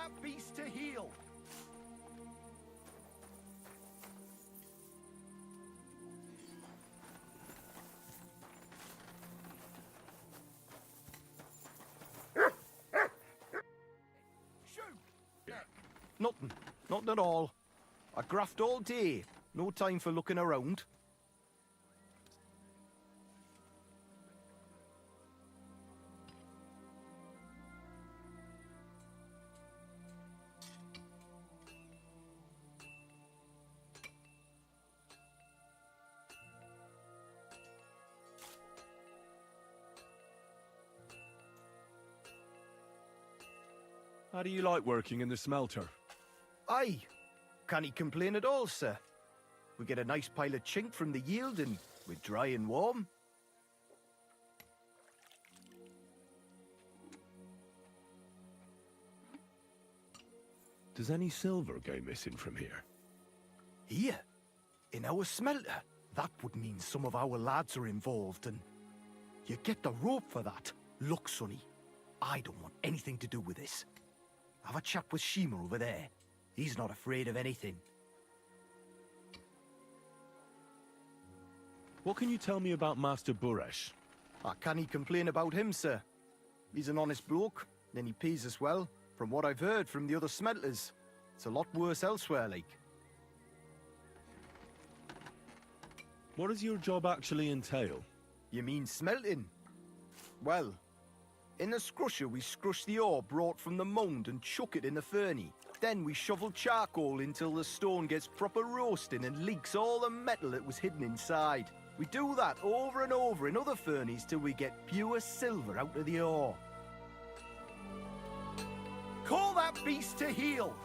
that beast to heel! Nothing. Nothing at all. I graft all day. No time for looking around. How do you like working in the smelter? Aye. Can't he complain at all, sir? We get a nice pile of chink from the yield and we're dry and warm. Does any silver go missing from here? Here? In our smelter? That would mean some of our lads are involved and... You get the rope for that. Look, Sonny, I don't want anything to do with this. Have a chat with Shima over there. He's not afraid of anything. What can you tell me about Master Buresh? Can he complain about him, sir? He's an honest bloke, and he pays us well, from what I've heard from the other smelters. It's a lot worse elsewhere, like. What does your job actually entail? You mean smelting? Well, in the scrusher we scrush the ore brought from the mound and chuck it in the furnace. Then we shovel charcoal until the stone gets proper roasting and leaks all the metal that was hidden inside. We do that over and over in other furnaces till we get pure silver out of the ore. Call that beast to heel!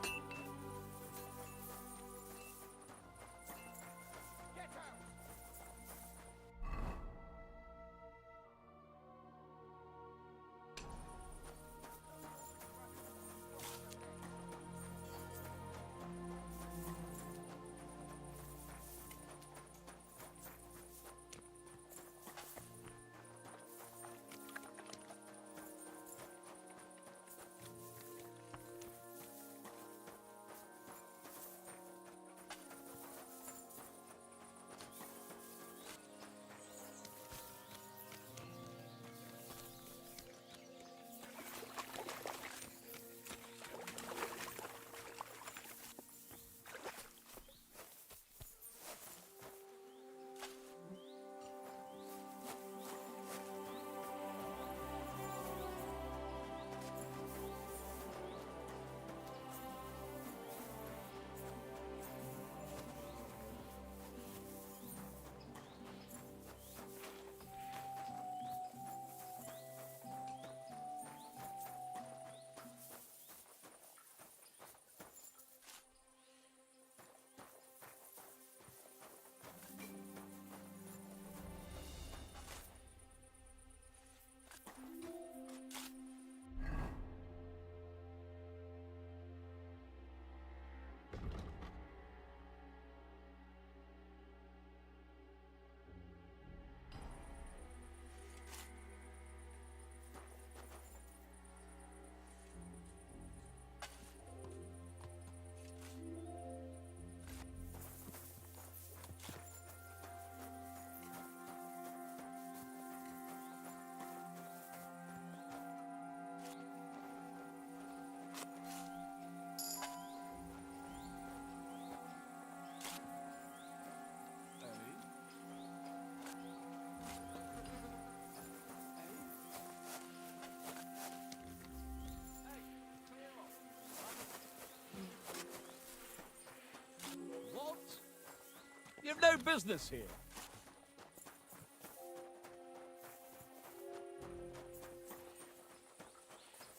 You've no business here.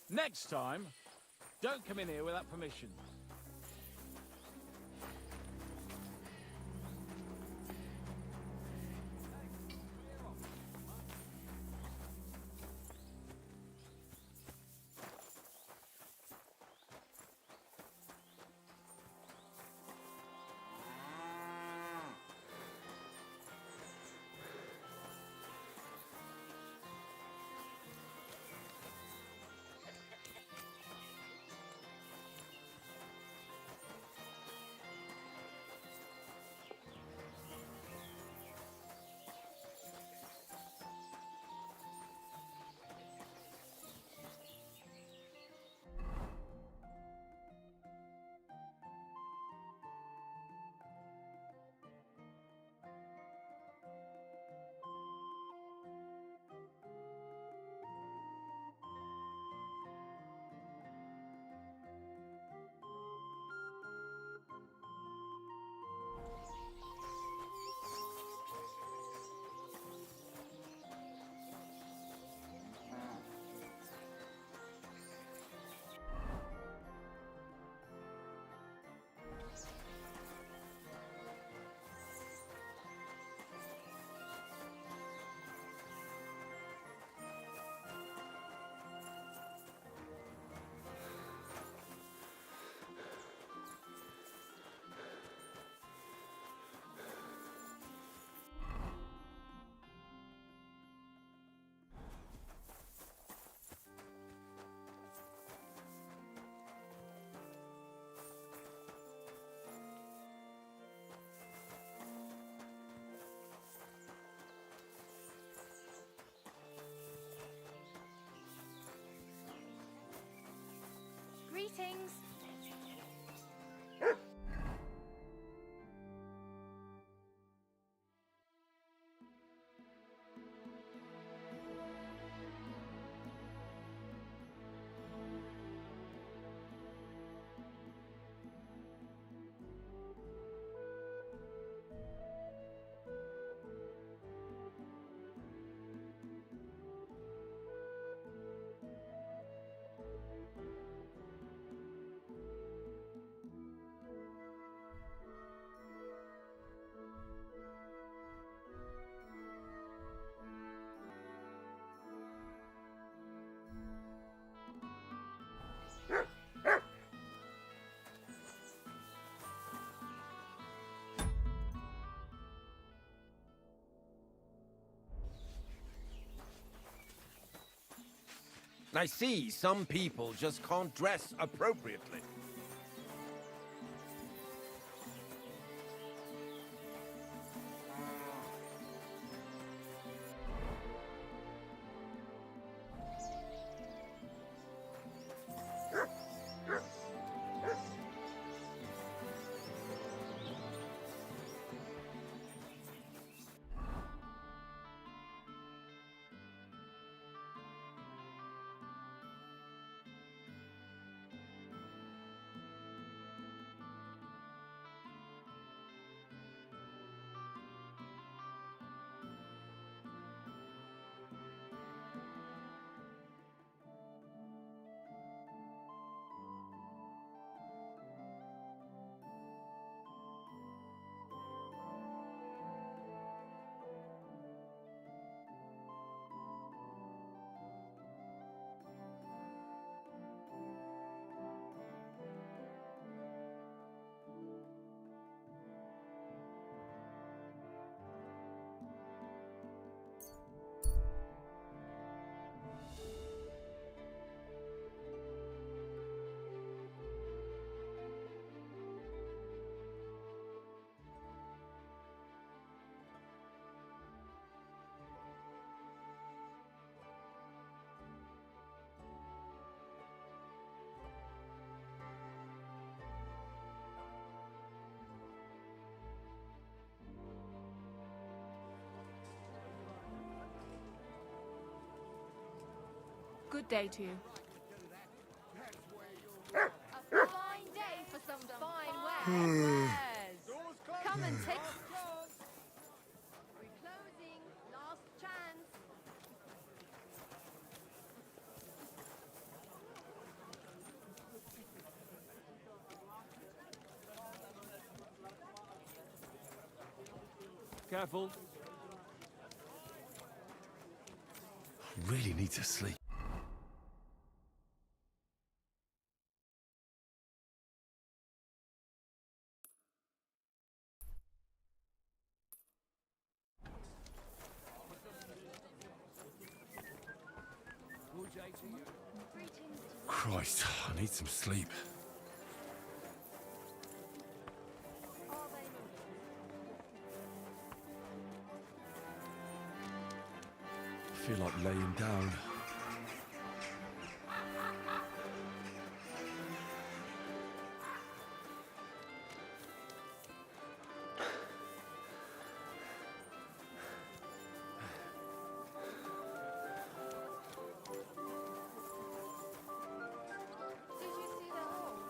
Next time, don't come in here without permission. I see some people just can't dress appropriately. Good day to you. A fine day for some fine wares. Come and take. We're closing. Last chance. Careful. Really need to sleep. Christ, I need some sleep. I feel like laying down. Did you see the hole?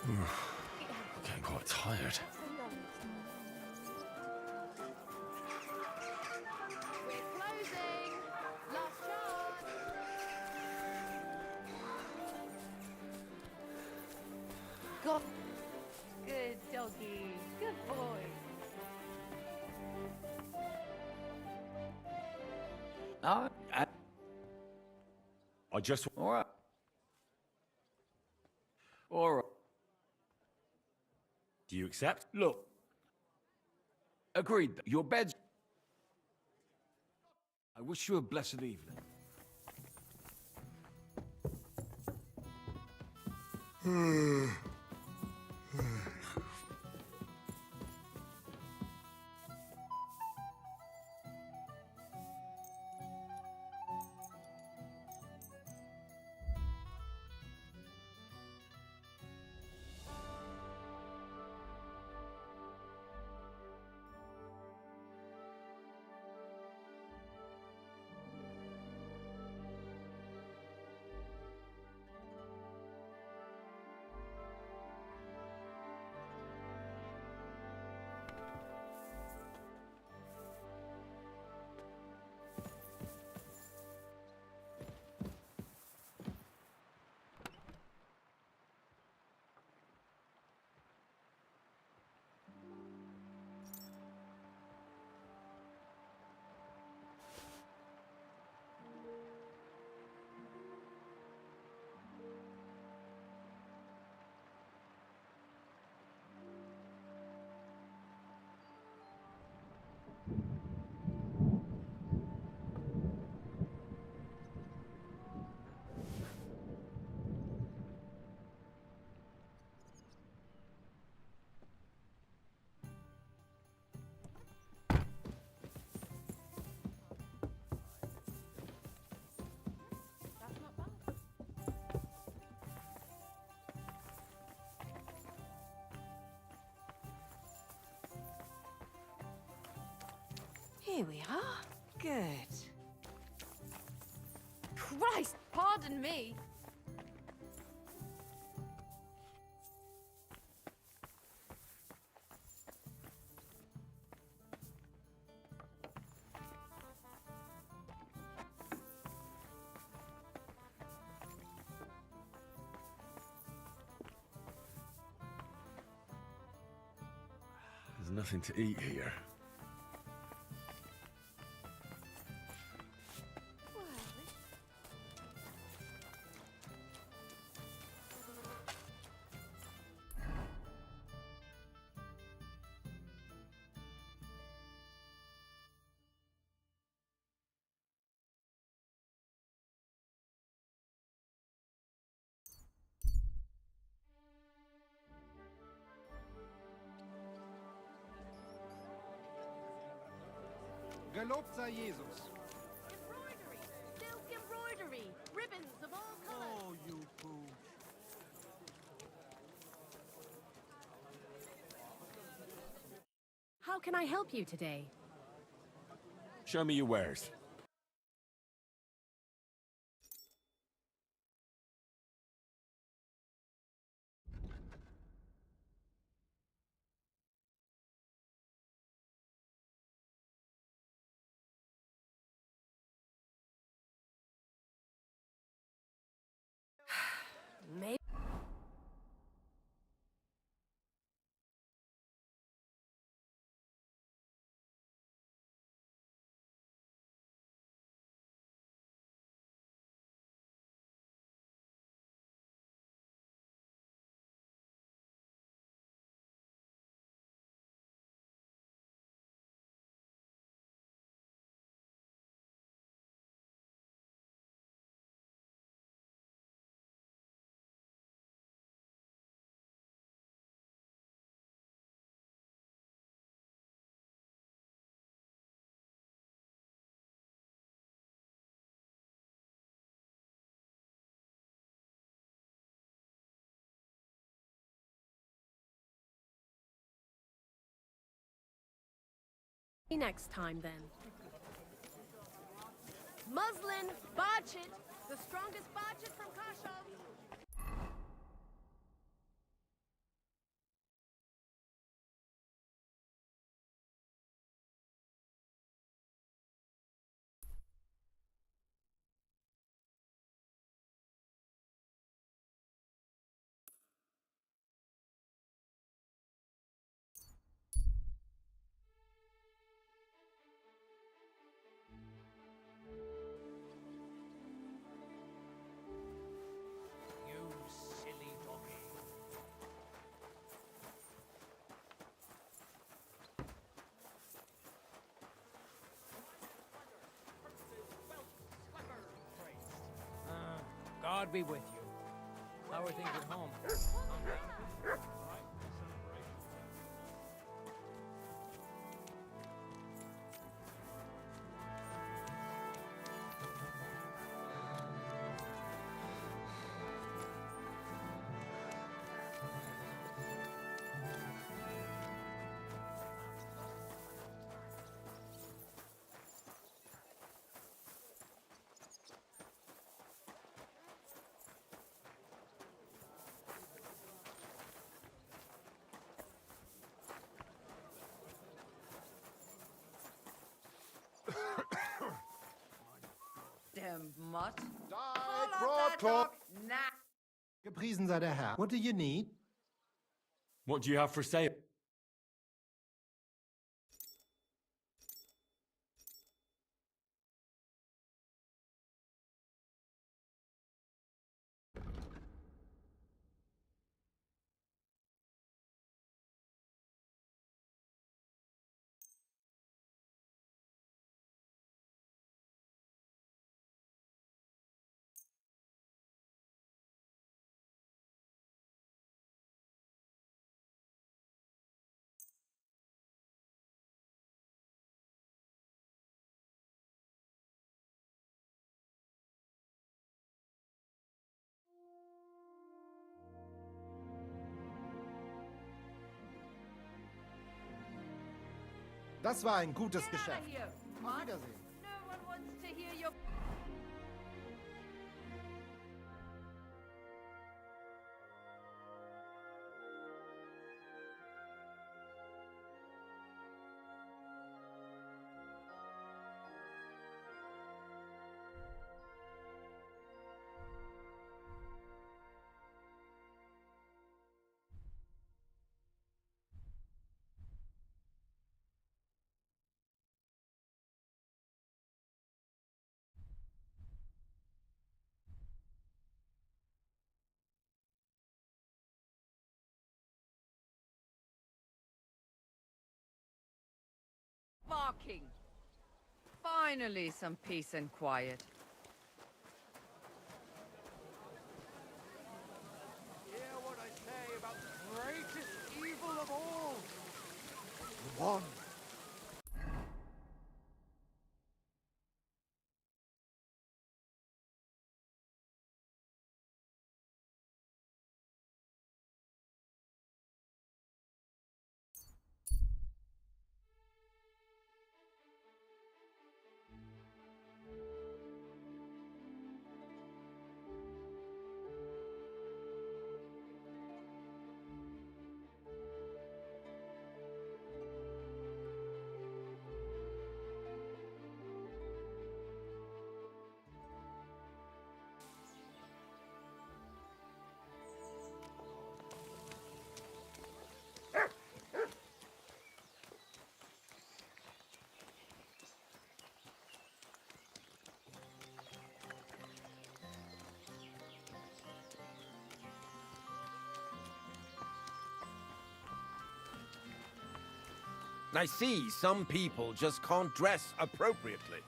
I'm getting quite tired. We're closing. Last chance. Go. Good doggy. Good boy. I just... All right. All right. Do you accept? Look. Agreed. Your bed's... I wish you a blessed evening. Here we are. Good. Christ, pardon me. There's nothing to eat here. Gelobt sei Jesus. Embroidery, silk embroidery, ribbons of all colors. Oh, you fool. How can I help you today? Show me your wares. Maybe. Next time, then. Muslin, Barchit, the strongest Barchit from Kashov. You silly doggy. God be with you. How are things at home? Damn mutt. Broadcloth. Nah. Gepriesen sei der Herr. What do you need? What do you have for sale? Das war ein gutes Get out Geschäft. of here. What? Wiedersehen. No one wants to hear your... Barking. Finally, some peace and quiet. Hear what I say about the greatest evil of all. The one. I see some people just can't dress appropriately.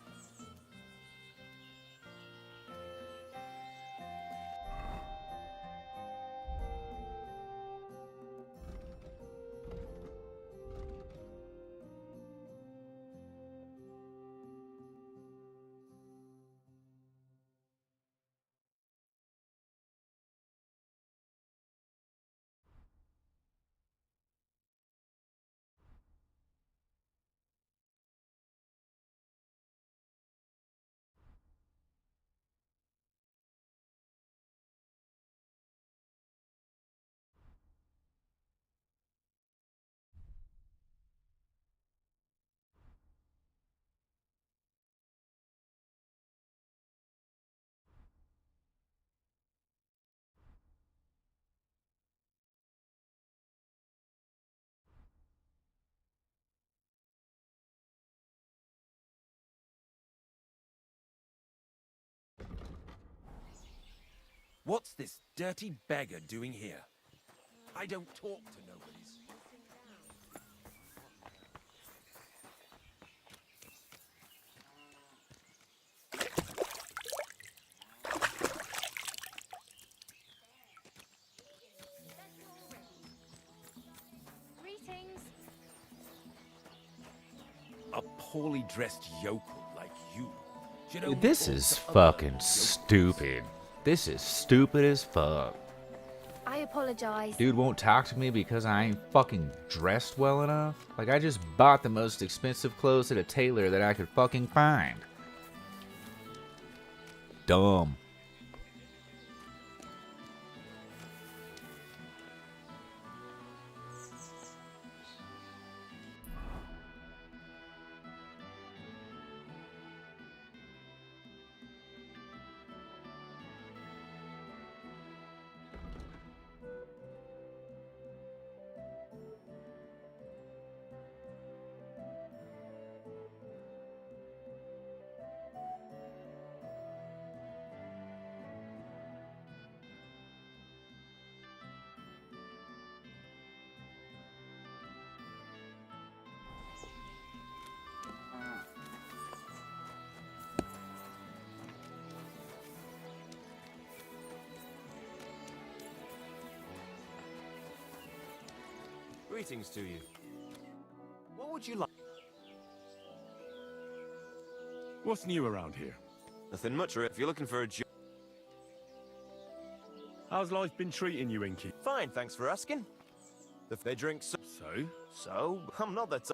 What's this dirty beggar doing here? I don't talk to nobodies. Greetings. A poorly dressed yokel like you. should only This talk is to other fucking yokels. stupid. This is stupid as fuck. I apologize. Dude won't talk to me because I ain't fucking dressed well enough? Like, I just bought the most expensive clothes at a tailor that I could fucking find. Dumb. Greetings to you. What would you like? What's new around here? Nothing much, if you're looking for a job. How's life been treating you, Inky? Fine, thanks for asking. If they drink So? so, I'm not that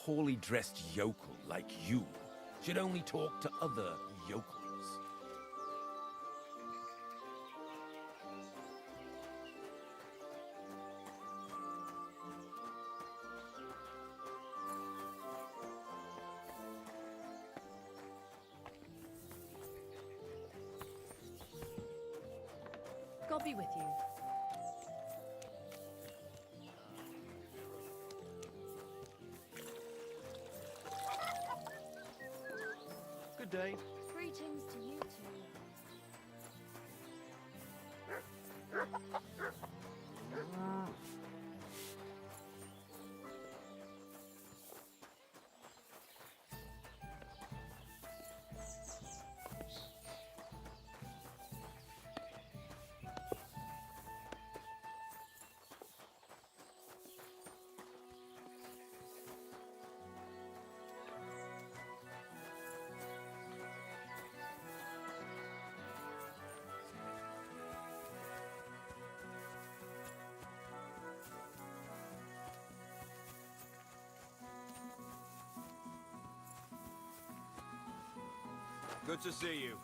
poorly dressed yokel like you should only talk to other yokels. God be with you. Good day. Greetings to you too. Good to see you.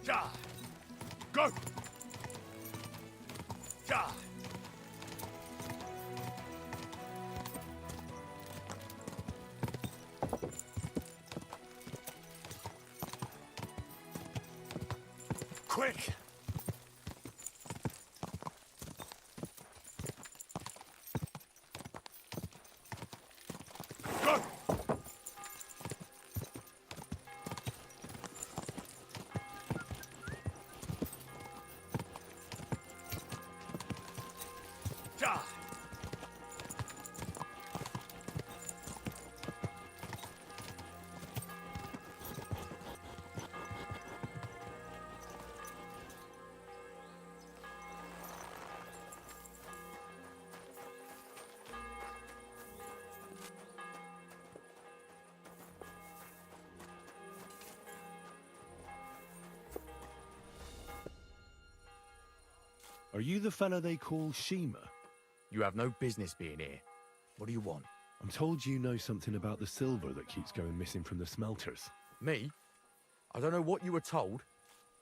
Ja! Go! Ja! Quick! Go! Ja! Are you the fella they call Shima? You have no business being here. What do you want? I'm told you know something about the silver that keeps going missing from the smelters. Me? I don't know what you were told.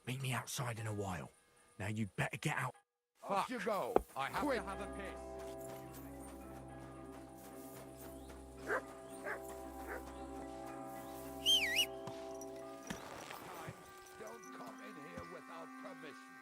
Meet me outside in a while. Now you'd better get out. Off you go! I have Quick! to have a piss. Don't come in here without permission.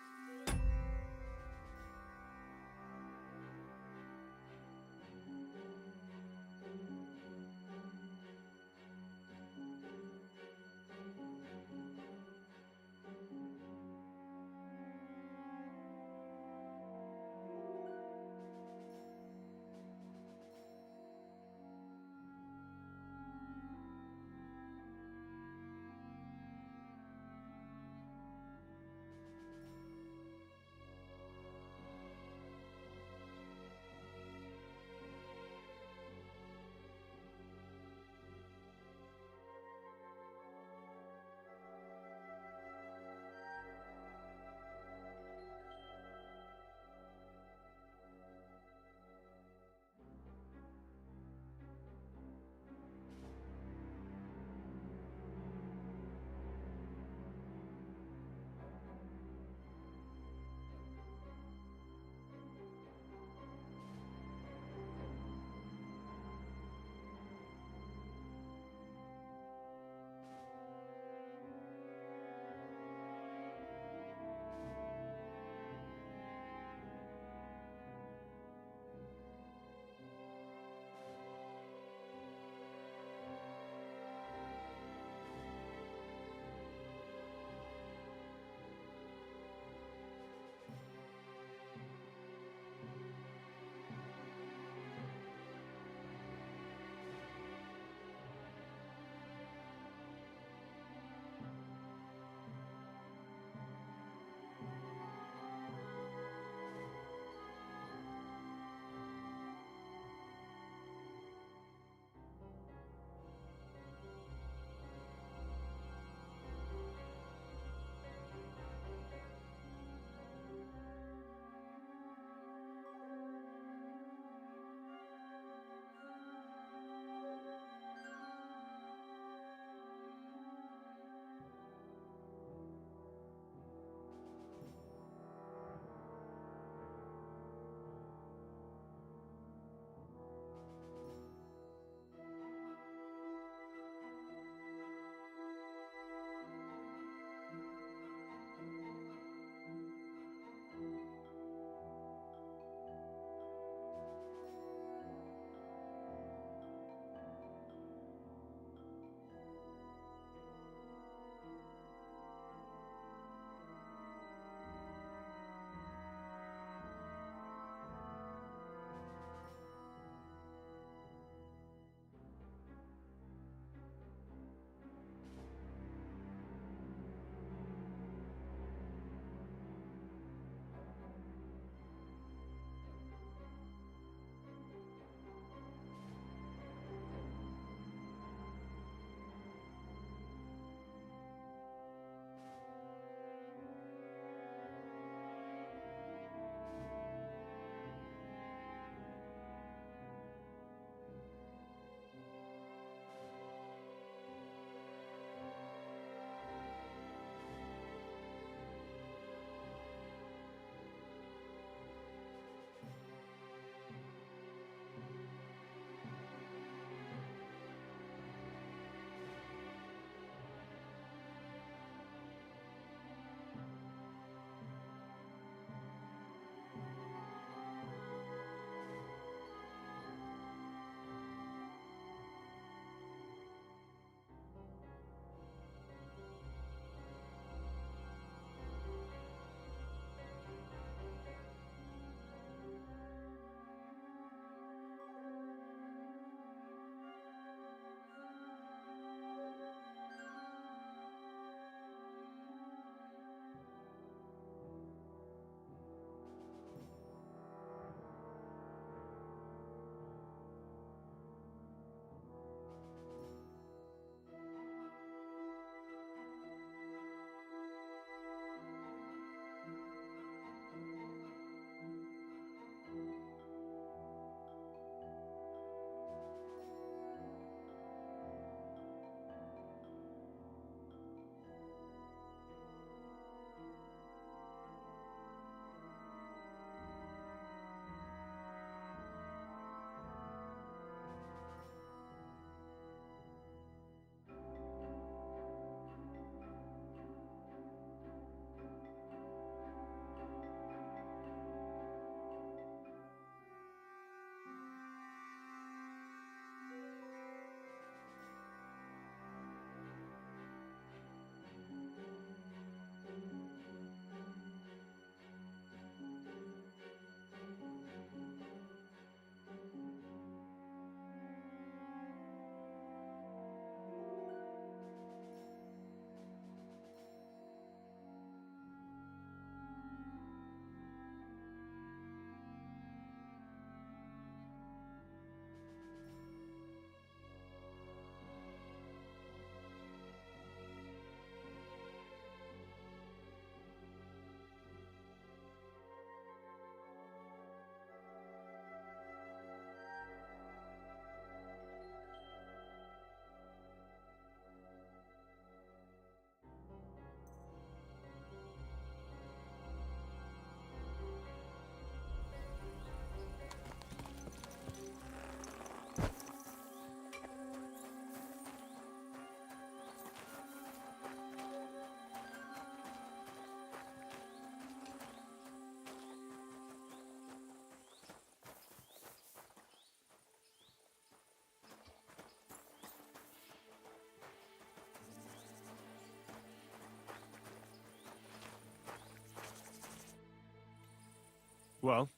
Well,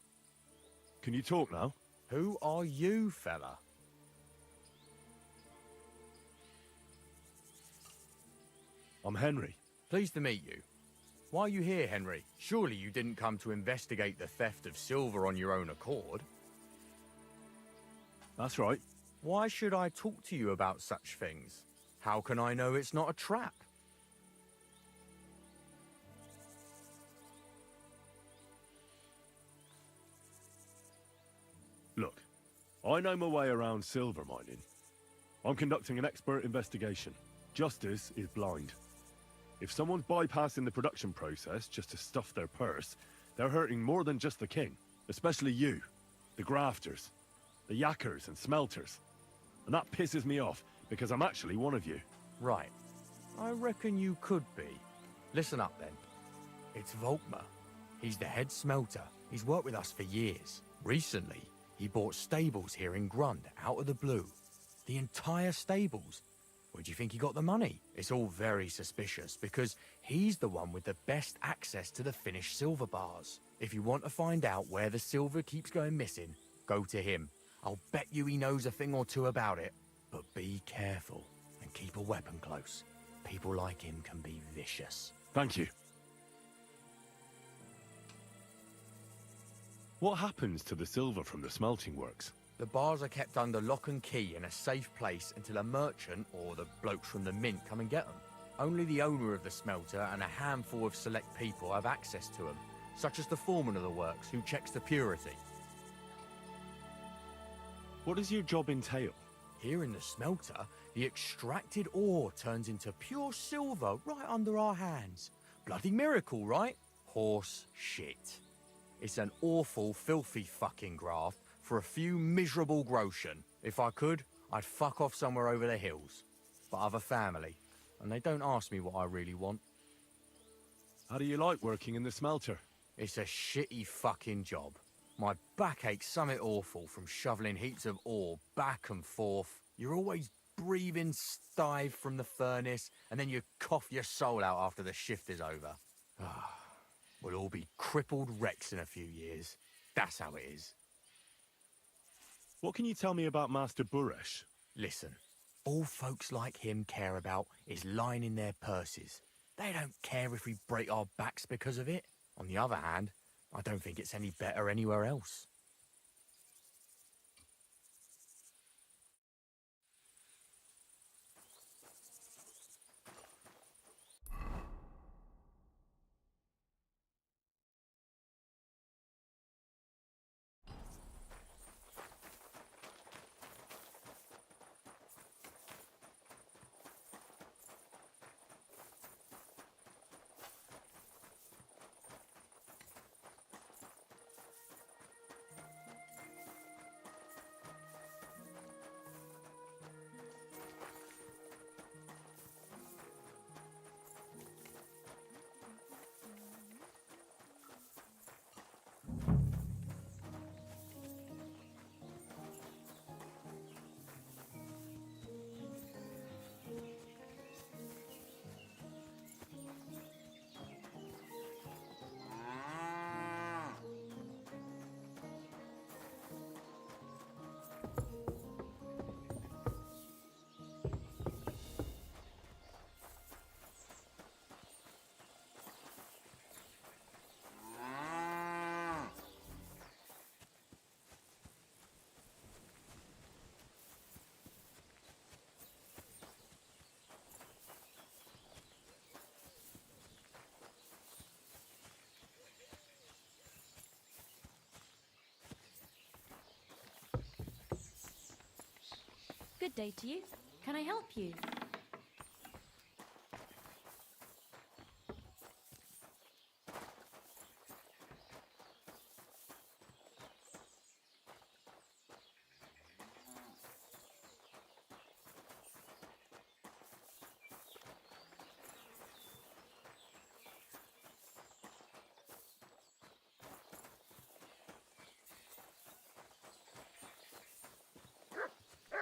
can you talk now? Who are you, fella? I'm Henry. Pleased to meet you. Why are you here, Henry? Surely you didn't come to investigate the theft of silver on your own accord. That's right. Why should I talk to you about such things? How can I know it's not a trap? Look, I know my way around silver mining. I'm conducting an expert investigation. Justice is blind. If someone's bypassing the production process just to stuff their purse, they're hurting more than just the king. Especially you, the grafters, the yackers and smelters. And that pisses me off, because I'm actually one of you. Right. I reckon you could be. Listen up, then. It's Volkmar. He's the head smelter. He's worked with us for years. Recently, he bought stables here in Grund, out of the blue. The entire stables. Where do you think he got the money? It's all very suspicious, because he's the one with the best access to the finished silver bars. If you want to find out where the silver keeps going missing, go to him. I'll bet you he knows a thing or two about it. But be careful, and keep a weapon close. People like him can be vicious. Thank you. What happens to the silver from the smelting works? The bars are kept under lock and key in a safe place until a merchant or the blokes from the mint come and get them. Only the owner of the smelter and a handful of select people have access to them, such as the foreman of the works who checks the purity. What does your job entail? Here in the smelter, the extracted ore turns into pure silver right under our hands. Bloody miracle, right? Horse shit. It's an awful, filthy fucking graft for a few miserable groschen. If I could, I'd fuck off somewhere over the hills. But I've a family, and they don't ask me what I really want. How do you like working in the smelter? It's a shitty fucking job. My back aches something awful from shoveling heaps of ore back and forth. You're always breathing stive from the furnace, and then you cough your soul out after the shift is over. We'll all be crippled wrecks in a few years. That's how it is. What can you tell me about Master Buresh? Listen, all folks like him care about is lining their purses. They don't care if we break our backs because of it. On the other hand, I don't think it's any better anywhere else. Good day to you. Can I help you?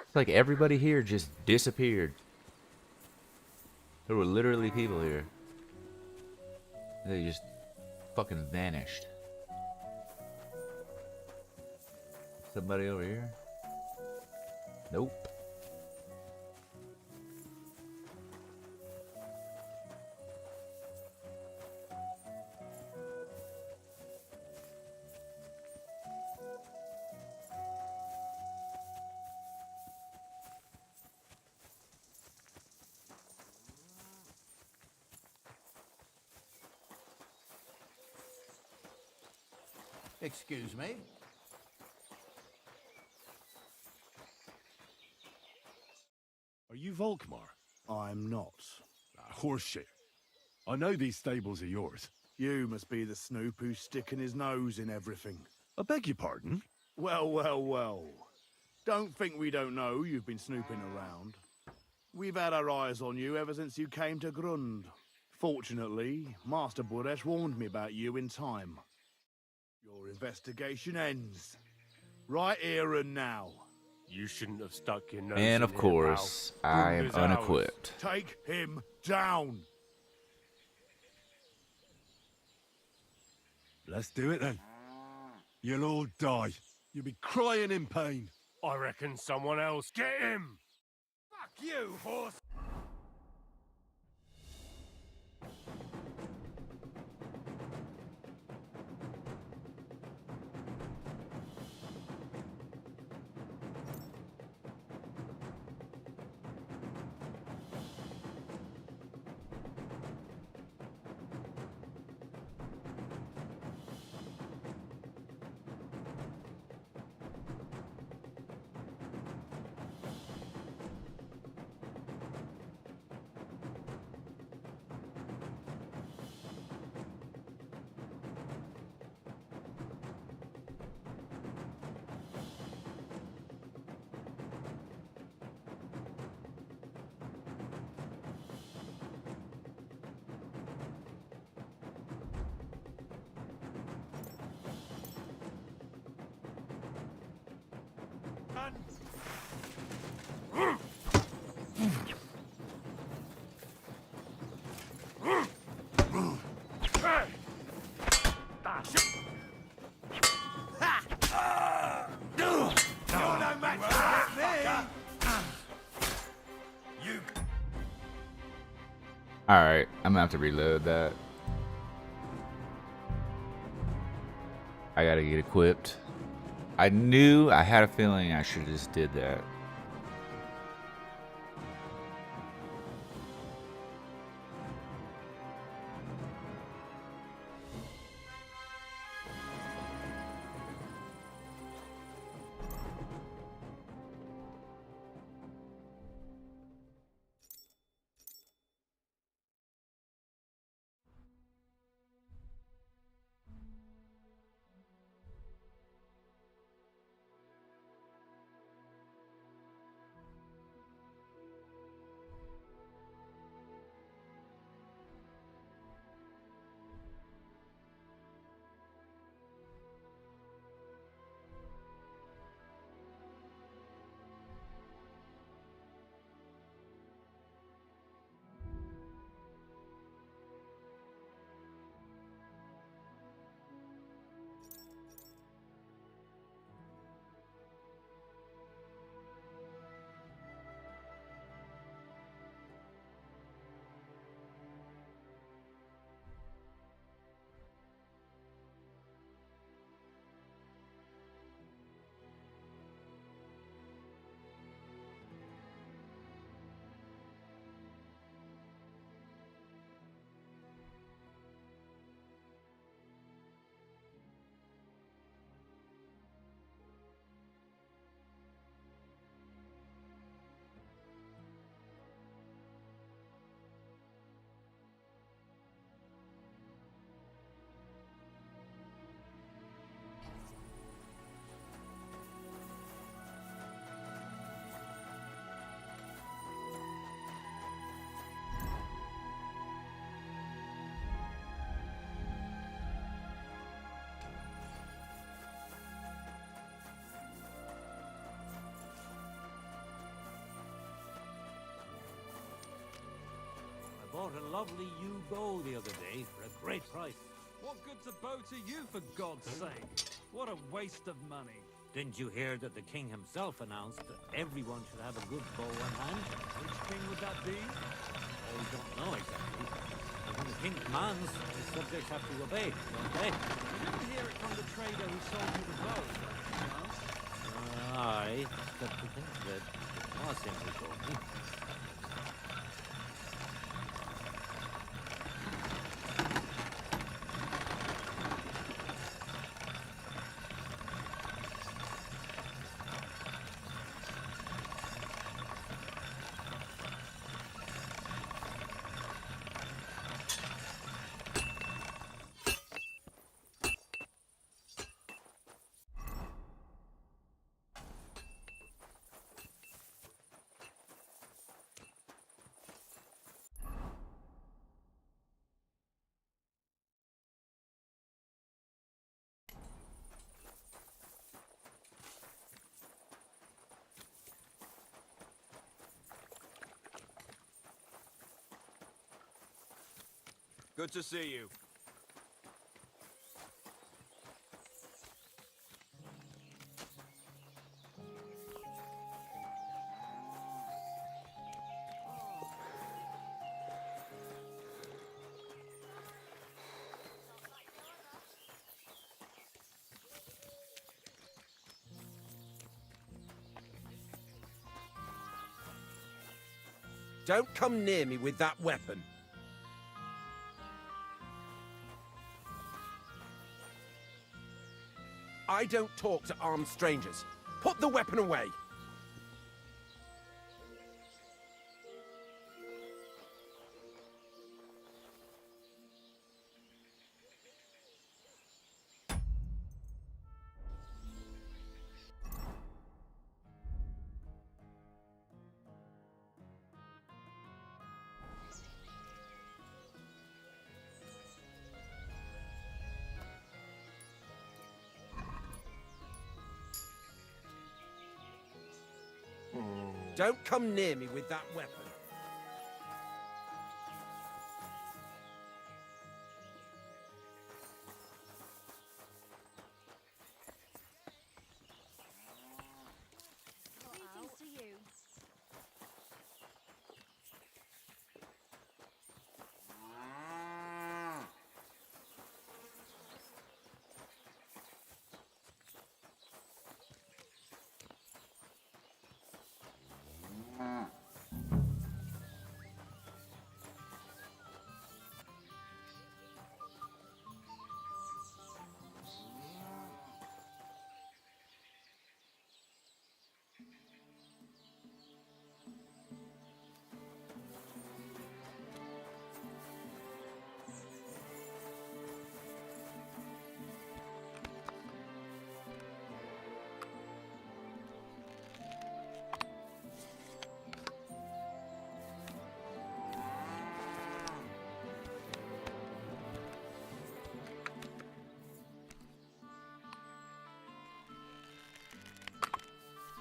It's like everybody here just disappeared. There were literally people here. They just fucking vanished. Somebody over here? Nope. Excuse me? Are you Volkmar? I'm not. Horseshit. I know these stables are yours. You must be the snoop who's sticking his nose in everything. I beg your pardon? Well, well, well. Don't think we don't know you've been snooping around. We've had our eyes on you ever since you came to Grund. Fortunately, Master Buresh warned me about you in time. Your investigation ends. Right here and now. You shouldn't have stuck your nose And in of here, course, pal. I am Grunda's ours. unequipped. Take him down. Let's do it then. You'll all die. You'll be crying in pain. I reckon someone else. Get him! Fuck you, horse! Alright, I'm gonna have to reload that. I gotta get equipped. I had a feeling I should have just did that. I bought a lovely ewe bow the other day for a great price. What good's a bow to you, for God's sake? What a waste of money. Didn't you hear that the king himself announced that everyone should have a good bow on hand? Which king would that be? I don't know exactly. But when the king commands, his subjects have to obey, don't they? You didn't hear it from the trader who sold you the bow, no? Aye, but to think of it, it was him who told me. Good to see you. Don't come near me with that weapon. I don't talk to armed strangers. Put the weapon away. Don't come near me with that weapon. Greetings to you.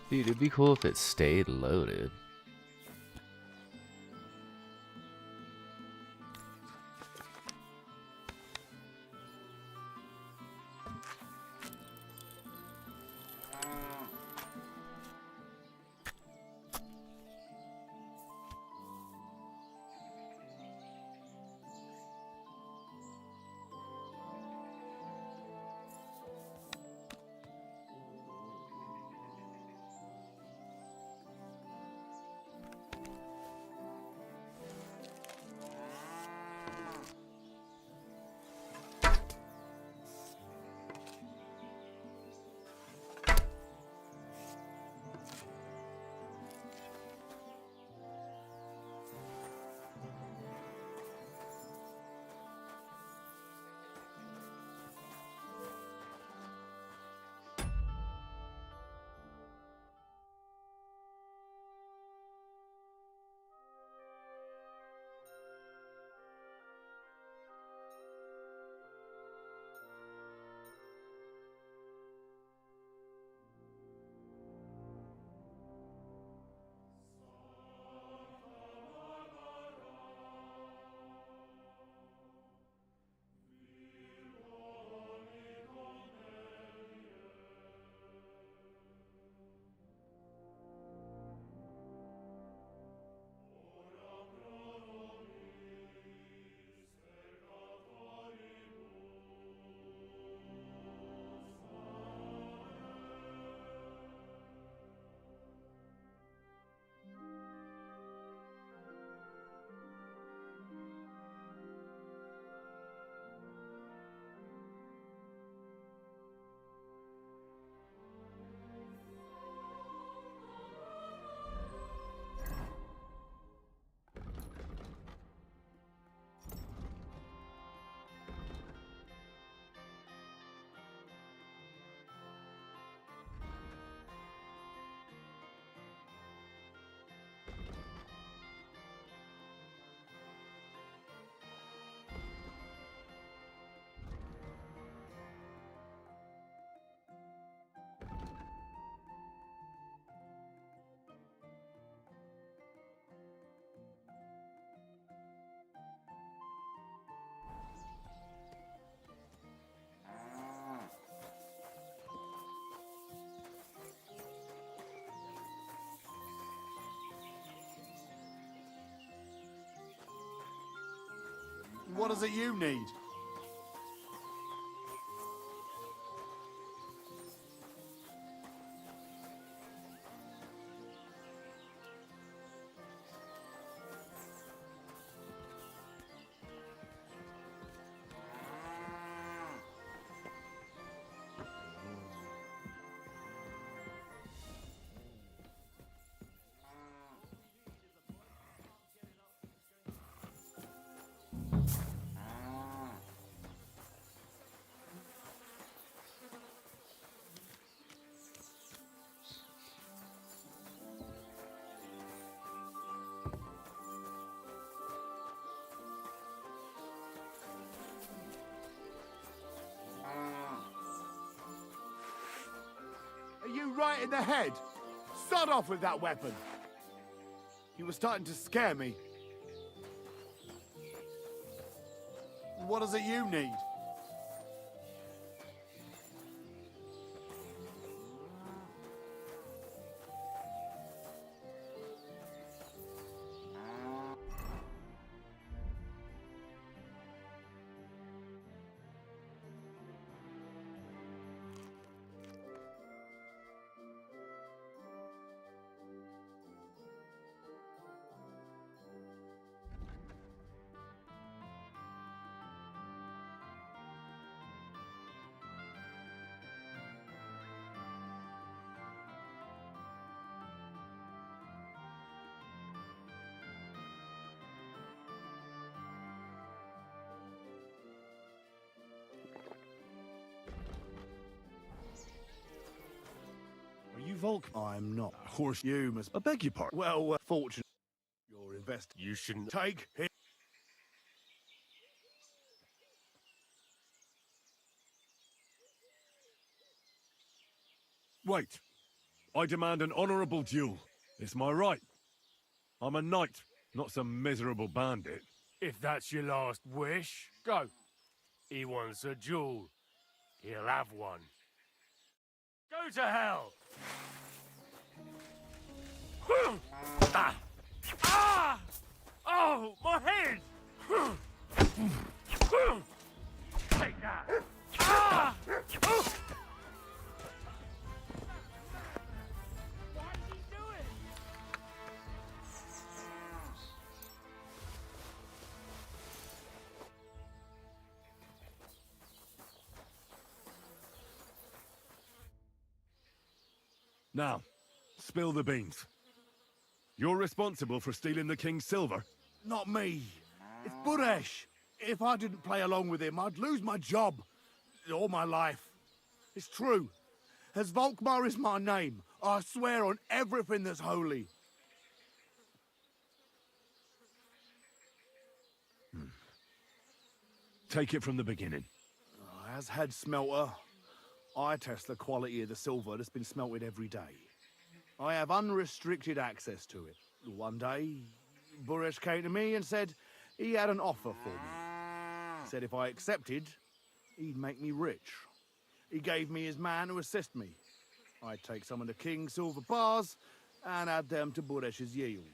Dude, it'd be cool if it stayed loaded. What is it you need? Are you right in the head? Sod off with that weapon! You were starting to scare me. What is it you need? Are you Volk? I'm not. Horse. You must. I beg your pardon. Well, fortunate. Your invest. You shouldn't. Take him. Wait. I demand an honorable duel. It's my right. I'm a knight, not some miserable bandit. If that's your last wish, go. He wants a duel. He'll have one. Go to hell! Ah! Ah! Oh, my head! Take that! Ah! Oh! What is he doing? Now, spill the beans. You're responsible for stealing the king's silver? Not me. It's Buresh. If I didn't play along with him, I'd lose my job. All my life. It's true. As Volkmar is my name, I swear on everything that's holy. Take it from the beginning. As head smelter, I test the quality of the silver that's been smelted every day. I have unrestricted access to it. One day, Buresh came to me and said he had an offer for me. Said if I accepted, he'd make me rich. He gave me his man to assist me. I'd take some of the king's silver bars and add them to Buresh's yield.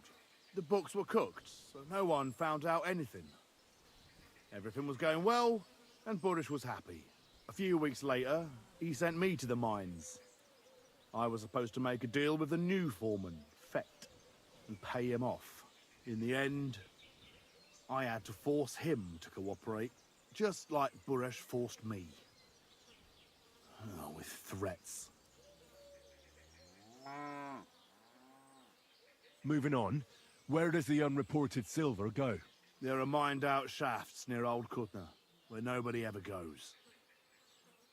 The books were cooked, so no one found out anything. Everything was going well, and Buresh was happy. A few weeks later, he sent me to the mines. I was supposed to make a deal with the new foreman, Fett, and pay him off. In the end, I had to force him to cooperate, just like Buresh forced me. Oh, with threats. Moving on, where does the unreported silver go? There are mined-out shafts near Old Kutna, where nobody ever goes.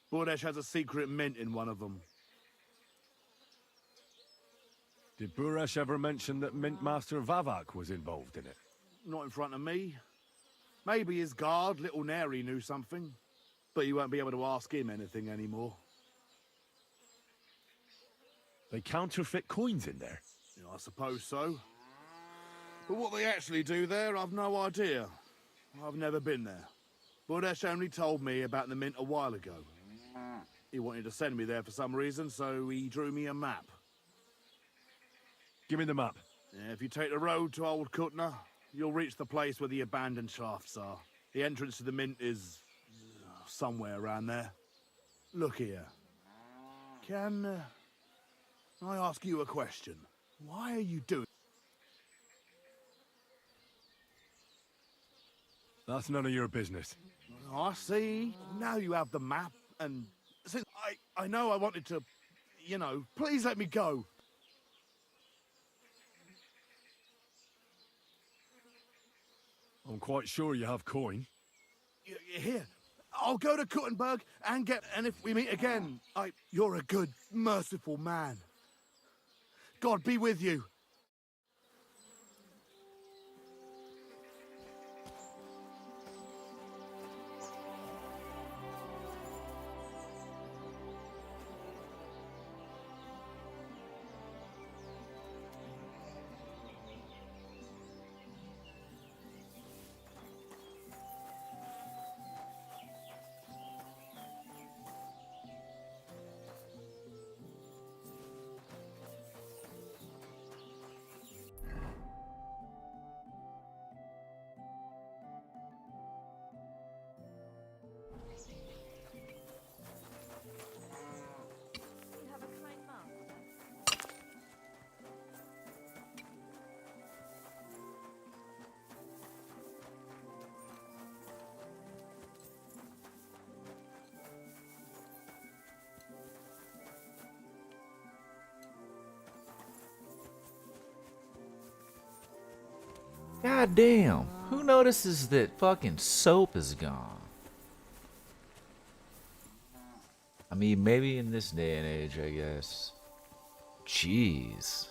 Buresh has a secret mint in one of them. Did Buresh ever mention that Mint Master Vavak was involved in it? Not in front of me. Maybe his guard, Little Neri, knew something. But you won't be able to ask him anything anymore. They counterfeit coins in there? Yeah, I suppose so. But what they actually do there, I've no idea. I've never been there. Buresh only told me about the mint a while ago. He wanted to send me there for some reason, so he drew me a map. Give me the map. Yeah, if you take the road to Old Kutna, you'll reach the place where the abandoned shafts are. The entrance to the mint is somewhere around there. Look here. Can I ask you a question? Why are you doing... That's none of your business. I see. Now you have the map, and since I know I wanted to, you know, please let me go. I'm quite sure you have coin. Here, I'll go to Kuttenberg and if we meet again, you're a good, merciful man. God be with you. You have a kind master. God damn. Who notices that fucking soap is gone? I mean, maybe in this day and age, I guess. Jeez.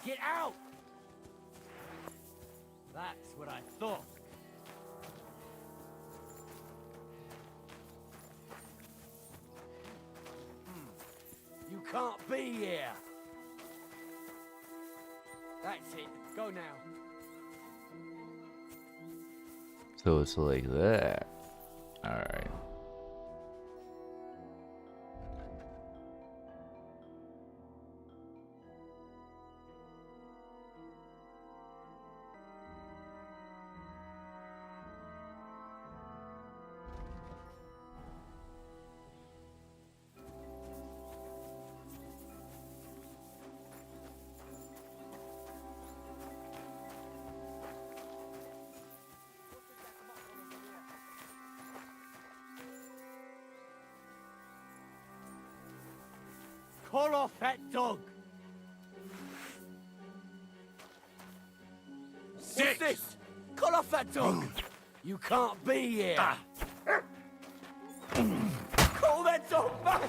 Get out! That's what I thought. You can't be here. That's it. Go now. So it's like that. Alright. Call off that dog! Sick! What's this? Call off that dog! You can't be here! Call that dog back!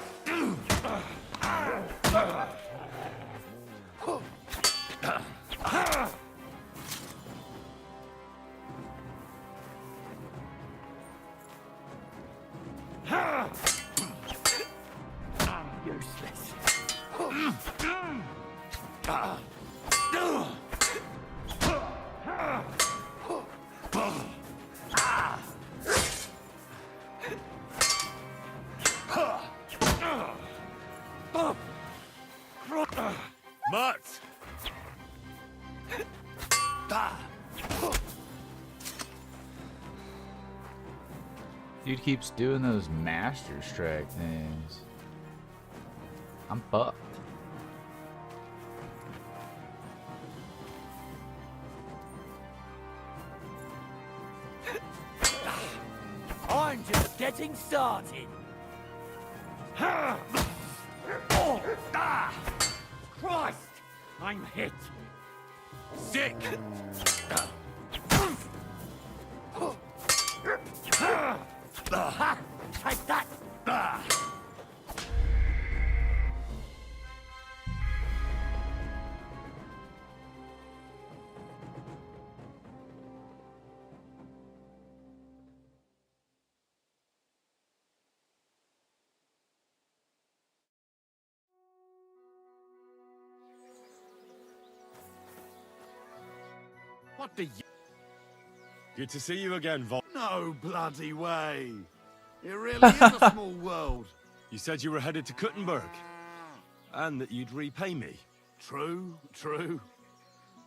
Useless. Mutt! Dude keeps doing those master strike things. I'm fucked. I'm just getting started. Oh, Christ! I'm hit. Sick! Ha! Take that! What the Good to see you again, Vol. No bloody way. It really is a small world. You said you were headed to Kuttenberg. And that you'd repay me. True, true.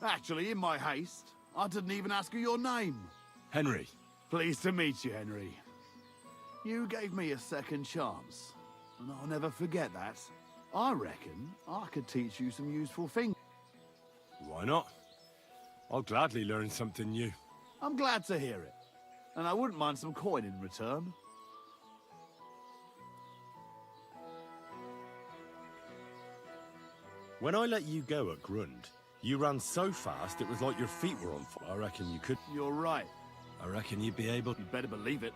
Actually, in my haste, I didn't even ask you your name. Henry. Pleased to meet you, Henry. You gave me a second chance, and I'll never forget that. I reckon I could teach you some useful things. Why not? I'll gladly learn something new. I'm glad to hear it, and I wouldn't mind some coin in return. When I let you go at Grund, you ran so fast it was like your feet were on fire. I reckon you could. You're right. I reckon you'd be able. You better believe it.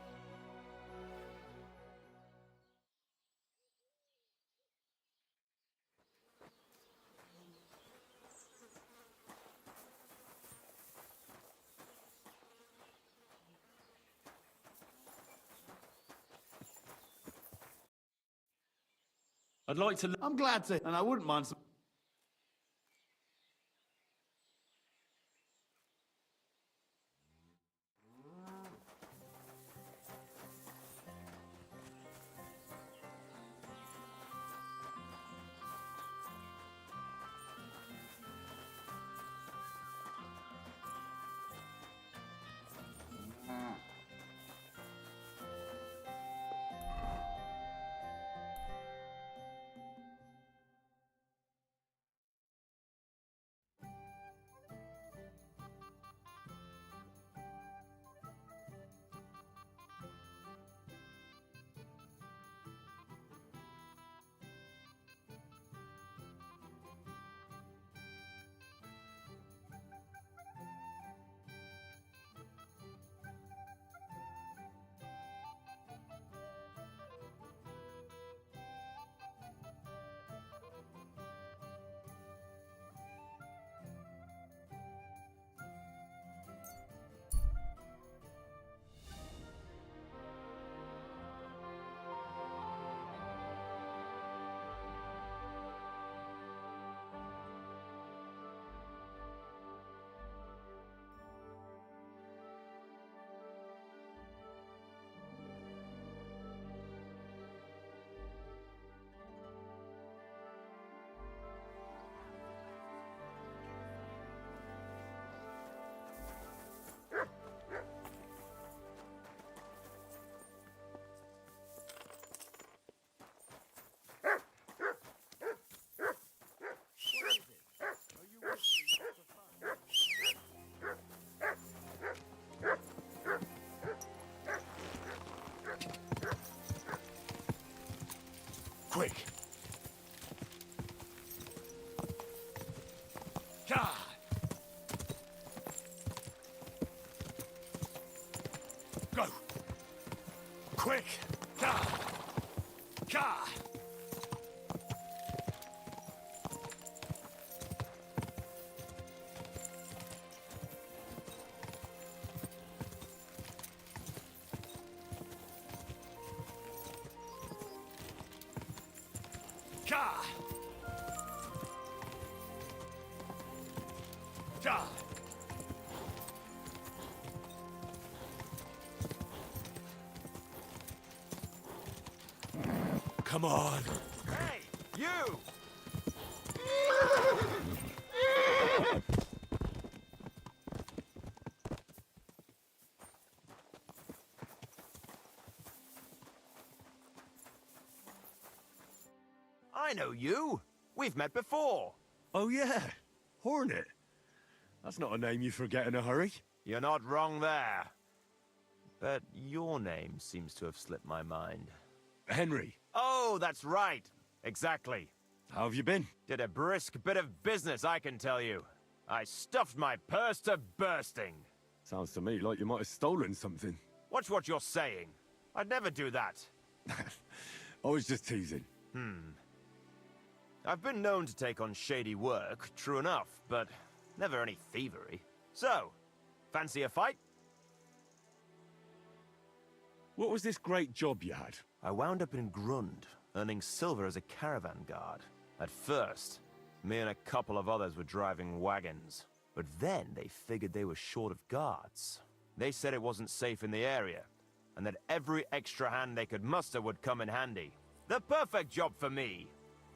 I'd like to. I'm glad to, and I wouldn't mind some. Quick! Ka! Go! Quick! Ka! Ka! Ka! Ka! Come on! Hey, you! I know you. We've met before. Oh yeah, Hornet. That's not a name you forget in a hurry. You're not wrong there. But your name seems to have slipped my mind. Henry. Oh, that's right. Exactly. How have you been? Did a brisk bit of business, I can tell you. I stuffed my purse to bursting. Sounds to me like you might have stolen something. Watch what you're saying. I'd never do that. I was just teasing. I've been known to take on shady work, true enough, but never any thievery. So, fancy a fight? What was this great job you had? I wound up in Grund, earning silver as a caravan guard. At first, me and a couple of others were driving wagons. But then they figured they were short of guards. They said it wasn't safe in the area, and that every extra hand they could muster would come in handy. The perfect job for me,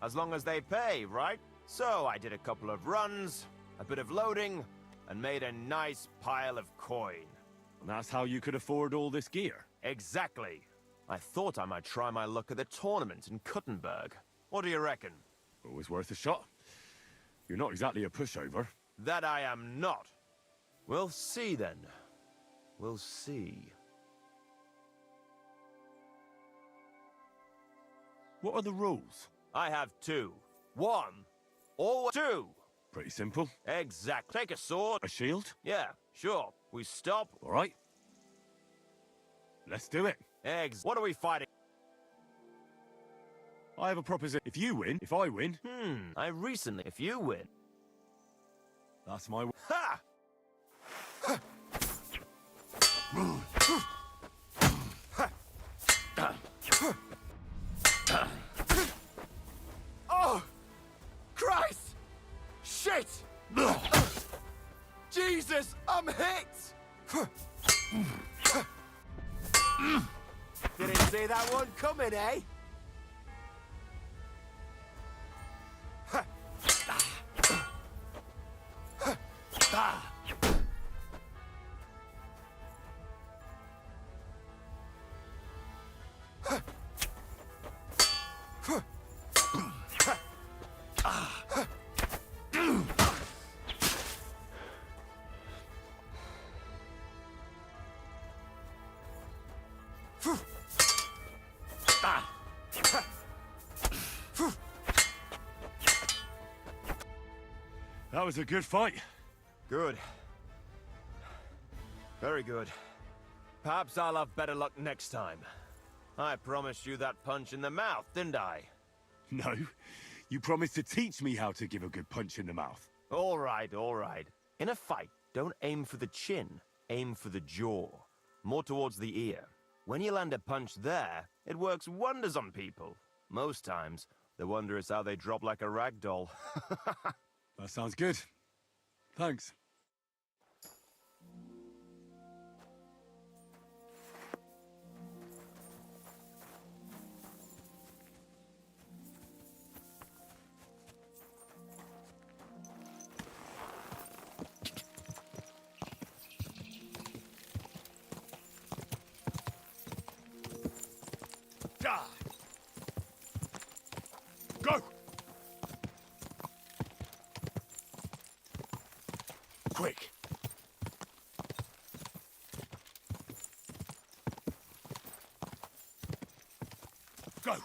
as long as they pay, right? So I did a couple of runs, a bit of loading, and made a nice pile of coin. And that's how you could afford all this gear? Exactly. I thought I might try my luck at the tournament in Kuttenberg. What do you reckon? Always worth a shot. You're not exactly a pushover. That I am not. We'll see then. We'll see. What are the rules? I have two. One, or two. Pretty simple. Exact. Take a sword. A shield? Yeah, sure. We stop. All right. Let's do it. What are we fighting? I have a proposition. If you win, if I win... If you win. That's my... Ha! Oh! Christ! Shit! Jesus, I'm hit! Didn't see that one coming, eh? That was a good fight. Good. Very good. Perhaps I'll have better luck next time. I promised you that punch in the mouth, didn't I? No. You promised to teach me how to give a good punch in the mouth. All right, all right. In a fight, don't aim for the chin. Aim for the jaw. More towards the ear. When you land a punch there, it works wonders on people. Most times, the wonder is how they drop like a rag doll. That sounds good. Thanks. Go! Quick! Go!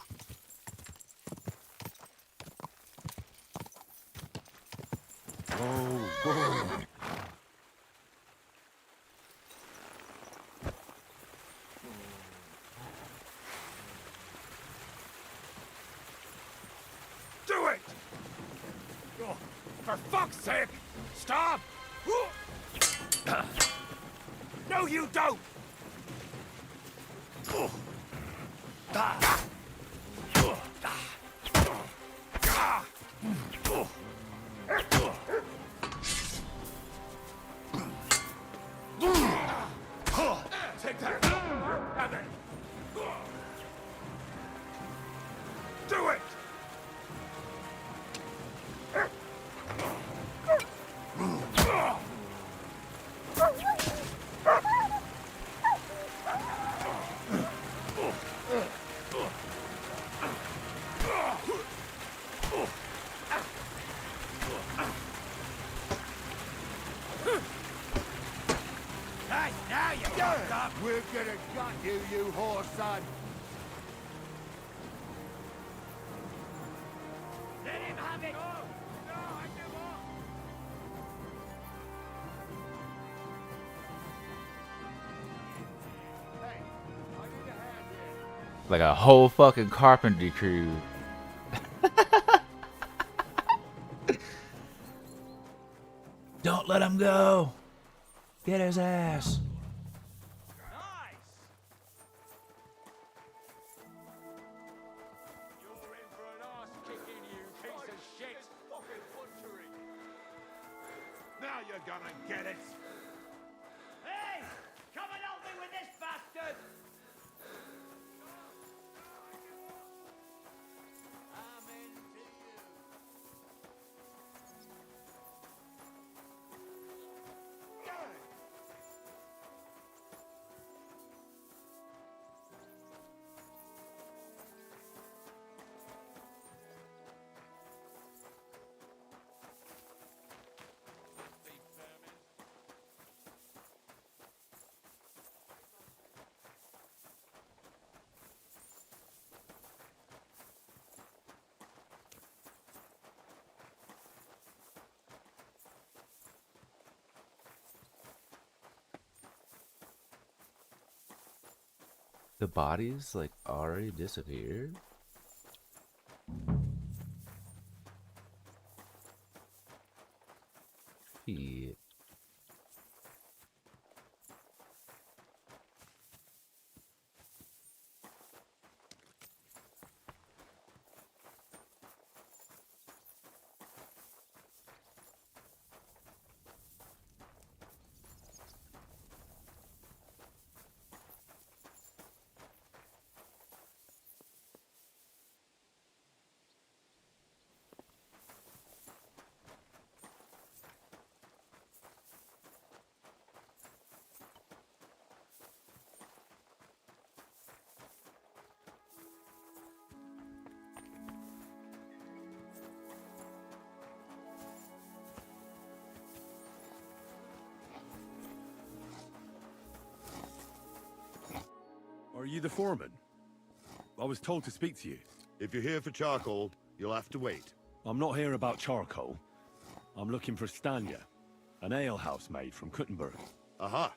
Oh. Do it! Oh, for fuck's sake! Stop! No, you don't! Take that! Have it! Do it! Hey, now you fucked up! We're gonna gut you, you whore son! Let him have it! No, I give up! Hey, I need a hand here. Like a whole fucking carpentry crew. Don't let him go. Get his ass. You're in for an arse kicking, you piece of shit! Now you're gonna get it! Hey! Come and help me with this bastard! I'm into you. The bodies like already disappeared. Shit. Are you the foreman? I was told to speak to you. If you're here for charcoal, you'll have to wait. I'm not here about charcoal. I'm looking for Stanya, an alehouse maid from Kuttenberg. Aha.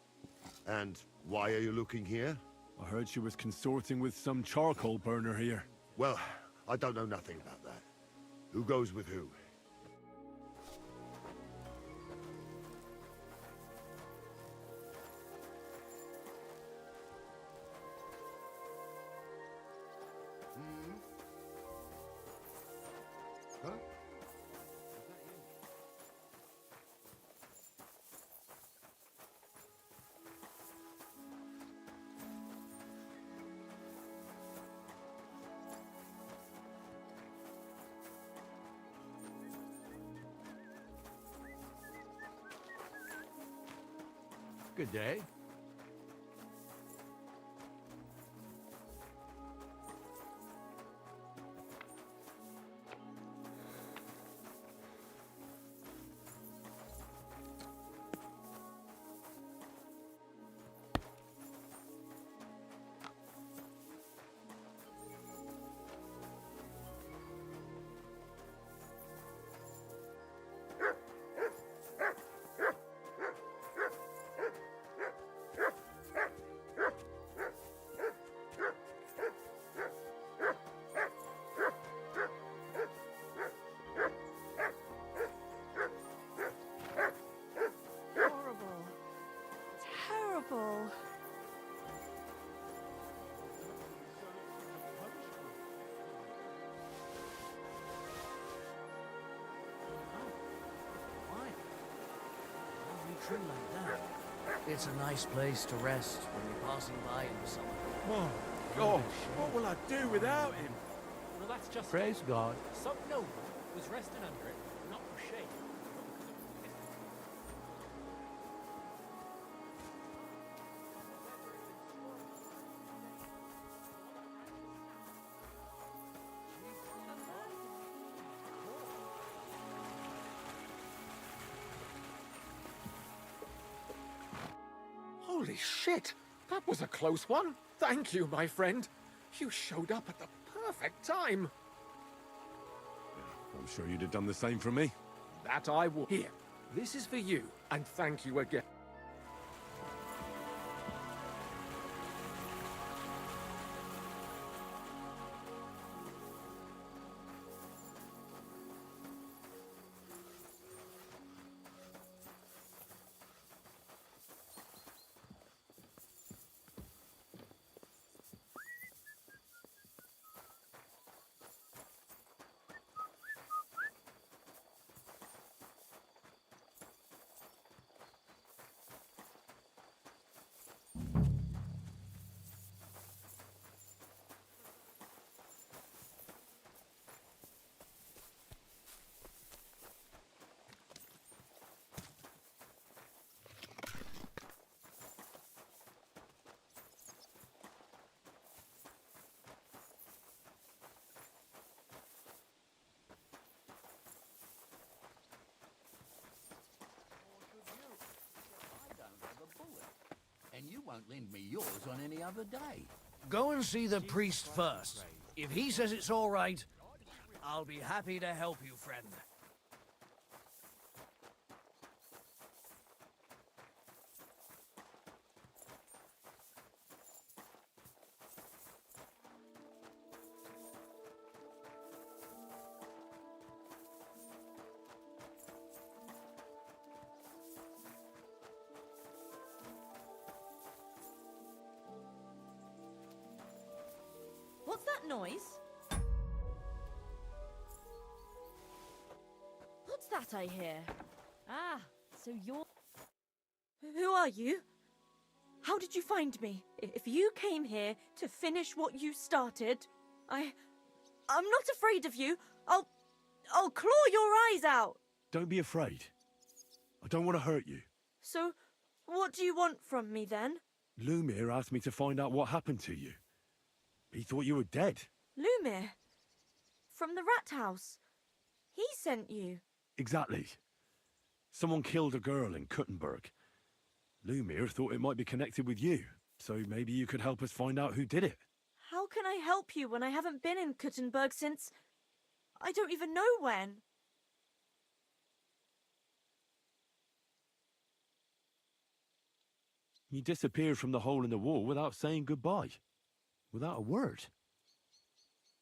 And why are you looking here? I heard she was consorting with some charcoal burner here. Well, I don't know nothing about that. Who goes with who? Huh? Good day. tree like that. It's a nice place to rest when you're passing by in the summer. Oh, gosh, what will I do without him? Well, that's just Praise God. Some noble was resting under it, not for shade. Holy shit! That was a close one. Thank you, my friend. You showed up at the perfect time. I'm sure you'd have done the same for me. That I will. Here, this is for you, and thank you again. And you won't lend me yours on any other day. Go and see the priest first. If he says it's all right, I'll be happy to help you, friend. What's that noise? What's that I hear? Ah, so you're... Who are you? How did you find me? If you came here to finish what you started, I'm not afraid of you. I'll claw your eyes out. Don't be afraid. I don't want to hurt you. So, what do you want from me then? Lumir asked me to find out what happened to you. He thought you were dead. Lumir? From the rat house? He sent you? Exactly. Someone killed a girl in Kuttenberg. Lumir thought it might be connected with you, so maybe you could help us find out who did it. How can I help you when I haven't been in Kuttenberg since... I don't even know when. You disappeared from the hole in the wall without saying goodbye. Without a word.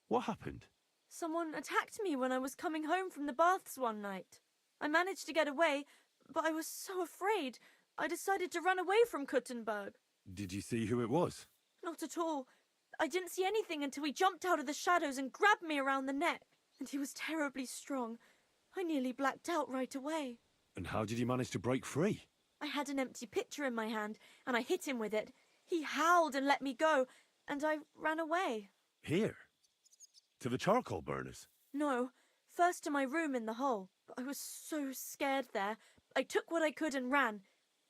What happened? Someone attacked me when I was coming home from the baths one night. I managed to get away, but I was so afraid, I decided to run away from Kuttenberg. Did you see who it was? Not at all. I didn't see anything until he jumped out of the shadows and grabbed me around the neck. And he was terribly strong. I nearly blacked out right away. And how did you manage to break free? I had an empty pitcher in my hand, and I hit him with it. He howled and let me go, and I ran away. Here? To the charcoal burners? No, first to my room in the hole. But I was so scared there. I took what I could and ran.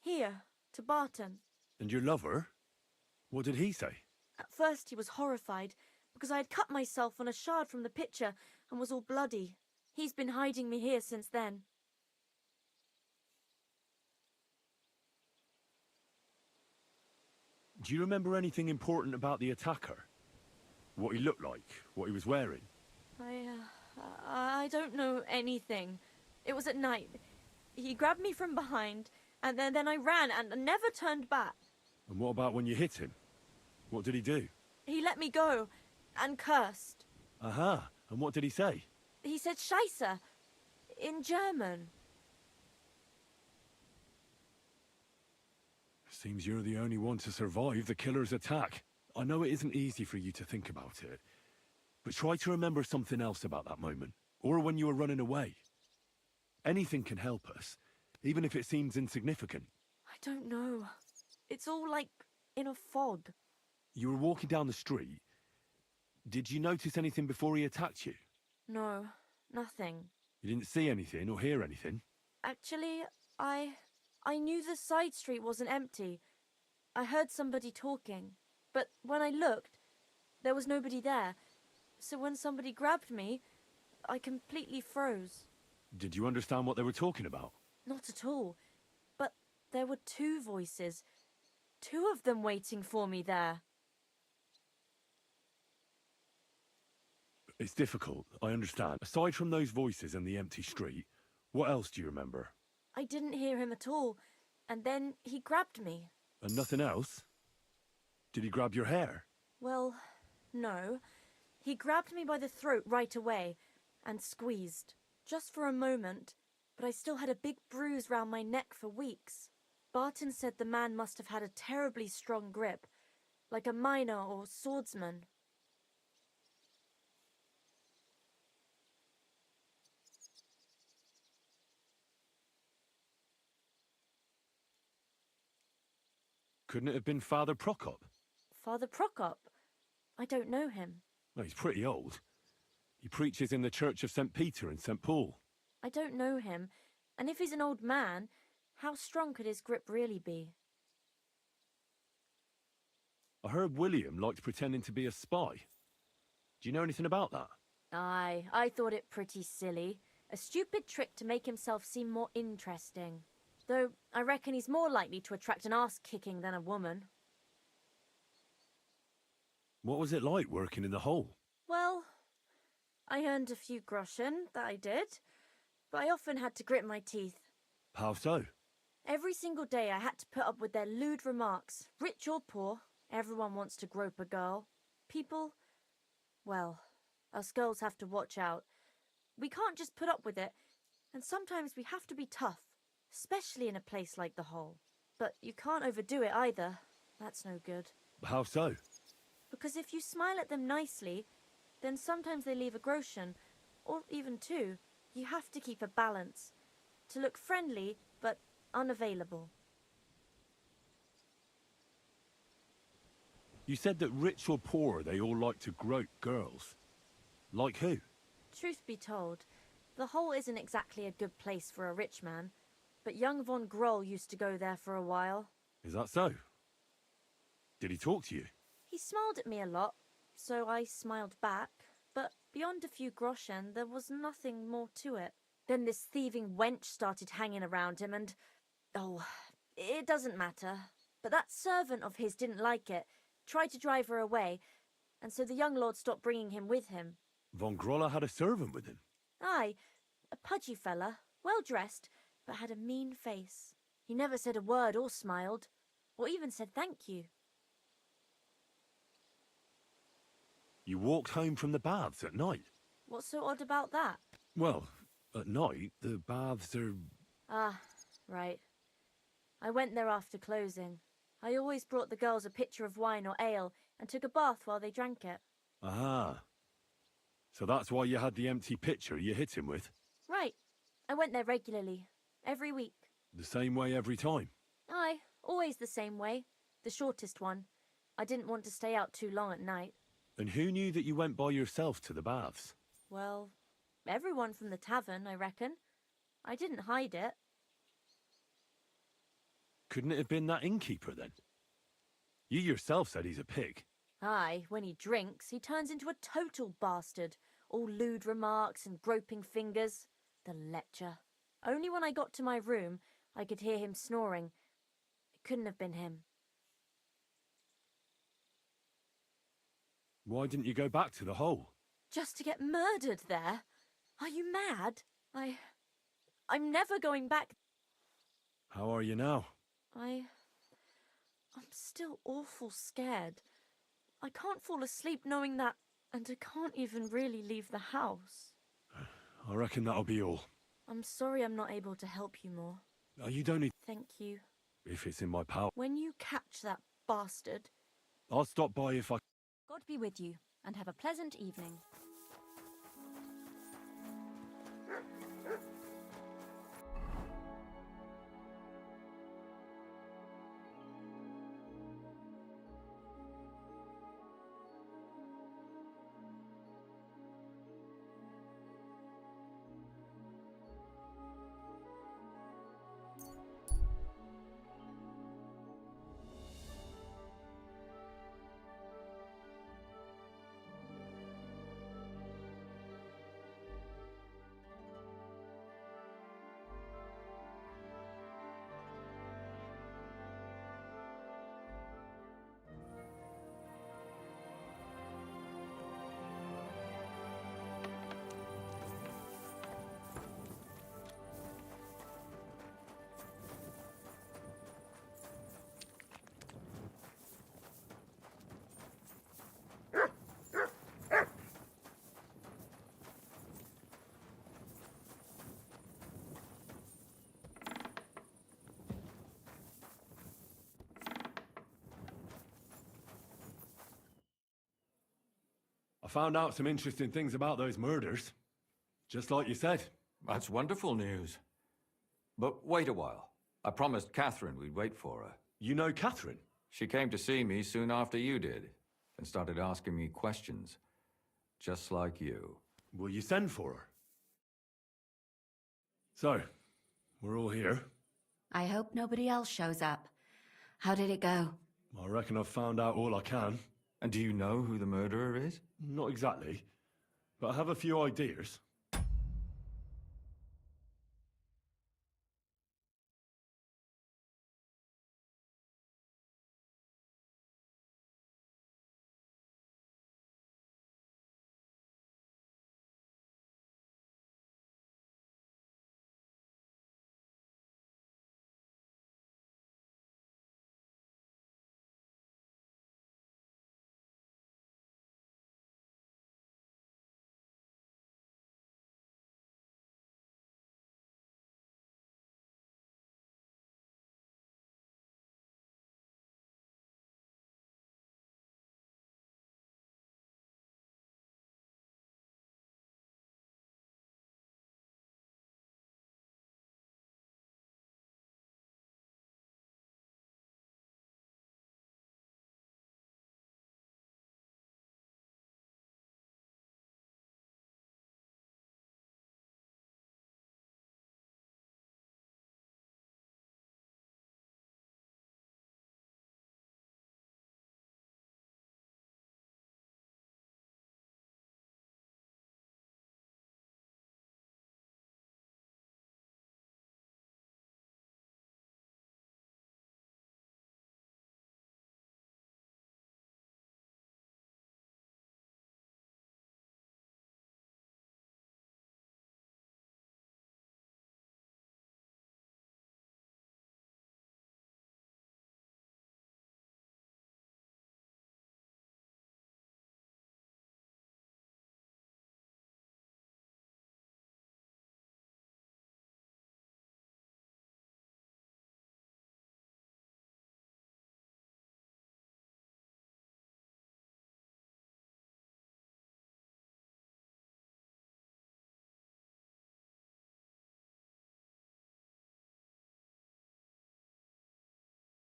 Here, to Barton. And your lover? What did he say? At first he was horrified, because I had cut myself on a shard from the pitcher and was all bloody. He's been hiding me here since then. Do you remember anything important about the attacker? What he looked like? What he was wearing? I don't know anything. It was at night. He grabbed me from behind, and then I ran and never turned back. And what about when you hit him? What did he do? He let me go, and cursed. Aha, and what did he say? He said Scheisse, in German. Seems you're the only one to survive the killer's attack. I know it isn't easy for you to think about it, but try to remember something else about that moment, or when you were running away. Anything can help us, even if it seems insignificant? I don't know. It's all like in a fog. You were walking down the street. Did you notice anything before he attacked you? No, nothing. You didn't see anything or hear anything? Actually, I knew the side street wasn't empty. I heard somebody talking, but when I looked, there was nobody there. So when somebody grabbed me, I completely froze. Did you understand what they were talking about? Not at all. But there were two voices. Two of them waiting for me there. It's difficult, I understand. Aside from those voices and the empty street, what else do you remember? I didn't hear him at all, and then he grabbed me. And nothing else? Did he grab your hair? Well, no. He grabbed me by the throat right away and squeezed. Just for a moment, but I still had a big bruise round my neck for weeks. Barton said the man must have had a terribly strong grip, like a miner or swordsman. Couldn't it have been Father Prokop? Father Prokop? I don't know him. Well, he's pretty old. He preaches in the Church of St. Peter and St. Paul. I don't know him, and if he's an old man, how strong could his grip really be? I heard William liked pretending to be a spy. Do you know anything about that? Aye, I thought it pretty silly. A stupid trick to make himself seem more interesting. Though I reckon he's more likely to attract an arse-kicking than a woman. What was it like working in the hole? Well, I earned a few groschen, that I did. But I often had to grit my teeth. How so? Every single day I had to put up with their lewd remarks. Rich or poor, everyone wants to grope a girl. People, well, us girls have to watch out. We can't just put up with it, and sometimes we have to be tough, especially in a place like the hole. But you can't overdo it either. That's no good. How so? Because if you smile at them nicely, then sometimes they leave a groschen, or even two. You have to keep a balance. To look friendly, but unavailable. You said that rich or poor, they all like to grope girls. Like who? Truth be told, the hole isn't exactly a good place for a rich man, but young von Groll used to go there for a while. Is that so? Did he talk to you? He smiled at me a lot, so I smiled back, but beyond a few groschen, there was nothing more to it. Then this thieving wench started hanging around him and... oh, it doesn't matter. But that servant of his didn't like it, tried to drive her away, and so the young lord stopped bringing him with him. Von Grolla had a servant with him? Aye, a pudgy fella, well-dressed, but had a mean face. He never said a word or smiled, or even said thank you. You walked home from the baths at night? What's so odd about that? Well, at night, the baths are... Ah, right. I went there after closing. I always brought the girls a pitcher of wine or ale and took a bath while they drank it. Ah. So that's why you had the empty pitcher you hit him with? Right. I went there regularly. Every week. The same way every time? Aye, always the same way. The shortest one. I didn't want to stay out too long at night. And who knew that you went by yourself to the baths? Well, everyone from the tavern, I reckon. I didn't hide it. Couldn't it have been that innkeeper, then? You yourself said he's a pig. Aye, when he drinks, he turns into a total bastard. All lewd remarks and groping fingers. The lecher. Only when I got to my room, I could hear him snoring. It couldn't have been him. Why didn't you go back to the hole? Just to get murdered there? Are you mad? I'm never going back. How are you now? I'm still awful scared. I can't fall asleep knowing that, and I can't even really leave the house. I reckon that'll be all. I'm sorry I'm not able to help you more. You don't need... Thank you. If it's in my power. When you catch that bastard... I'll stop by if I... God be with you, and have a pleasant evening. I found out some interesting things about those murders. Just like you said. That's wonderful news. But wait a while. I promised Catherine we'd wait for her. You know Catherine? She came to see me soon after you did, and started asking me questions. Just like you. Will you send for her? So, we're all here. I hope nobody else shows up. How did it go? I reckon I've found out all I can. And do you know who the murderer is? Not exactly, but I have a few ideas.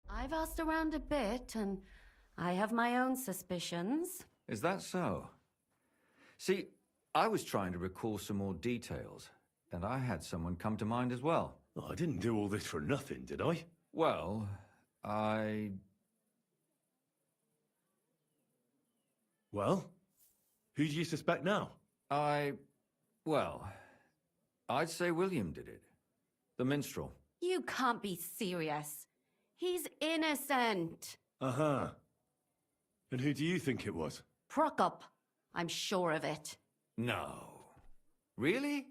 I've asked around a bit, and I have my own suspicions. Is that so? See, I was trying to recall some more details, and I had someone come to mind as well. Oh, I didn't do all this for nothing, did I? Well, Well? Who do you suspect now? Well, I'd say William did it. The minstrel. You can't be serious. He's innocent. Uh-huh. And who do you think it was? Prokop. I'm sure of it. No. Really?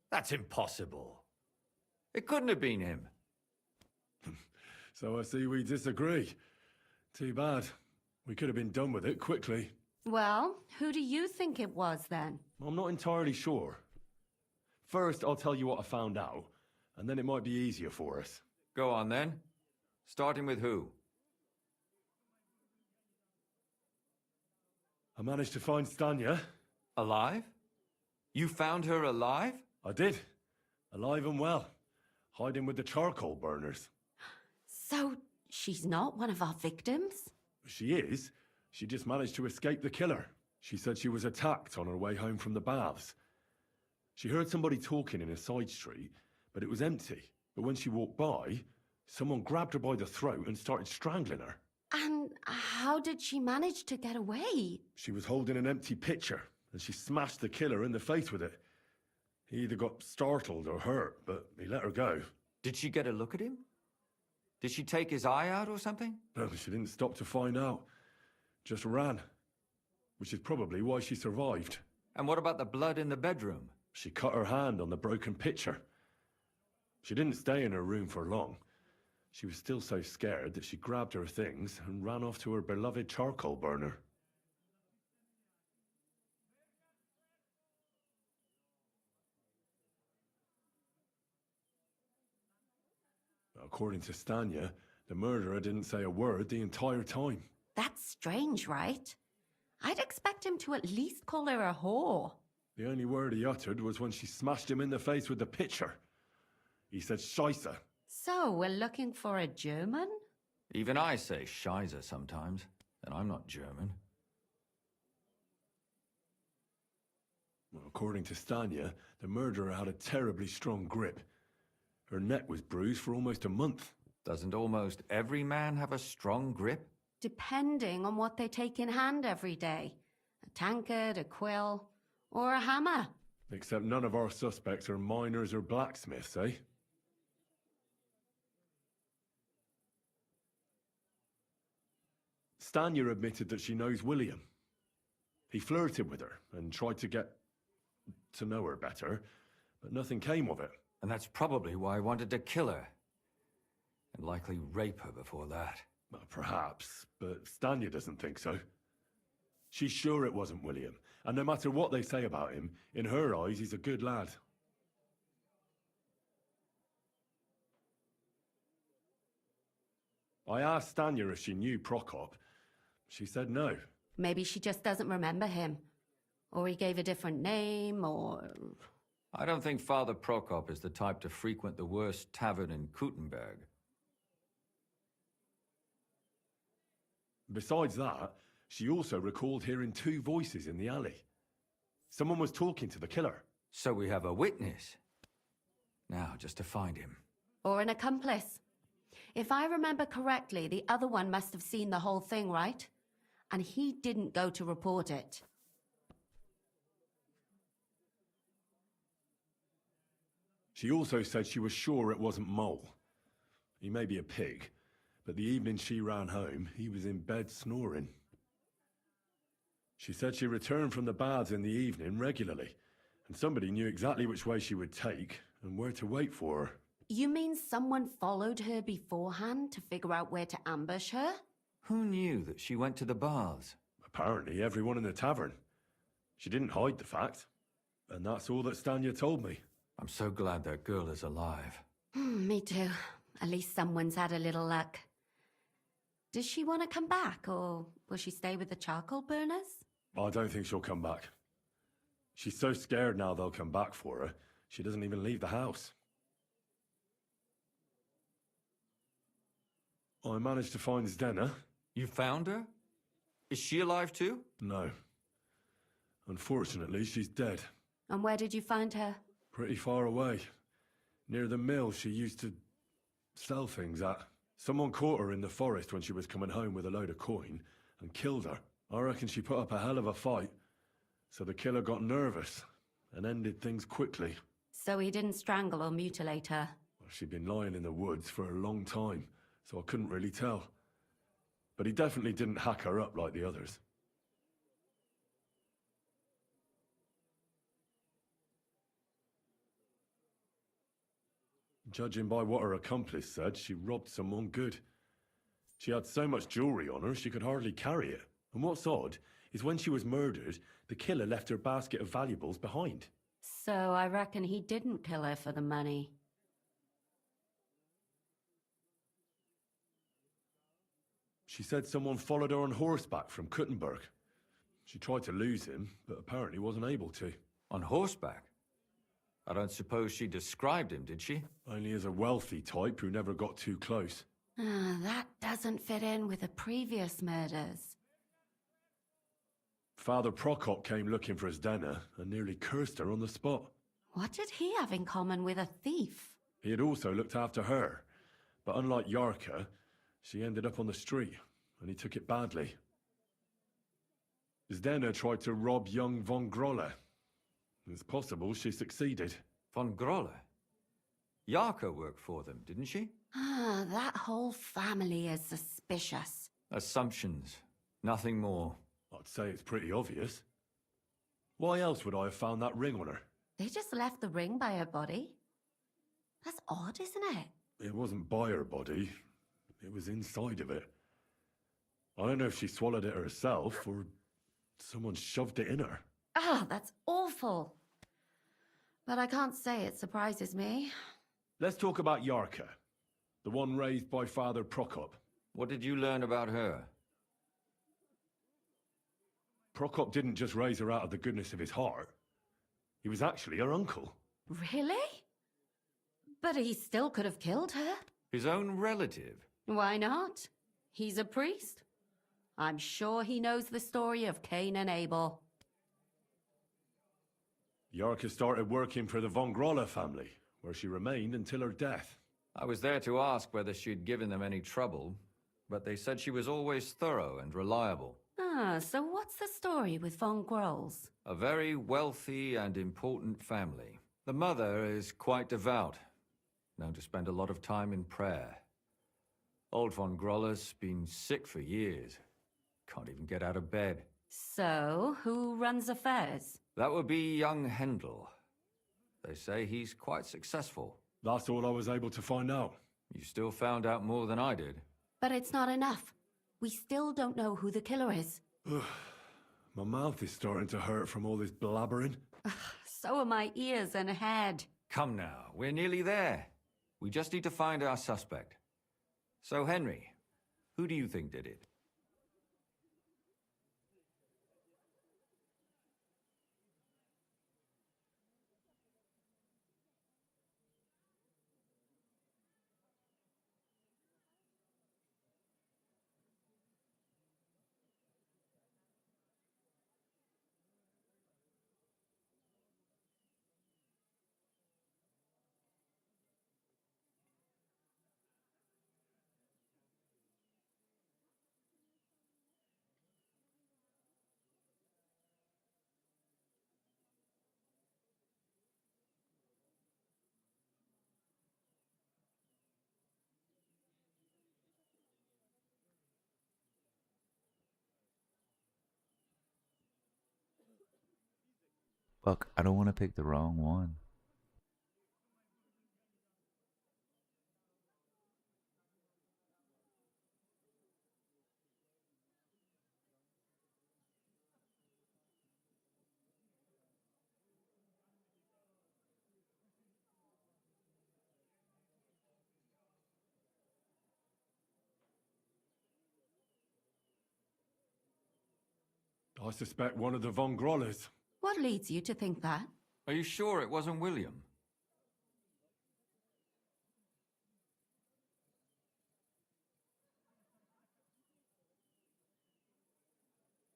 That's impossible. It couldn't have been him. So I see we disagree. Too bad. We could have been done with it quickly. Well, who do you think it was then? I'm not entirely sure. First, I'll tell you what I found out, and then it might be easier for us. Go on then. Starting with who? I managed to find Stanya. Alive? You found her alive? I did. Alive and well. Hiding with the charcoal burners. So, she's not one of our victims? She is. She just managed to escape the killer. She said she was attacked on her way home from the baths. She heard somebody talking in a side street, but it was empty. But when she walked by, someone grabbed her by the throat and started strangling her. And how did she manage to get away? She was holding an empty pitcher, and she smashed the killer in the face with it. He either got startled or hurt, but he let her go. Did she get a look at him? Did she take his eye out or something? No, she didn't stop to find out. Just ran. Which is probably why she survived. And what about the blood in the bedroom? She cut her hand on the broken pitcher. She didn't stay in her room for long. She was still so scared that she grabbed her things and ran off to her beloved charcoal burner. According to Stanya, the murderer didn't say a word the entire time. That's strange, right? I'd expect him to at least call her a whore. The only word he uttered was when she smashed him in the face with the pitcher. He said Scheisse. So, we're looking for a German? Even I say Scheiße sometimes, and I'm not German. Well, according to Stanya, the murderer had a terribly strong grip. Her neck was bruised for almost a month. Doesn't almost every man have a strong grip? Depending on what they take in hand every day. A tankard, a quill, or a hammer. Except none of our suspects are miners or blacksmiths, eh? Stanya admitted that she knows William. He flirted with her and tried to get to know her better, but nothing came of it. And that's probably why I wanted to kill her. And likely rape her before that. Well, perhaps, but Stanya doesn't think so. She's sure it wasn't William, and no matter what they say about him, in her eyes he's a good lad. I asked Stanya if she knew Prokop. She said no. Maybe she just doesn't remember him. Or he gave a different name, or... I don't think Father Prokop is the type to frequent the worst tavern in Kuttenberg. Besides that, she also recalled hearing two voices in the alley. Someone was talking to the killer. So we have a witness. Now, just to find him. Or an accomplice. If I remember correctly, the other one must have seen the whole thing, right? And he didn't go to report it. She also said she was sure it wasn't Mole. He may be a pig, but the evening she ran home, he was in bed snoring. She said she returned from the baths in the evening regularly, and somebody knew exactly which way she would take and where to wait for her. You mean someone followed her beforehand to figure out where to ambush her? Who knew that she went to the baths? Apparently everyone in the tavern. She didn't hide the fact, and that's all that Stanya told me. I'm so glad that girl is alive. Me too. At least someone's had a little luck. Does she want to come back, or will she stay with the charcoal burners? I don't think she'll come back. She's so scared now they'll come back for her, she doesn't even leave the house. I managed to find Zdena. You found her? Is she alive too? No. Unfortunately, she's dead. And where did you find her? Pretty far away. Near the mill she used to sell things at. Someone caught her in the forest when she was coming home with a load of coin and killed her. I reckon she put up a hell of a fight. So the killer got nervous and ended things quickly. So he didn't strangle or mutilate her? Well, she'd been lying in the woods for a long time, so I couldn't really tell. But he definitely didn't hack her up like the others. Judging by what her accomplice said, she robbed someone good. She had so much jewelry on her, she could hardly carry it. And what's odd is when she was murdered, the killer left her basket of valuables behind. So I reckon he didn't kill her for the money. She said someone followed her on horseback from Kuttenberg. She tried to lose him, but apparently wasn't able to. On horseback? I don't suppose she described him, did she? Only as a wealthy type who never got too close. That doesn't fit in with the previous murders. Father Prokop came looking for Zdena and nearly cursed her on the spot. What did he have in common with a thief? He had also looked after her, but unlike Yarka, she ended up on the street, and he took it badly. Zdena tried to rob young von Grolle. It's possible she succeeded. Von Grolle? Yarka worked for them, didn't she? That whole family is suspicious. Assumptions. Nothing more. I'd say it's pretty obvious. Why else would I have found that ring on her? They just left the ring by her body? That's odd, isn't it? It wasn't by her body. It was inside of it. I don't know if she swallowed it herself or someone shoved it in her. That's awful. But I can't say it surprises me. Let's talk about Yarka, the one raised by Father Prokop. What did you learn about her? Prokop didn't just raise her out of the goodness of his heart. He was actually her uncle. Really? But he still could have killed her. His own relative? Why not? He's a priest. I'm sure he knows the story of Cain and Abel. Yarka started working for the von Grolla family, where she remained until her death. I was there to ask whether she'd given them any trouble, but they said she was always thorough and reliable. Ah, so what's the story with von Grolls? A very wealthy and important family. The mother is quite devout, known to spend a lot of time in prayer. Old von Grolla's been sick for years. Can't even get out of bed. So, who runs affairs? That would be young Hendel. They say he's quite successful. That's all I was able to find out. You still found out more than I did. But it's not enough. We still don't know who the killer is. My mouth is starting to hurt from all this blabbering. So are my ears and head. Come now, we're nearly there. We just need to find our suspect. So, Henry, who do you think did it? Fuck, I don't want to pick the wrong one. I suspect one of the von Grollas. What leads you to think that? Are you sure it wasn't William?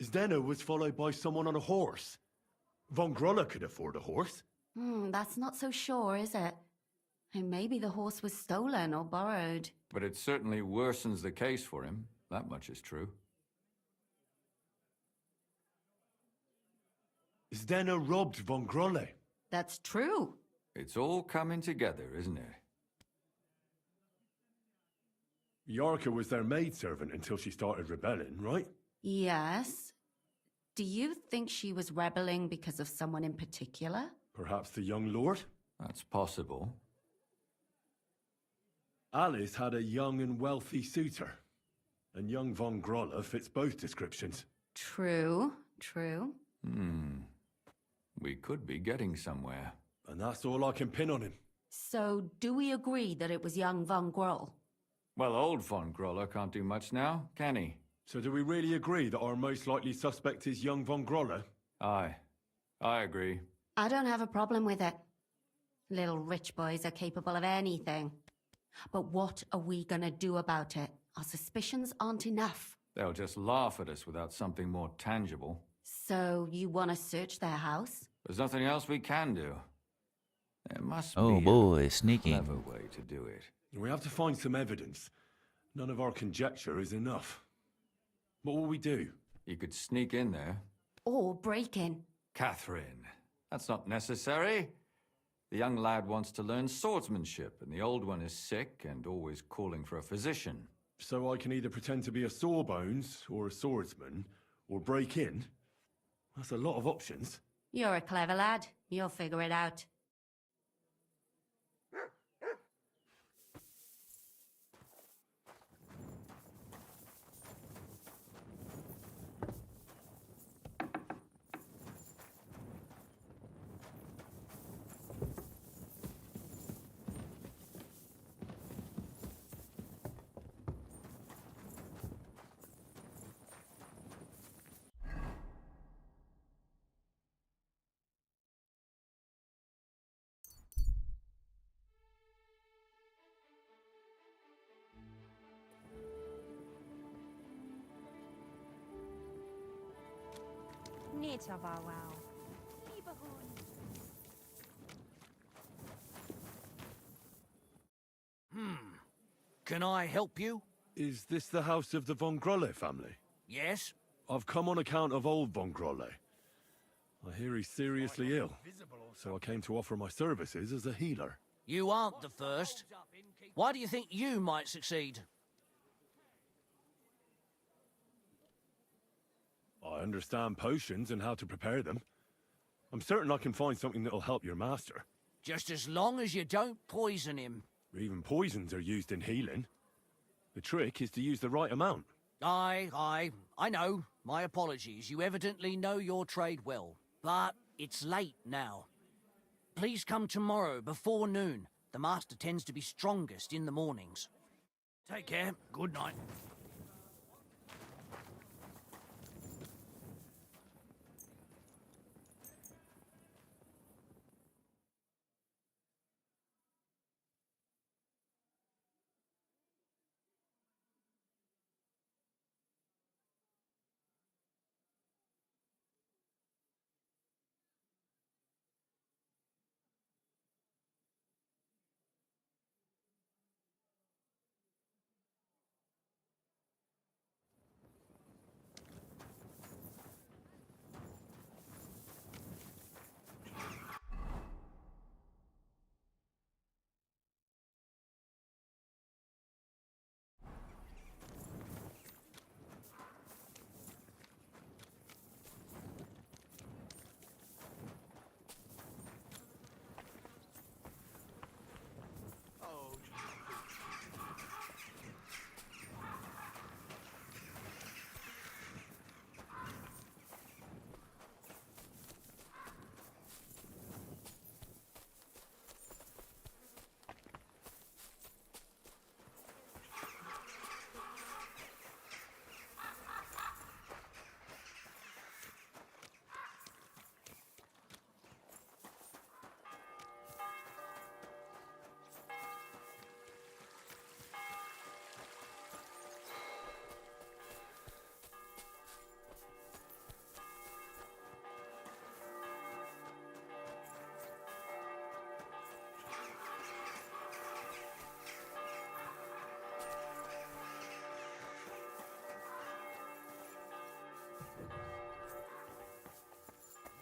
Zdeno was followed by someone on a horse. Von Grolla could afford a horse. That's not so sure, is it? And maybe the horse was stolen or borrowed. But it certainly worsens the case for him. That much is true. Zdeno robbed von Grolla. That's true. It's all coming together, isn't it? Yarka was their maidservant until she started rebelling, right? Yes. Do you think she was rebelling because of someone in particular? Perhaps the young lord? That's possible. Alice had a young and wealthy suitor. And young von Grolla fits both descriptions. True, true. We could be getting somewhere. And that's all I can pin on him. So, do we agree that it was young von Groll? Well, old von Grolla can't do much now, can he? So do we really agree that our most likely suspect is young von Grolla? Aye. I agree. I don't have a problem with it. Little rich boys are capable of anything. But what are we gonna do about it? Our suspicions aren't enough. They'll just laugh at us without something more tangible. So, you wanna search their house? There's nothing else we can do. There must Oh be boy, a sneaking. clever way to do it. We have to find some evidence. None of our conjecture is enough. What will we do? You could sneak in there. Or break in? Catherine, that's not necessary. The young lad wants to learn swordsmanship, and the old one is sick and always calling for a physician. So I can either pretend to be a sawbones or a swordsman, or break in? That's a lot of options. You're a clever lad. You'll figure it out. It's of our wow. Can I help you? Is this the house of the Von Grolle family? Yes? I've come on account of old Von Grolle. I hear he's seriously ill, so I came to offer my services as a healer. You aren't the first. Why do you think you might succeed? I understand potions and how to prepare them. I'm certain I can find something that'll help your master. Just as long as you don't poison him. Even poisons are used in healing. The trick is to use the right amount. I know. My apologies. You evidently know your trade well. But it's late now. Please come tomorrow before noon. The master tends to be strongest in the mornings. Take care. Good night.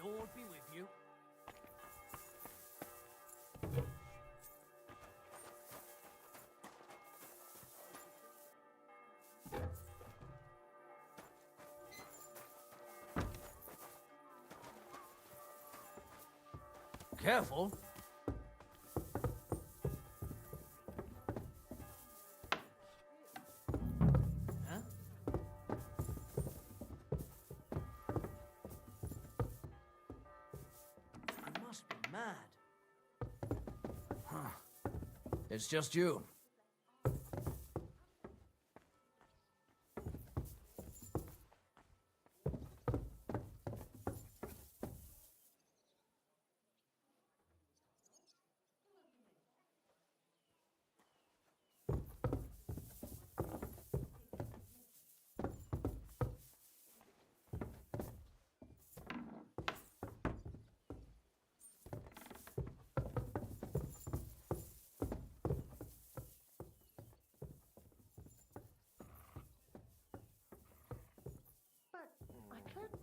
Lord be with you. Careful. Huh? You must be mad. Huh. It's just you.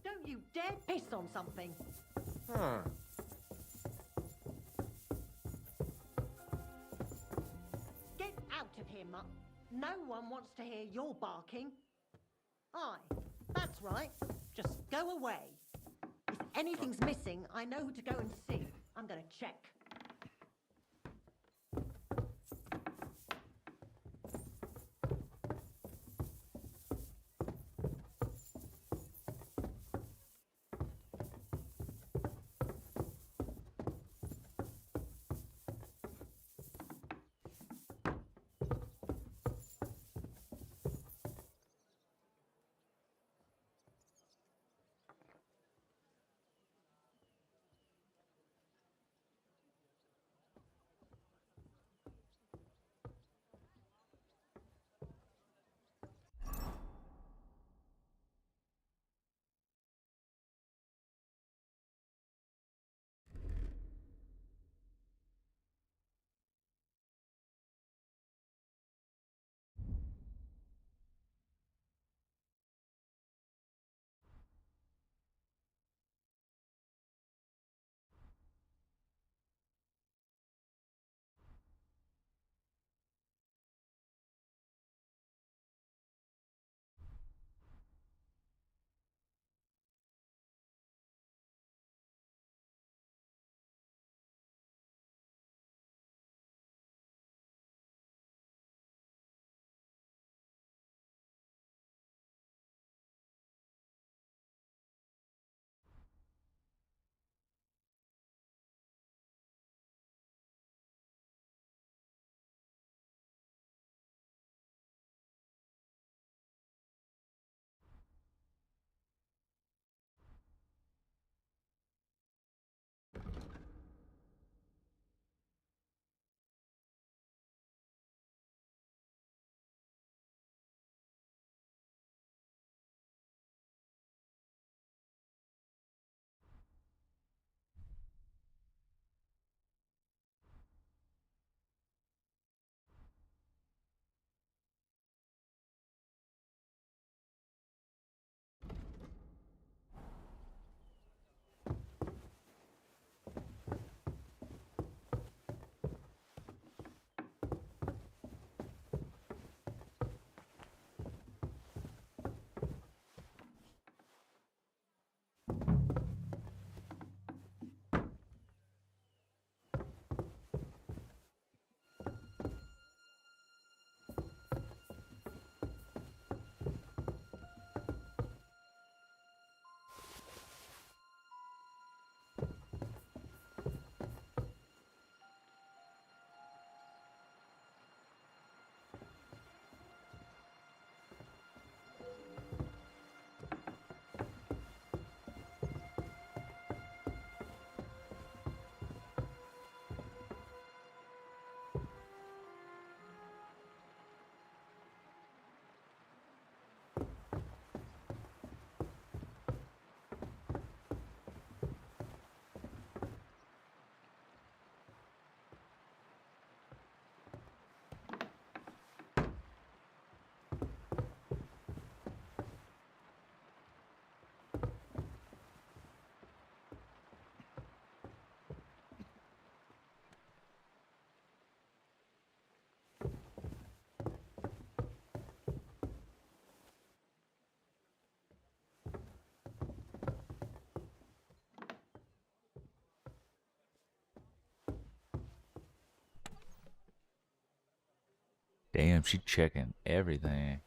Don't you dare piss on something. Huh. Get out of here, Mutt. No one wants to hear your barking. Aye, that's right. Just go away. If anything's missing, I know who to go and see. I'm going to check. Damn, she checking everything.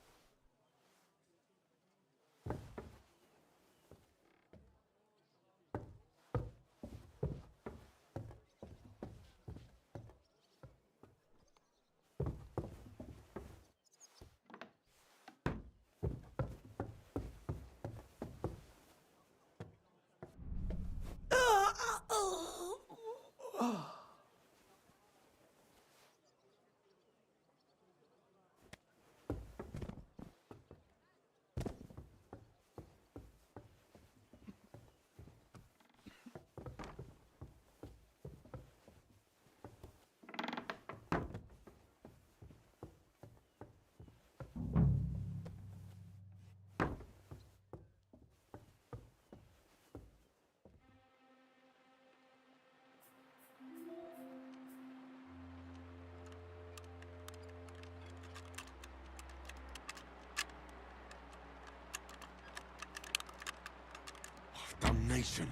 Damnation.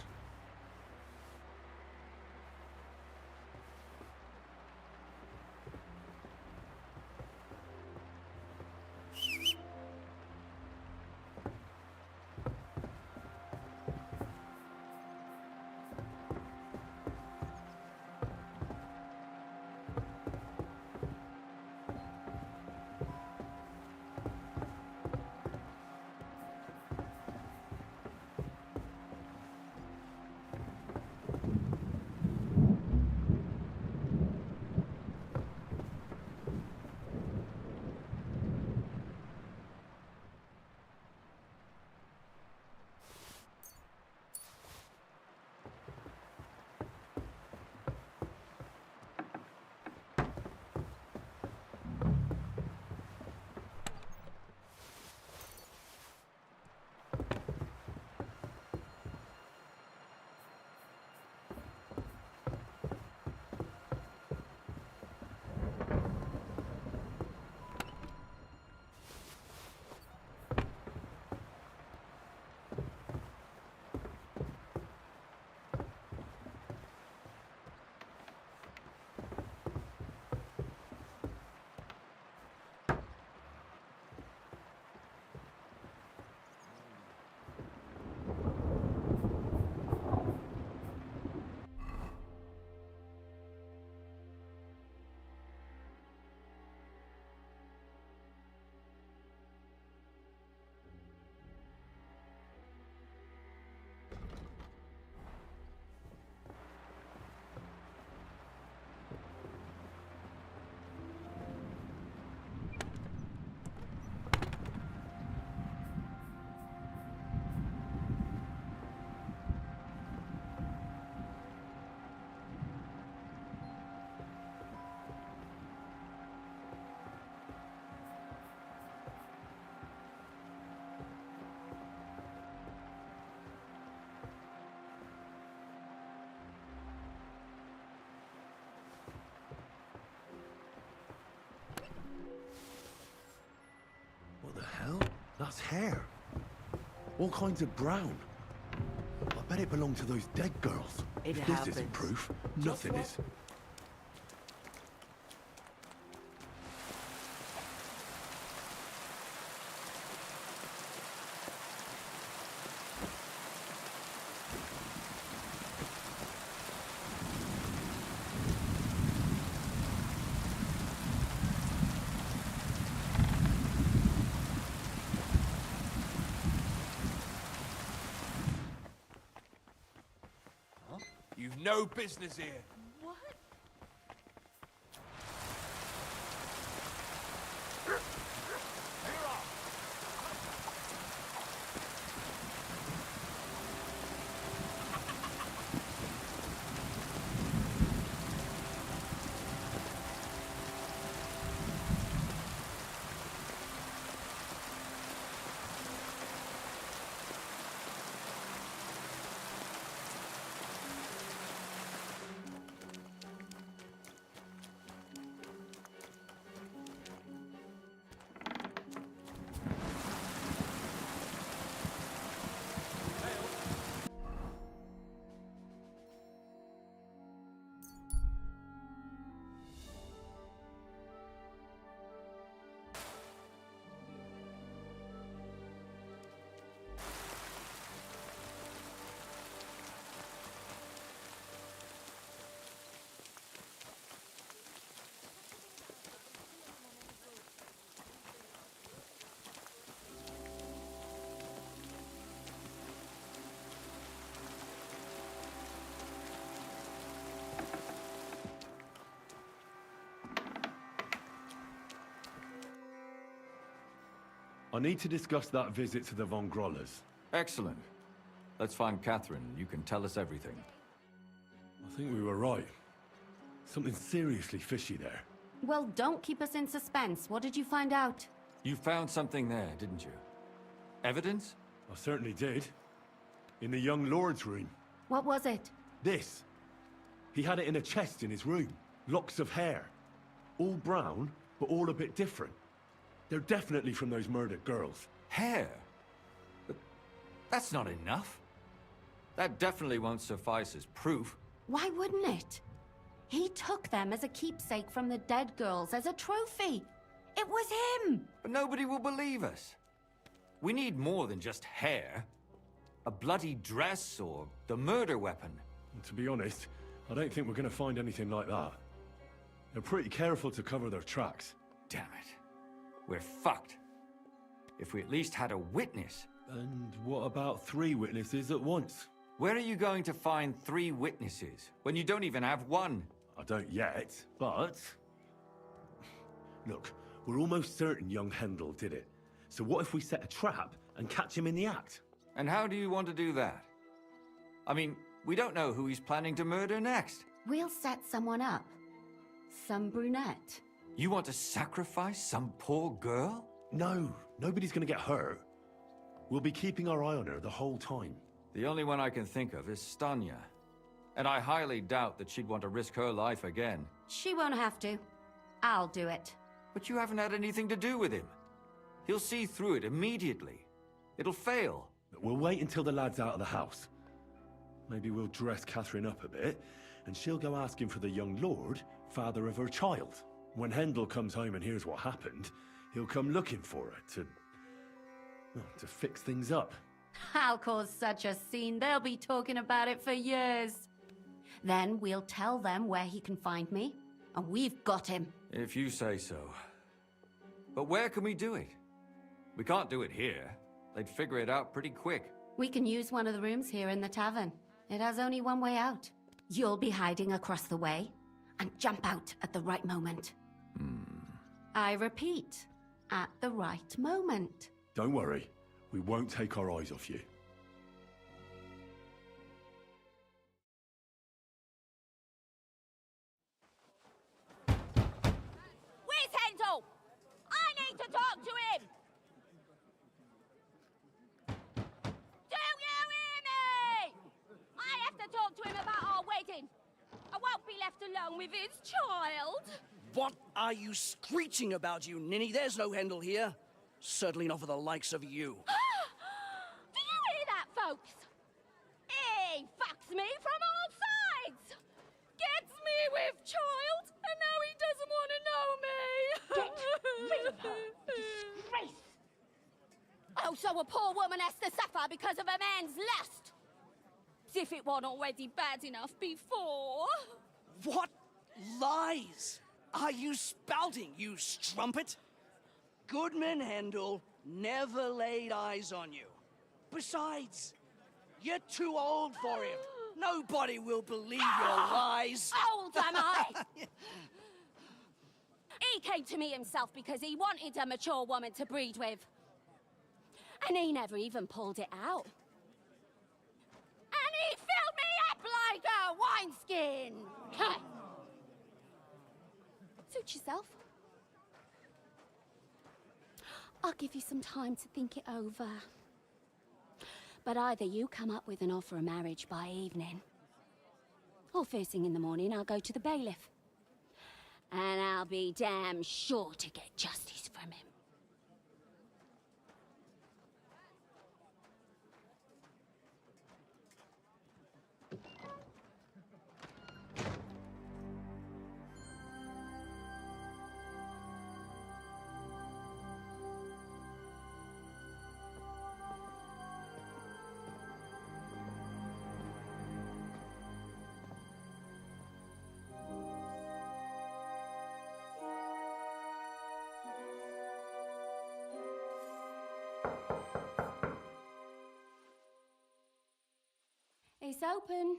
What the hell? That's hair. All kinds of brown. I bet it belonged to those dead girls. It If this happens. isn't proof, nothing is. You've no business here. What? I need to discuss that visit to the Von Grollers. Excellent. Let's find Catherine. You can tell us everything. I think we were right. Something seriously fishy there. Well, don't keep us in suspense. What did you find out? You found something there, didn't you? Evidence? I certainly did. In the young lord's room. What was it? This. He had it in a chest in his room. Locks of hair. All brown, but all a bit different. They're definitely from those murdered girls. Hair? But that's not enough. That definitely won't suffice as proof. Why wouldn't it? He took them as a keepsake from the dead girls, as a trophy. It was him! But nobody will believe us. We need more than just hair. A bloody dress or the murder weapon. And to be honest, I don't think we're going to find anything like that. They're pretty careful to cover their tracks. Damn it. We're fucked. If we at least had a witness. And what about 3 witnesses at once? Where are you going to find 3 witnesses when you don't even have one? I don't yet, but... Look, we're almost certain young Hendel did it. So what if we set a trap and catch him in the act? And how do you want to do that? I mean, we don't know who he's planning to murder next. We'll set someone up. Some brunette. You want to sacrifice some poor girl? No, nobody's gonna get hurt. We'll be keeping our eye on her the whole time. The only one I can think of is Stanya. And I highly doubt that she'd want to risk her life again. She won't have to. I'll do it. But you haven't had anything to do with him. He'll see through it immediately. It'll fail. We'll wait until the lad's out of the house. Maybe we'll dress Catherine up a bit, and she'll go asking for the young lord, father of her child. When Hendel comes home and hears what happened, he'll come looking for her to fix things up. I'll cause such a scene, they'll be talking about it for years. Then we'll tell them where he can find me, and we've got him. If you say so. But where can we do it? We can't do it here. They'd figure it out pretty quick. We can use one of the rooms here in the tavern. It has only one way out. You'll be hiding across the way, and jump out at the right moment. I repeat, at the right moment. Don't worry, we won't take our eyes off you. Where's Hendel? I need to talk to him! Do you hear me? I have to talk to him about our wedding. I won't be left alone with his child. What are you screeching about, you ninny? There's no Hendel here. Certainly not for the likes of you. Do you hear that, folks? He fucks me from all sides. Gets me with child, and now he doesn't want to know me. Get rid of her. Disgrace. Oh, so a poor woman has to suffer because of a man's lust. As if it wasn't already bad enough before. What lies are you spouting, you strumpet? Goodman Hendel never laid eyes on you. Besides, you're too old for him. Nobody will believe your lies. Old am I? He came to me himself because he wanted a mature woman to breed with. And he never even pulled it out. And he filled me up like a wineskin. Suit yourself. I'll give you some time to think it over. But either you come up with an offer of marriage by evening, or first thing in the morning I'll go to the bailiff. And I'll be damn sure to get justice from him. It's open.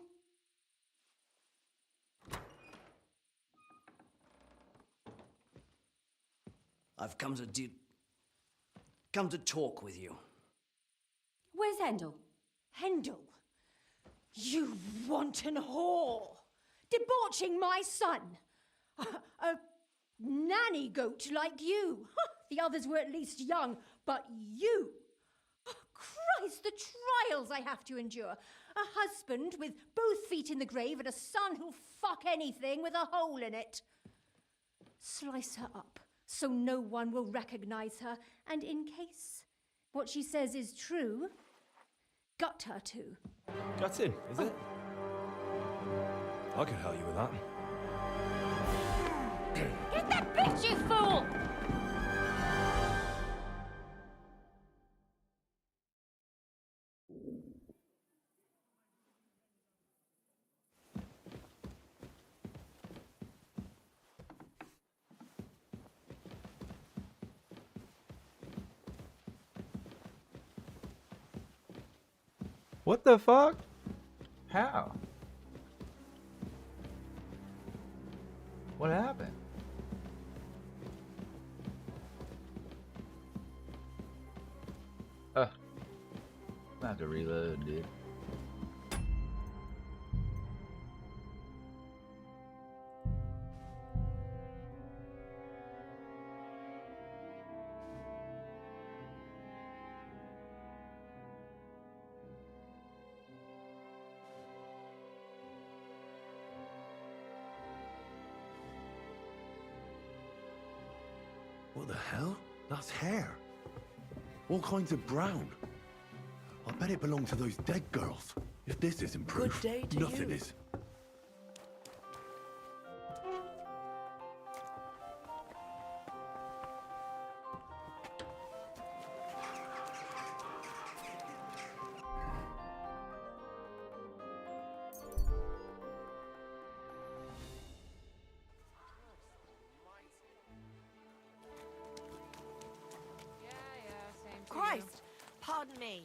I've come to come to talk with you. Where's Hendel? Hendel? You wanton whore! Debauching my son! A nanny goat like you! The others were at least young, but you! Christ, the trials I have to endure! A husband with both feet in the grave and a son who'll fuck anything with a hole in it. Slice her up so no one will recognize her, and in case what she says is true, gut her too. Gutting, is it? I could help you with that. Get that bitch, you fool! What the fuck? How? What happened? I have to reload, dude. What the hell? That's hair. All kinds of brown. I bet it belonged to those dead girls. If this isn't proof, Good day to nothing you. is. Christ! Pardon me.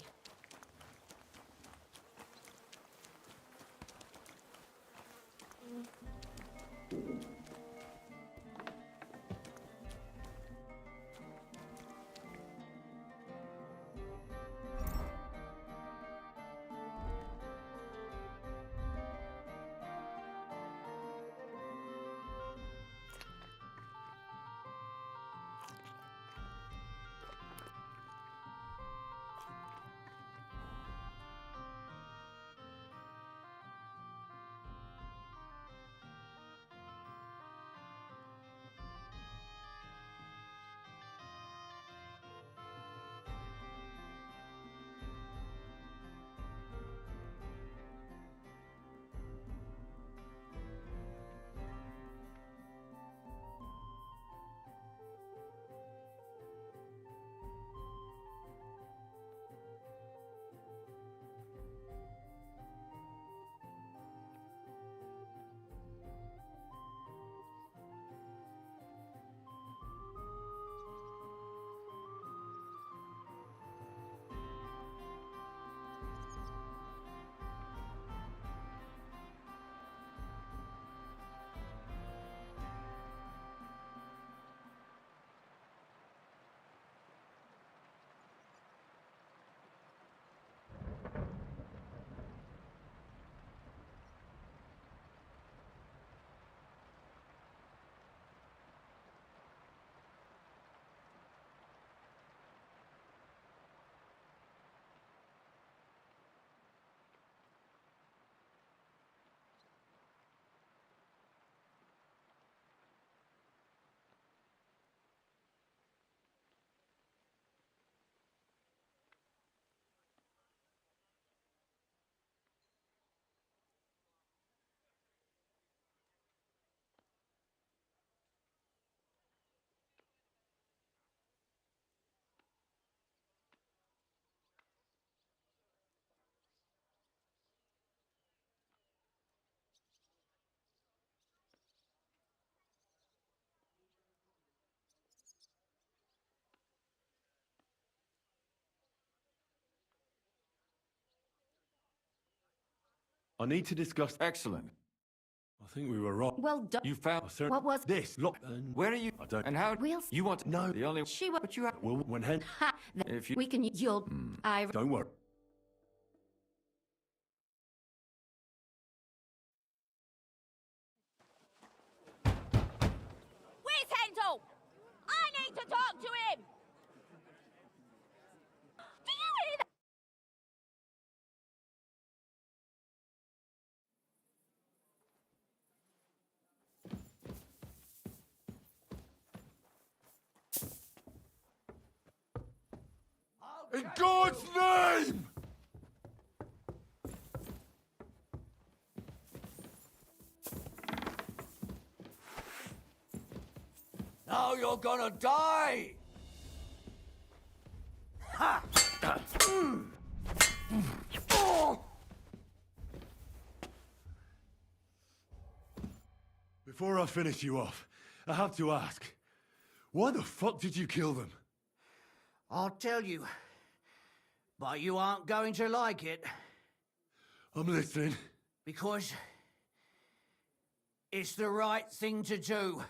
I need to discuss. Excellent. I think we were wrong. Well done. You found What was this? Look, Where are you? I don't. And how? We'll You want to No. The only. She was. But you have. Well, when Hen. Ha! If you. We can. You'll. I. Don't worry. Where's Handel? I need to talk to him! Do you hear that? In God's name! Now you're gonna die! Ha! Before I finish you off, I have to ask, why the fuck did you kill them? I'll tell you. But you aren't going to like it. I'm listening. Because it's the right thing to do.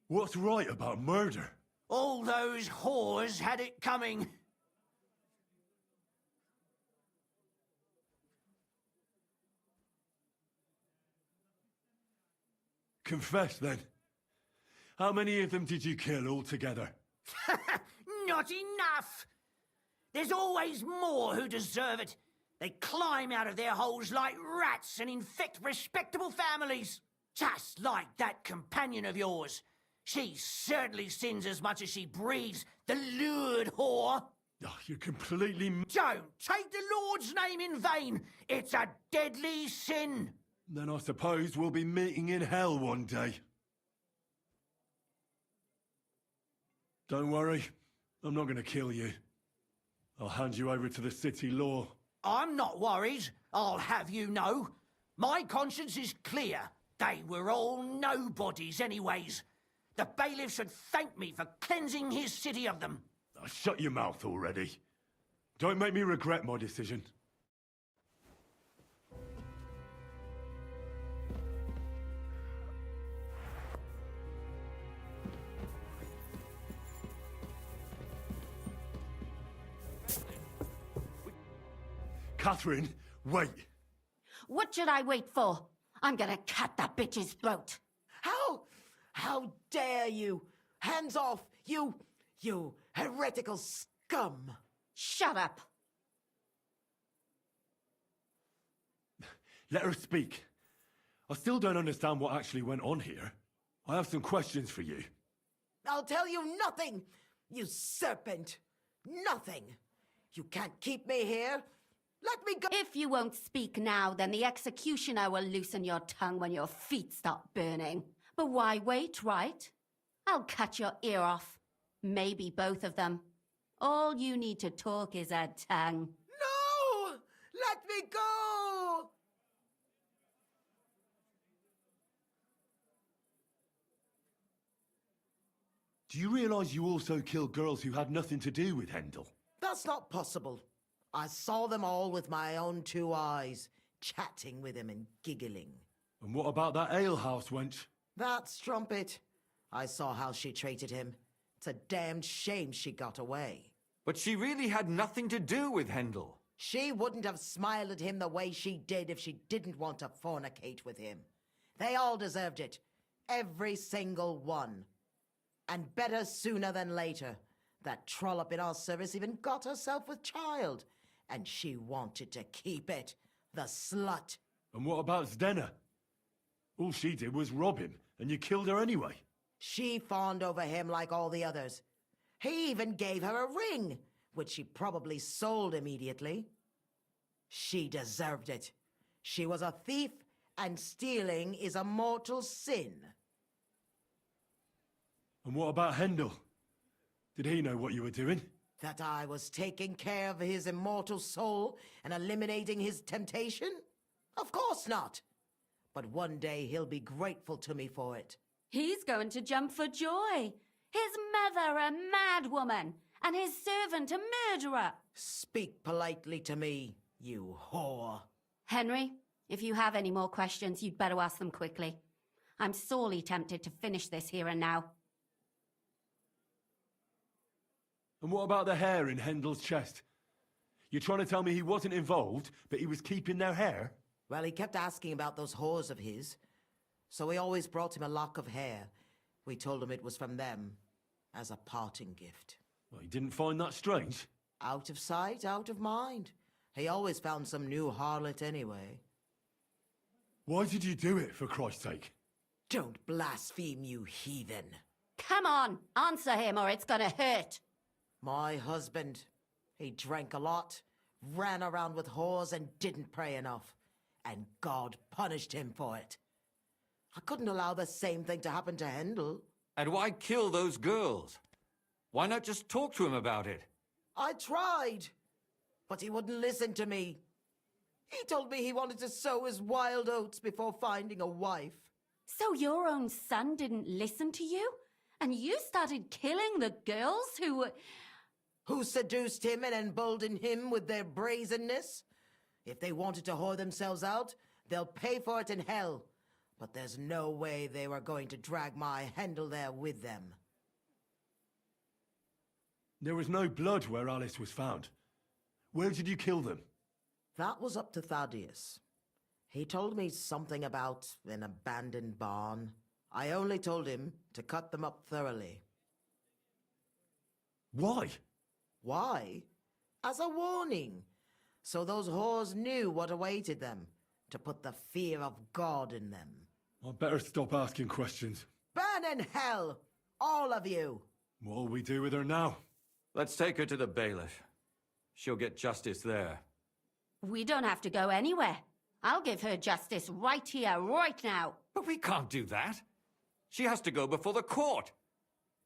What's right about murder? All those whores had it coming. Confess then. How many of them did you kill altogether? Not enough! There's always more who deserve it. They climb out of their holes like rats and infect respectable families. Just like that companion of yours. She certainly sins as much as she breathes, the lured whore. Oh, you're completely... Don't take the Lord's name in vain. It's a deadly sin. Then I suppose we'll be meeting in hell one day. Don't worry, I'm not going to kill you. I'll hand you over to the city law. I'm not worried, I'll have you know. My conscience is clear. They were all nobodies anyways. The bailiff should thank me for cleansing his city of them. Oh, shut your mouth already. Don't make me regret my decision. Catherine, wait. What should I wait for? I'm gonna cut that bitch's throat. How dare you? Hands off, you heretical scum. Shut up. Let her speak. I still don't understand what actually went on here. I have some questions for you. I'll tell you nothing, you serpent. Nothing. You can't keep me here. Let me go. If you won't speak now, then the executioner will loosen your tongue when your feet stop burning. But why wait, right? I'll cut your ear off. Maybe both of them. All you need to talk is a tongue. No! Let me go! Do you realize you also killed girls who had nothing to do with Hendel? That's not possible. I saw them all with my own two eyes, chatting with him and giggling. And what about that alehouse wench? That strumpet. I saw how she treated him. It's a damned shame she got away. But she really had nothing to do with Hendel. She wouldn't have smiled at him the way she did if she didn't want to fornicate with him. They all deserved it. Every single one. And better sooner than later. That trollop in our service even got herself with child. And she wanted to keep it. The slut. And what about Zdenna? All she did was rob him, and you killed her anyway. She fawned over him like all the others. He even gave her a ring, which she probably sold immediately. She deserved it. She was a thief, and stealing is a mortal sin. And what about Hendel? Did he know what you were doing? That I was taking care of his immortal soul and eliminating his temptation? Of course not. But one day he'll be grateful to me for it. He's going to jump for joy. His mother a mad woman, and his servant a murderer. Speak politely to me, you whore. Henry, if you have any more questions, you'd better ask them quickly. I'm sorely tempted to finish this here and now. And what about the hair in Hendel's chest? You're trying to tell me he wasn't involved, but he was keeping their hair? Well, he kept asking about those whores of his, so we always brought him a lock of hair. We told him it was from them, as a parting gift. Well, he didn't find that strange? Out of sight, out of mind. He always found some new harlot anyway. Why did you do it, for Christ's sake? Don't blaspheme, you heathen. Come on, answer him or it's gonna hurt. My husband, he drank a lot, ran around with whores and didn't pray enough. And God punished him for it. I couldn't allow the same thing to happen to Hendel. And why kill those girls? Why not just talk to him about it? I tried, but he wouldn't listen to me. He told me he wanted to sow his wild oats before finding a wife. So your own son didn't listen to you? And you started killing the girls who seduced him and emboldened him with their brazenness? If they wanted to whore themselves out, they'll pay for it in hell. But there's no way they were going to drag my Hendel there with them. There was no blood where Alice was found. Where did you kill them? That was up to Thaddeus. He told me something about an abandoned barn. I only told him to cut them up thoroughly. Why? Why? As a warning. So those whores knew what awaited them. To put the fear of God in them. I'd better stop asking questions. Burn in hell! All of you! What'll we do with her now? Let's take her to the bailiff. She'll get justice there. We don't have to go anywhere. I'll give her justice right here, right now. But we can't do that. She has to go before the court.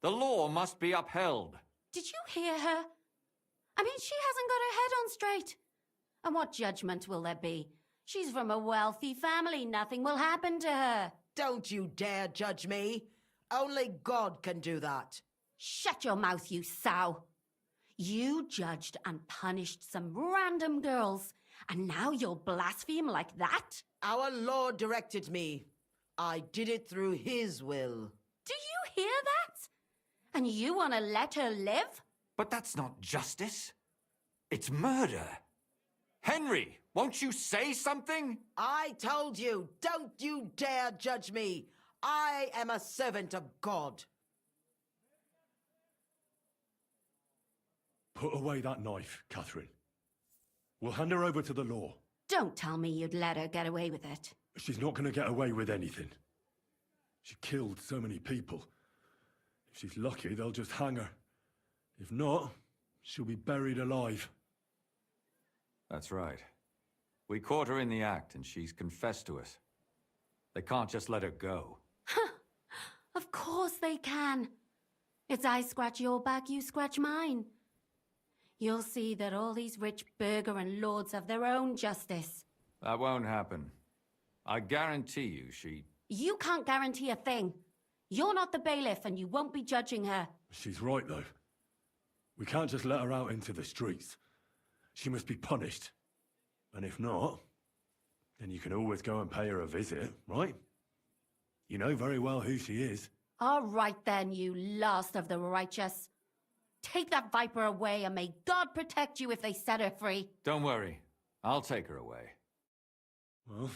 The law must be upheld. Did you hear her? I mean, she hasn't got her head on straight. And what judgment will there be? She's from a wealthy family. Nothing will happen to her. Don't you dare judge me. Only God can do that. Shut your mouth, you sow. You judged and punished some random girls, and now you'll blaspheme like that? Our Lord directed me. I did it through His will. Do you hear that? And you want to let her live? But that's not justice. It's murder. Henry, won't you say something? I told you, don't you dare judge me. I am a servant of God. Put away that knife, Catherine. We'll hand her over to the law. Don't tell me you'd let her get away with it. She's not going to get away with anything. She killed so many people. If she's lucky, they'll just hang her. If not, she'll be buried alive. That's right. We caught her in the act, and she's confessed to us. They can't just let her go. Of course they can. It's I scratch your back, you scratch mine. You'll see that all these rich burgher and lords have their own justice. That won't happen. I guarantee you she... You can't guarantee a thing. You're not the bailiff, and you won't be judging her. She's right, though. We can't just let her out into the streets. She must be punished. And if not, then you can always go and pay her a visit, right? You know very well who she is. All right then, you last of the righteous. Take that viper away, and may God protect you if they set her free. Don't worry. I'll take her away. Well,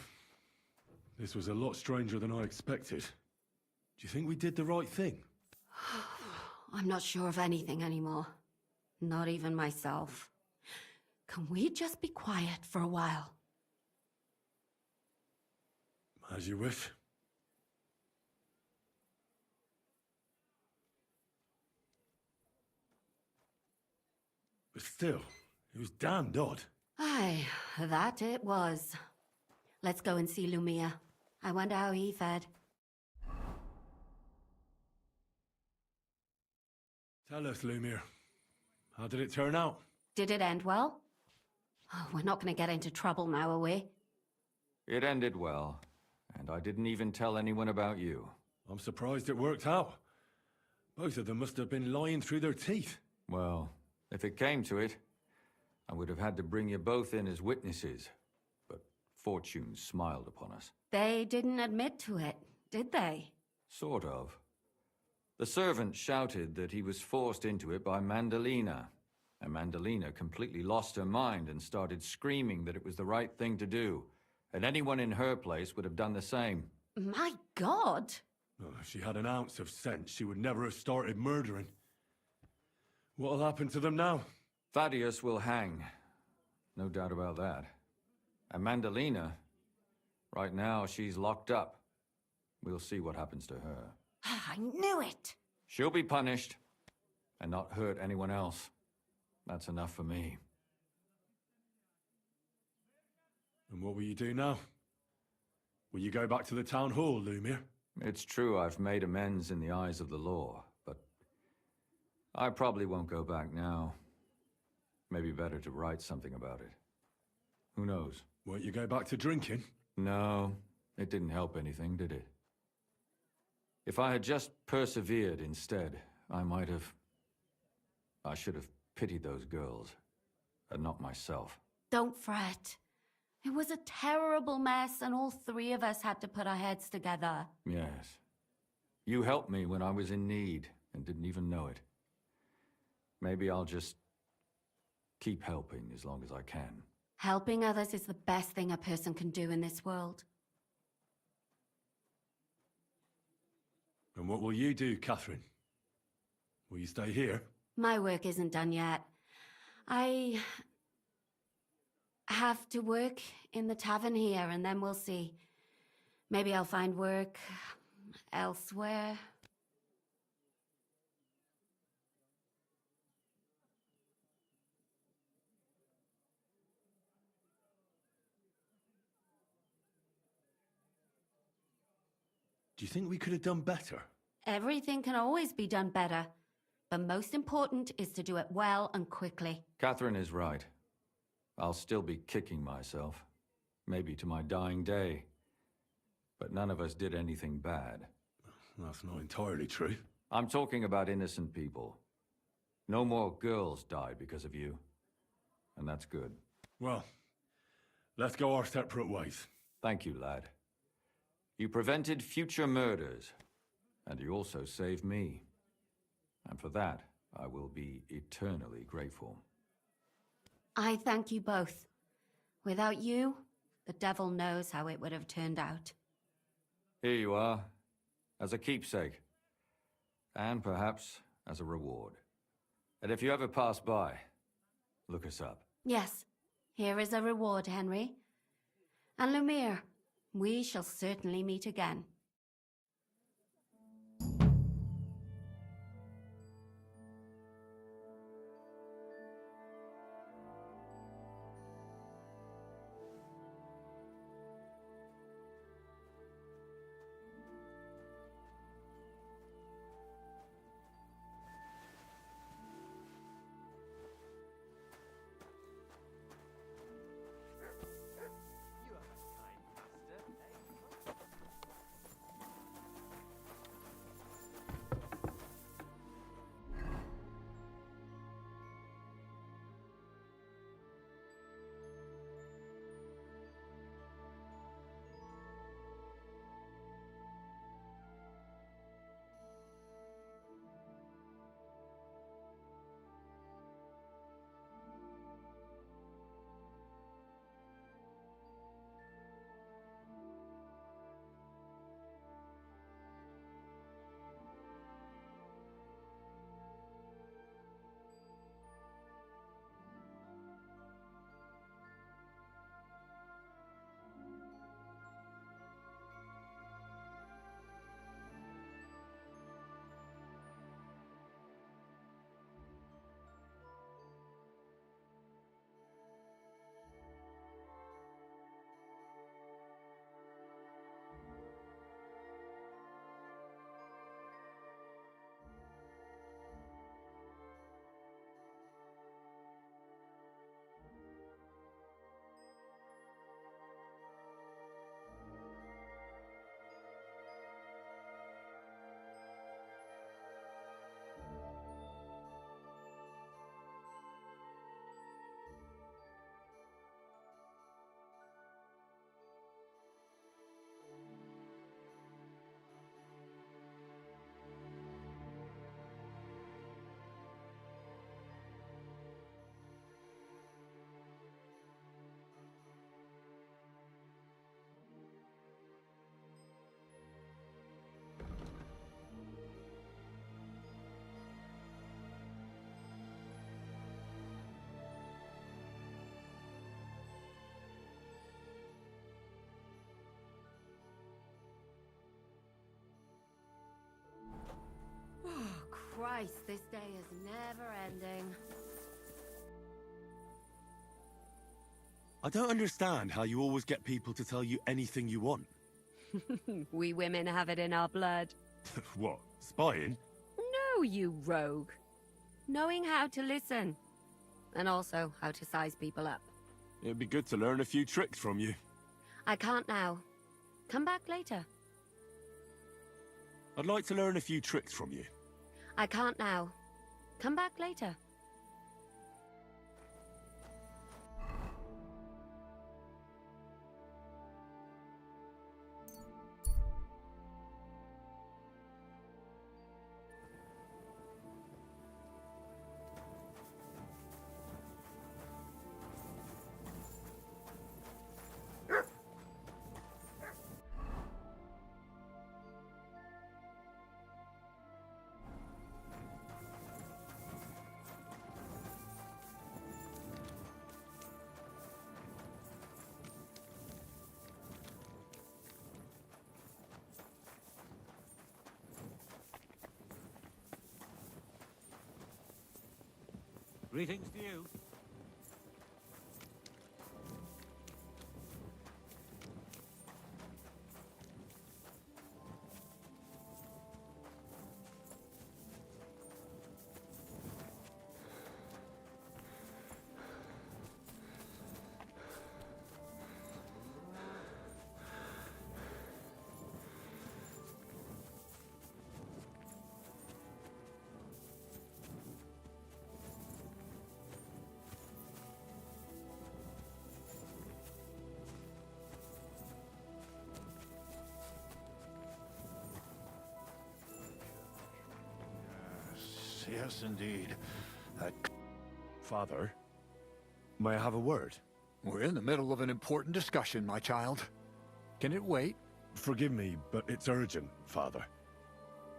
this was a lot stranger than I expected. Do you think we did the right thing? I'm not sure of anything anymore. Not even myself. Can we just be quiet for a while? As you wish. But still, it was damned odd. Aye, that it was. Let's go and see Lumia. I wonder how he fared. Tell us, Lumir. How did it turn out? Did it end well? Oh, we're not going to get into trouble now, are we? It ended well, and I didn't even tell anyone about you. I'm surprised it worked out. Both of them must have been lying through their teeth. Well, if it came to it, I would have had to bring you both in as witnesses. But fortune smiled upon us. They didn't admit to it, did they? Sort of. The servant shouted that he was forced into it by Mandalina. And Mandalina completely lost her mind and started screaming that it was the right thing to do. And anyone in her place would have done the same. My God! Oh, if she had an ounce of sense, she would never have started murdering. What'll happen to them now? Thaddeus will hang. No doubt about that. And Mandalina, right now she's locked up. We'll see what happens to her. I knew it! She'll be punished, and not hurt anyone else. That's enough for me. And what will you do now? Will you go back to the town hall, Lumiere? It's true I've made amends in the eyes of the law, but I probably won't go back now. Maybe better to write something about it. Who knows? Won't you go back to drinking? No, it didn't help anything, did it? If I had just persevered instead, I should have pitied those girls, and not myself. Don't fret. It was a terrible mess, and all three of us had to put our heads together. Yes. You helped me when I was in need, and didn't even know it. Maybe I'll just keep helping as long as I can. Helping others is the best thing a person can do in this world. And what will you do, Catherine? Will you stay here? My work isn't done yet. I have to work in the tavern here, and then we'll see. Maybe I'll find work elsewhere. Do you think we could have done better? Everything can always be done better, but most important is to do it well and quickly. Catherine is right. I'll still be kicking myself. Maybe to my dying day. But none of us did anything bad. That's not entirely true. I'm talking about innocent people. No more girls died because of you. And that's good. Well, let's go our separate ways. Thank you, lad. You prevented future murders, and you also saved me. And for that, I will be eternally grateful. I thank you both. Without you, the devil knows how it would have turned out. Here you are, as a keepsake. And perhaps as a reward. And if you ever pass by, look us up. Yes, here is a reward, Henry. And Lumiere, we shall certainly meet again. Christ, this day is never ending. I don't understand how you always get people to tell you anything you want. We women have it in our blood. What, spying? No, you rogue. Knowing how to listen. And also how to size people up. It'd be good to learn a few tricks from you. I can't now. Come back later. I'd like to learn a few tricks from you. I can't now. Come back later. Greetings to you. Yes, indeed. Father, may I have a word? We're in the middle of an important discussion, my child. Can it wait? Forgive me, but it's urgent, Father.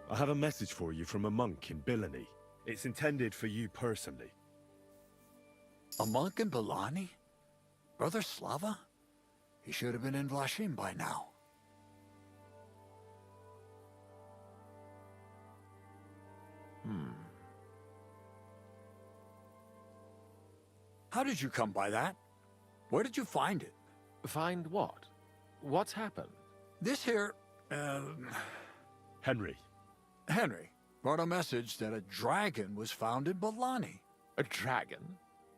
I have a message for you from a monk in Bilani. It's intended for you personally. A monk in Bilani? Brother Slava? He should have been in Vlashim by now. How did you come by that? Where did you find it? Find what? What's happened? This here, Henry. Henry brought a message that a dragon was found in Bilani. A dragon?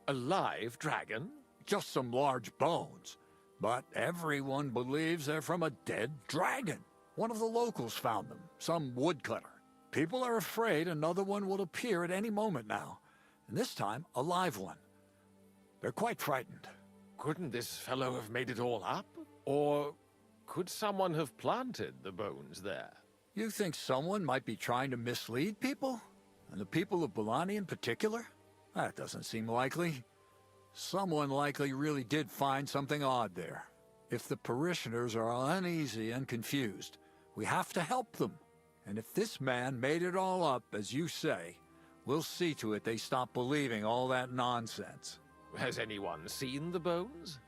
A live dragon? Just some large bones. But everyone believes they're from a dead dragon. One of the locals found them, some woodcutter. People are afraid another one will appear at any moment now. And this time, a live one. They're quite frightened. Couldn't this fellow have made it all up? Or could someone have planted the bones there? You think someone might be trying to mislead people? And the people of Bilani in particular? That doesn't seem likely. Someone likely really did find something odd there. If the parishioners are uneasy and confused, we have to help them. And if this man made it all up, as you say, we'll see to it they stop believing all that nonsense. Has anyone seen the bones?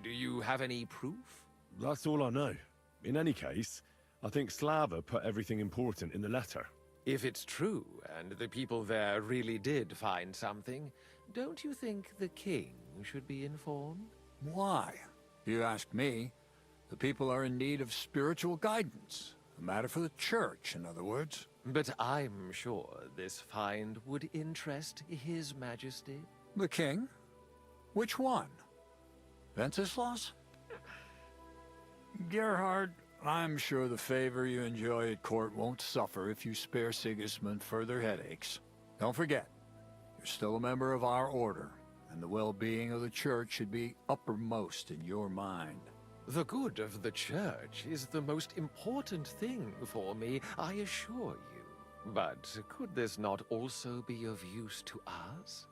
Do you have any proof? That's all I know. In any case, I think Slava put everything important in the letter. If it's true, and the people there really did find something, don't you think the king should be informed? Why? If you ask me, the people are in need of spiritual guidance. A matter for the church, in other words. But I'm sure this find would interest His Majesty. The king? Which one? Wenceslas? Gerhard, I'm sure the favor you enjoy at court won't suffer if you spare Sigismund further headaches. Don't forget, you're still a member of our order, and the well-being of the church should be uppermost in your mind. The good of the church is the most important thing for me, I assure you. But could this not also be of use to us?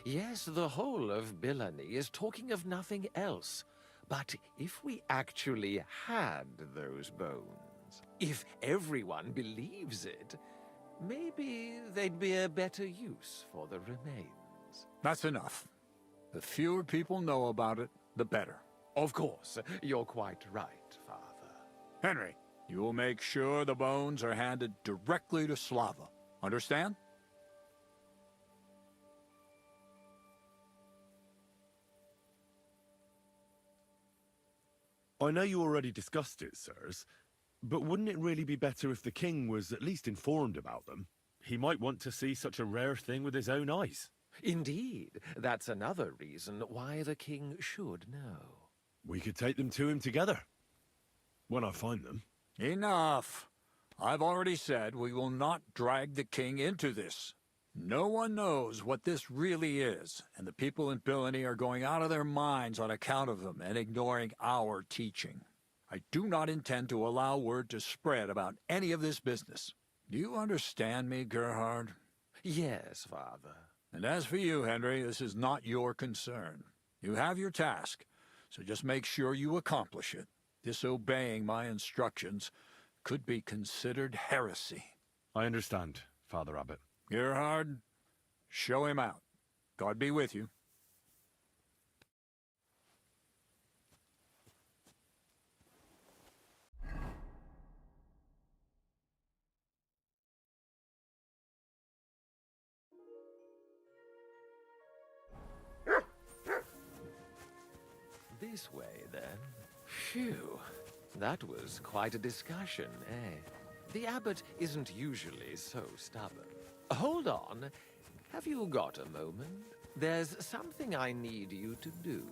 Yes, the whole of Bilani is talking of nothing else. But if we actually had those bones, if everyone believes it, maybe they'd be a better use for the remains. That's enough. The fewer people know about it, the better. Of course, you're quite right, Father. Henry, you will make sure the bones are handed directly to Slava. Understand? I know you already discussed it, sirs, but wouldn't it really be better if the king was at least informed about them? He might want to see such a rare thing with his own eyes. Indeed, that's another reason why the king should know. We could take them to him together. When I find them. Enough. I've already said we will not drag the king into this. No one knows what this really is, and the people in Billany are going out of their minds on account of them and ignoring our teaching. I do not intend to allow word to spread about any of this business. Do you understand me, Gerhard? Yes, Father. And as for you, Henry, this is not your concern. You have your task, so just make sure you accomplish it. Disobeying my instructions could be considered heresy. I understand, Father Abbot. Gerhard, show him out. God be with you. This way, then. Phew. That was quite a discussion, eh? The abbot isn't usually so stubborn. Hold on. Have you got a moment? There's something I need you to do.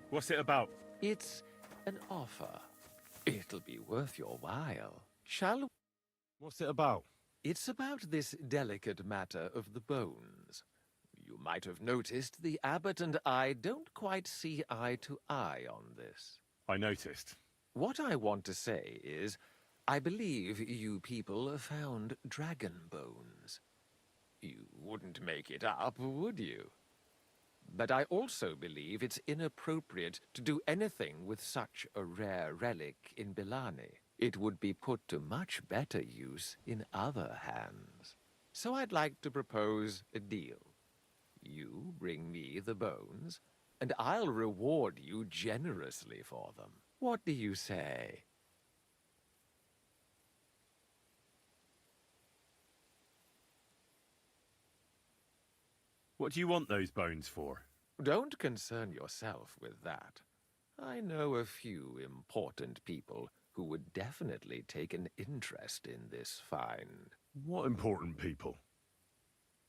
What's it about? It's an offer. It'll be worth your while. Shall we? What's it about? It's about this delicate matter of the bones. You might have noticed the abbot and I don't quite see eye to eye on this. I noticed. What I want to say is, I believe you people found dragon bones. You wouldn't make it up, would you? But I also believe it's inappropriate to do anything with such a rare relic in Billany. It would be put to much better use in other hands. So I'd like to propose a deal. You bring me the bones, and I'll reward you generously for them. What do you say? What do you want those bones for? Don't concern yourself with that. I know a few important people who would definitely take an interest in this find. What important people?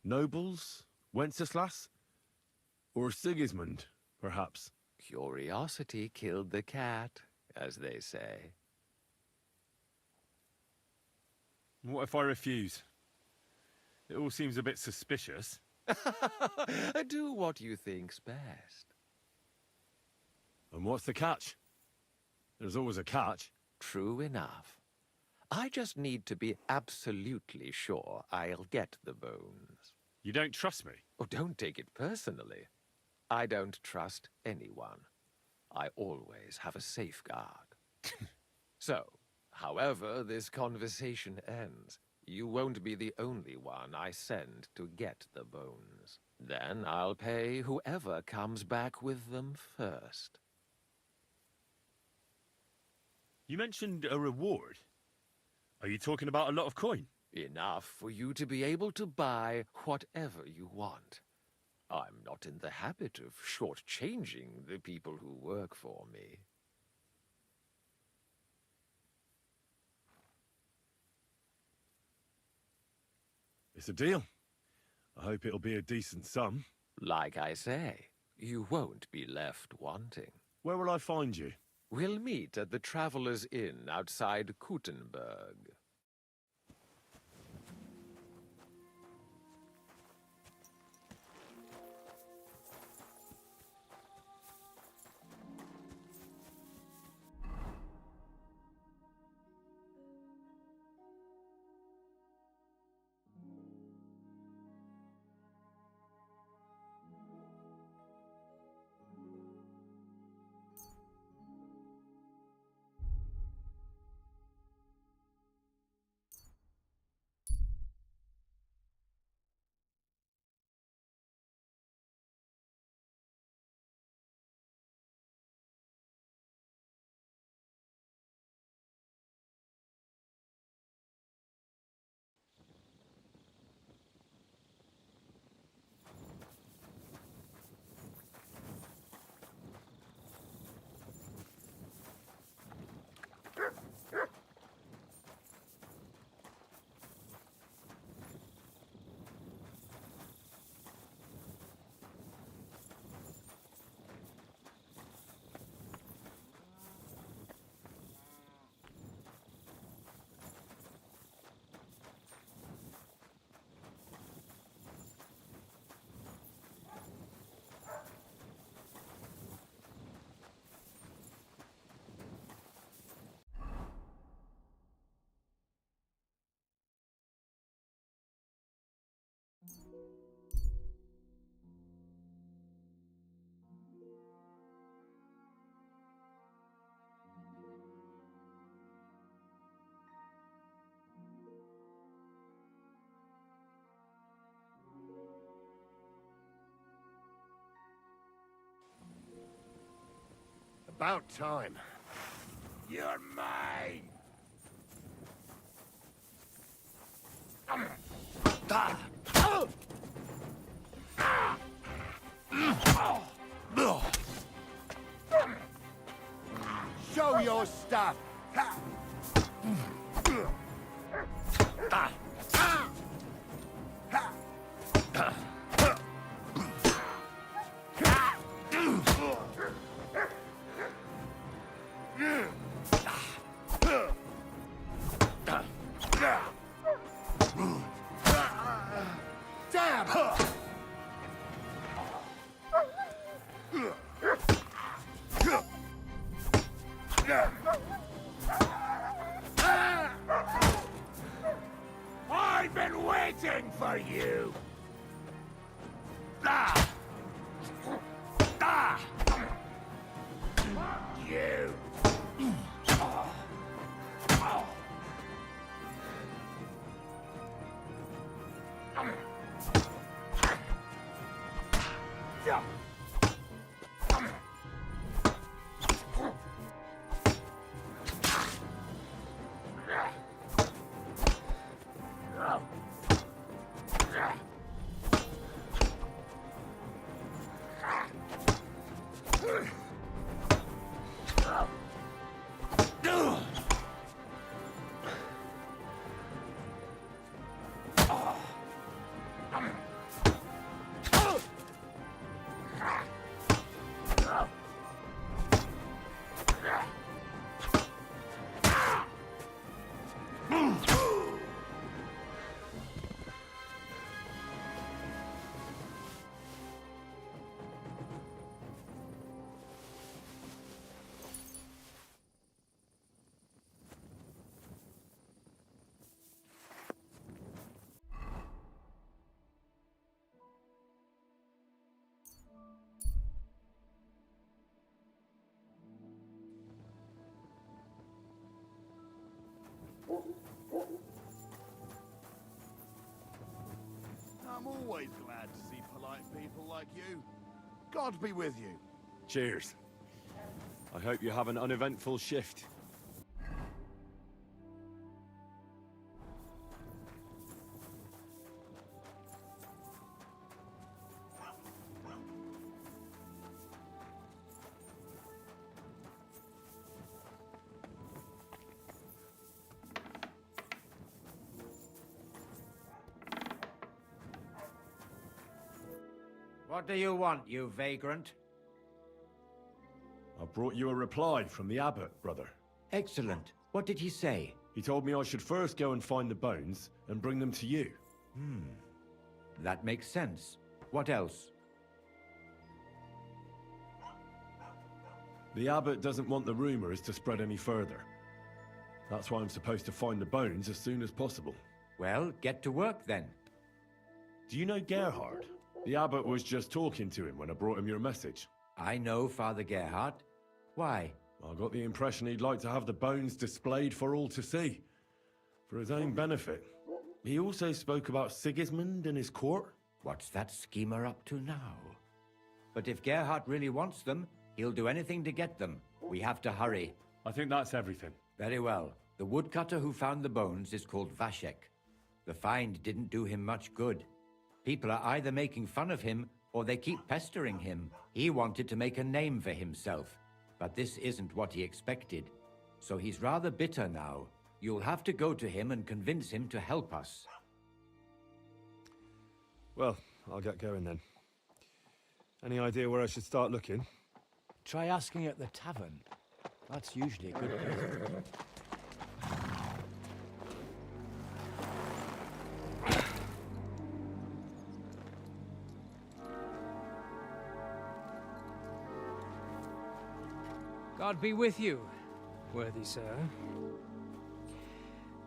Nobles? Wenceslas? Or Sigismund, perhaps? Curiosity killed the cat, as they say. What if I refuse? It all seems a bit suspicious. Do what you think's best. And what's the catch? There's always a catch. True enough. I just need to be absolutely sure I'll get the bones. You don't trust me? Oh, don't take it personally. I don't trust anyone. I always have a safeguard. So, however this conversation ends, you won't be the only one I send to get the bones. Then I'll pay whoever comes back with them first. You mentioned a reward. Are you talking about a lot of coin? Enough for you to be able to buy whatever you want. I'm not in the habit of shortchanging the people who work for me. It's a deal. I hope it'll be a decent sum. Like I say, you won't be left wanting. Where will I find you? We'll meet at the Traveller's Inn outside Kuttenberg. About time. You're mine! Show your stuff! I've been waiting for you! Ah! Ah! You! I'm always glad to see polite people like you. God be with you. Cheers. I hope you have an uneventful shift. What do you want, you vagrant? I brought you a reply from the abbot, brother. Excellent. What did he say? He told me I should first go and find the bones and bring them to you. That makes sense. What else? The abbot doesn't want the rumors to spread any further. That's why I'm supposed to find the bones as soon as possible. Well, get to work then. Do you know Gerhard? The abbot was just talking to him when I brought him your message. I know Father Gerhard. Why? I got the impression he'd like to have the bones displayed for all to see. For his own benefit. He also spoke about Sigismund and his court. What's that schemer up to now? But if Gerhard really wants them, he'll do anything to get them. We have to hurry. I think that's everything. Very well. The woodcutter who found the bones is called Vashek. The find didn't do him much good. People are either making fun of him, or they keep pestering him. He wanted to make a name for himself, but this isn't what he expected. So he's rather bitter now. You'll have to go to him and convince him to help us. Well, I'll get going then. Any idea where I should start looking? Try asking at the tavern. That's usually a good place. God be with you, worthy sir.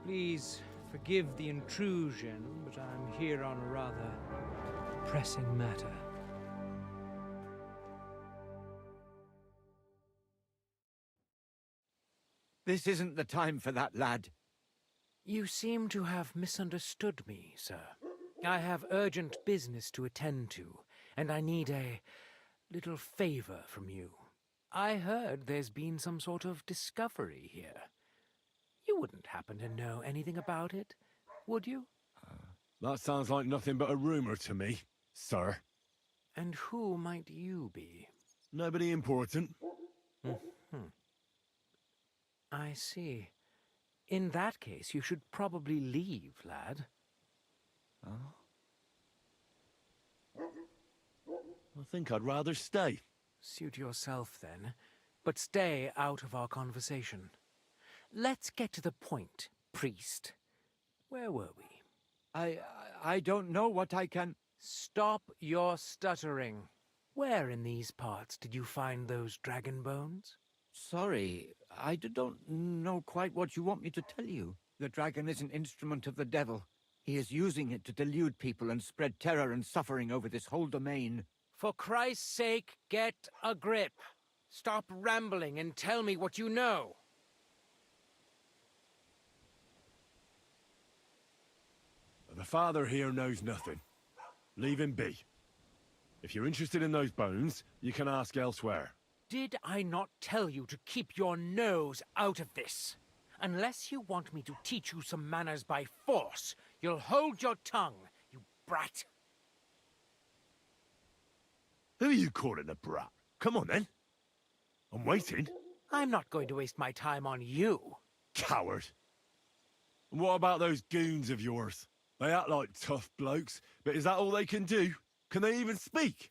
Please forgive the intrusion, but I'm here on a rather pressing matter. This isn't the time for that, lad. You seem to have misunderstood me, sir. I have urgent business to attend to, and I need a little favor from you. I heard there's been some sort of discovery here. You wouldn't happen to know anything about it, would you? That sounds like nothing but a rumor to me, sir. And who might you be? Nobody important. I see. In that case, you should probably leave, lad. I think I'd rather stay. Suit yourself, then. But stay out of our conversation. Let's get to the point, priest. Where were we? I don't know what I can... Stop your stuttering. Where in these parts did you find those dragon bones? Sorry, I don't know quite what you want me to tell you. The dragon is an instrument of the devil. He is using it to delude people and spread terror and suffering over this whole domain. For Christ's sake, get a grip. Stop rambling and tell me what you know. The father here knows nothing. Leave him be. If you're interested in those bones, you can ask elsewhere. Did I not tell you to keep your nose out of this? Unless you want me to teach you some manners by force, you'll hold your tongue, you brat. Who are you calling a brat? Come on, then. I'm waiting. I'm not going to waste my time on you. Coward. And what about those goons of yours? They act like tough blokes, but is that all they can do? Can they even speak?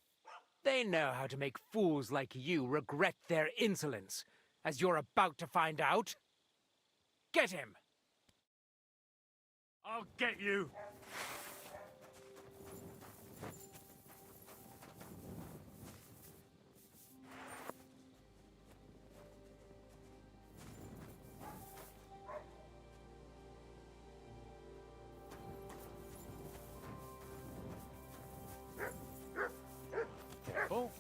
They know how to make fools like you regret their insolence, as you're about to find out. Get him! I'll get you! Careful.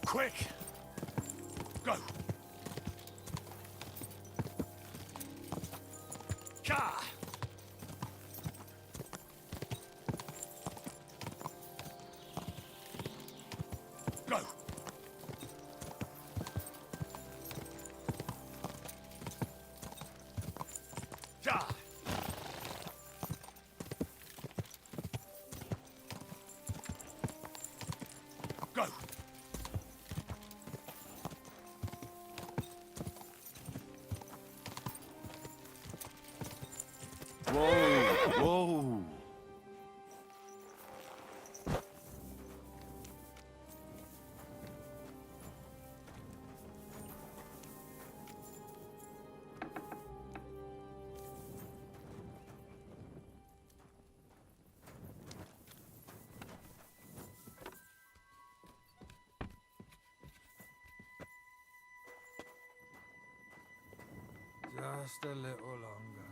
Quick! Go! Ka! Go! Ja! Go! Whoa! Whoa! Just a little longer.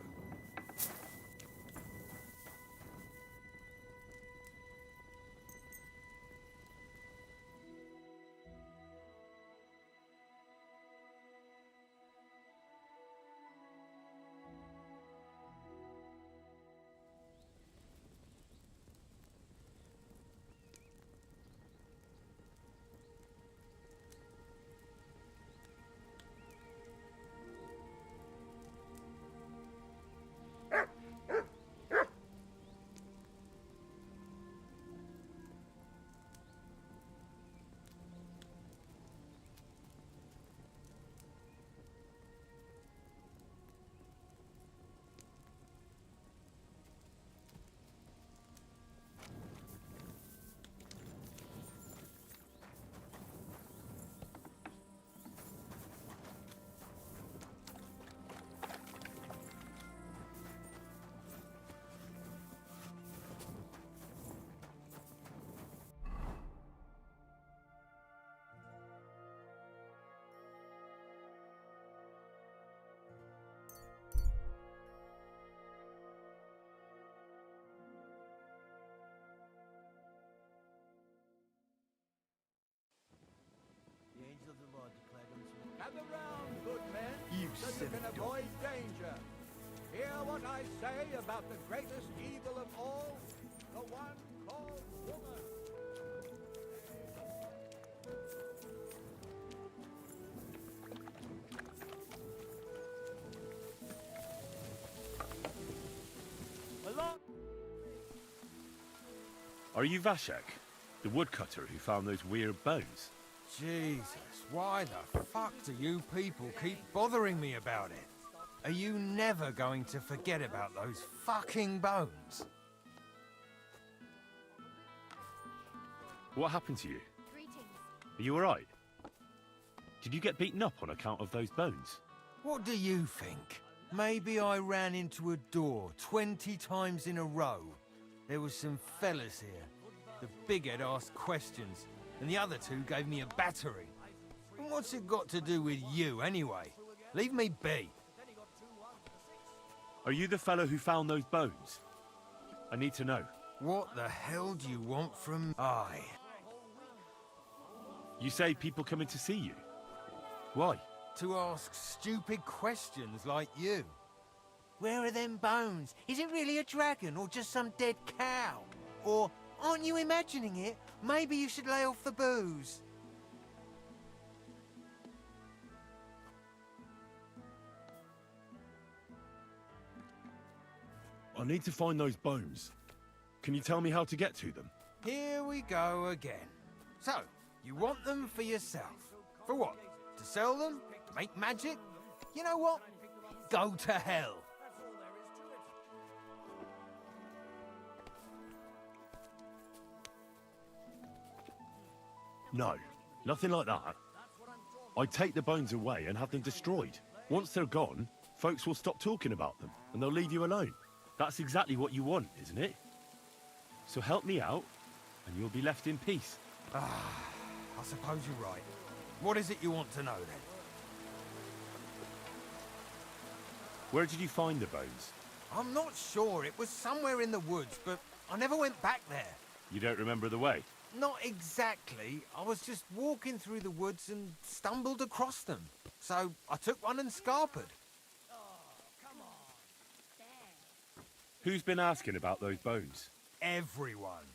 Gather round, good men, You so you silly can dog. avoid danger. Hear what I say about the greatest evil of all, the one called woman. Along. Are you Vashek, the woodcutter who found those weird bones? Jesus, why the fuck do you people keep bothering me about it? Are you never going to forget about those fucking bones? What happened to you? Are you alright? Did you get beaten up on account of those bones? What do you think? Maybe I ran into a door 20 times in a row. There was some fellas here. The bighead asked questions, and the other two gave me a battering. And what's it got to do with you, anyway? Leave me be. Are you the fellow who found those bones? I need to know. What the hell do you want from I? You say people coming to see you. Why? To ask stupid questions like you. Where are them bones? Is it really a dragon or just some dead cow? Or, aren't you imagining it? Maybe you should lay off the booze. I need to find those bones. Can you tell me how to get to them? Here we go again. So, you want them for yourself. For what? To sell them? To make magic? You know what? Go to hell. No, nothing like that. I'd take the bones away and have them destroyed. Once they're gone, folks will stop talking about them, and they'll leave you alone. That's exactly what you want, isn't it? So help me out, and you'll be left in peace. I suppose you're right. What is it you want to know, then? Where did you find the bones? I'm not sure. It was somewhere in the woods, but I never went back there. You don't remember the way? Not exactly. I was just walking through the woods and stumbled across them. So I took one and scarpered. Who's been asking about those bones? Everyone.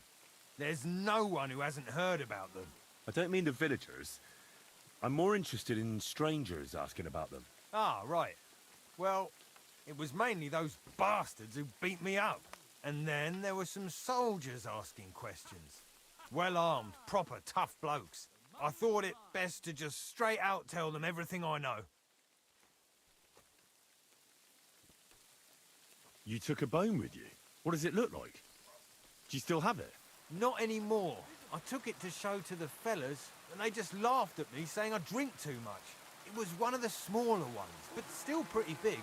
There's no one who hasn't heard about them. I don't mean the villagers. I'm more interested in strangers asking about them. Ah, right. Well, it was mainly those bastards who beat me up. And then there were some soldiers asking questions. Well-armed, proper tough blokes. I thought it best to just straight out tell them everything I know. You took a bone with you? What does it look like? Do you still have it? Not anymore. I took it to show to the fellas, and they just laughed at me, saying I drink too much. It was one of the smaller ones, but still pretty big.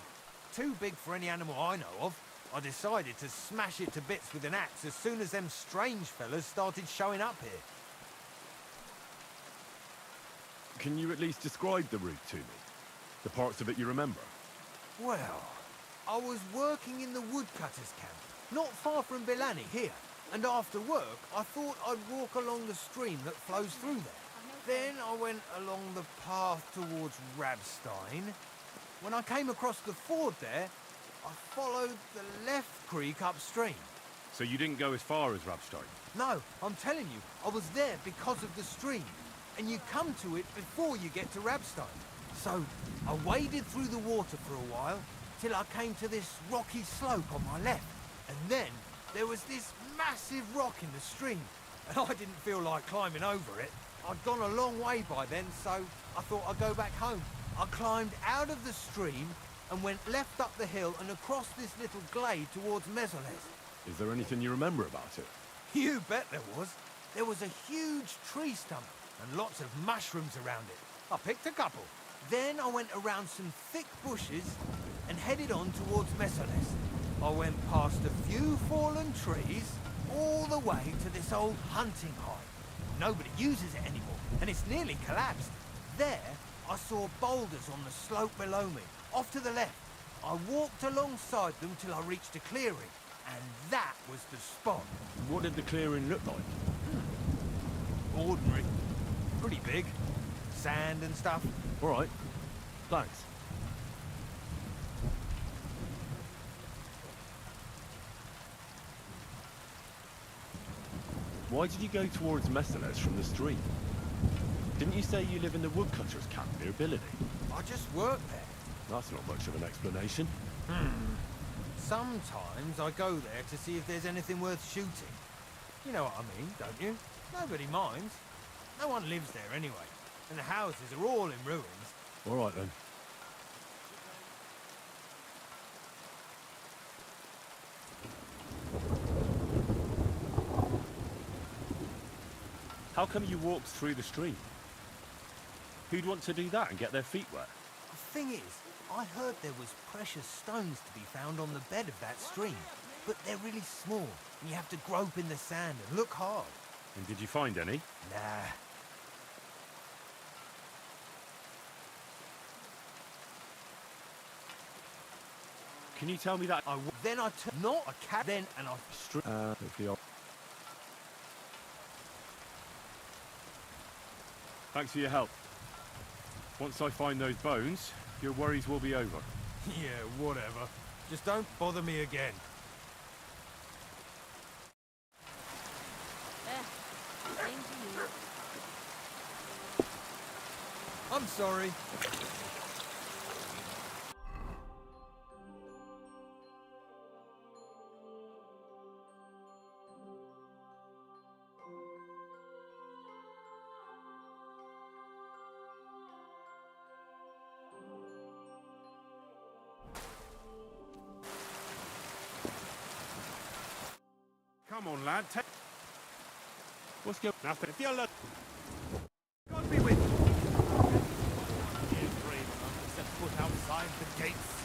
Too big for any animal I know of. I decided to smash it to bits with an axe as soon as them strange fellas started showing up here. Can you at least describe the route to me? The parts of it you remember? Well, I was working in the woodcutters camp, not far from Bilani here. And after work, I thought I'd walk along the stream that flows through there. Then I went along the path towards Rabstein. When I came across the ford there, I followed the left creek upstream. So you didn't go as far as Rabstein? No, I'm telling you, I was there because of the stream. And you come to it before you get to Rabstein. So I waded through the water for a while, till I came to this rocky slope on my left. And then there was this massive rock in the stream, and I didn't feel like climbing over it. I'd gone a long way by then, so I thought I'd go back home. I climbed out of the stream and went left up the hill and across this little glade towards Mesoles. Is there anything you remember about it? You bet there was. There was a huge tree stump and lots of mushrooms around it. I picked a couple. Then I went around some thick bushes and headed on towards Mesoles. I went past a few fallen trees, all the way to this old hunting hide. Nobody uses it anymore, and it's nearly collapsed. There, I saw boulders on the slope below me, off to the left. I walked alongside them till I reached a clearing, and that was the spot. What did the clearing look like? Ordinary. Pretty big. Sand and stuff. All right. Thanks. Why did you go towards Mesoles from the stream? Didn't you say you live in the woodcutters camp near Bilani? I just work there. That's not much of an explanation. Sometimes I go there to see if there's anything worth shooting. You know what I mean, don't you? Nobody minds. No one lives there anyway. And the houses are all in ruins. All right then. How come you walked through the stream? Who'd want to do that and get their feet wet? The thing is, I heard there was precious stones to be found on the bed of that stream. But they're really small, and you have to grope in the sand and look hard. And did you find any? Nah. Can you tell me that? Then I took not a cat. Then and I. Hopefully I'll... Thanks for your help. Once I find those bones, your worries will be over. Yeah, whatever. Just don't bother me again. I'm sorry. Come on, lad. What's going on? Nothing. If you're lucky. God be with you. You're brave enough to set foot outside the gates.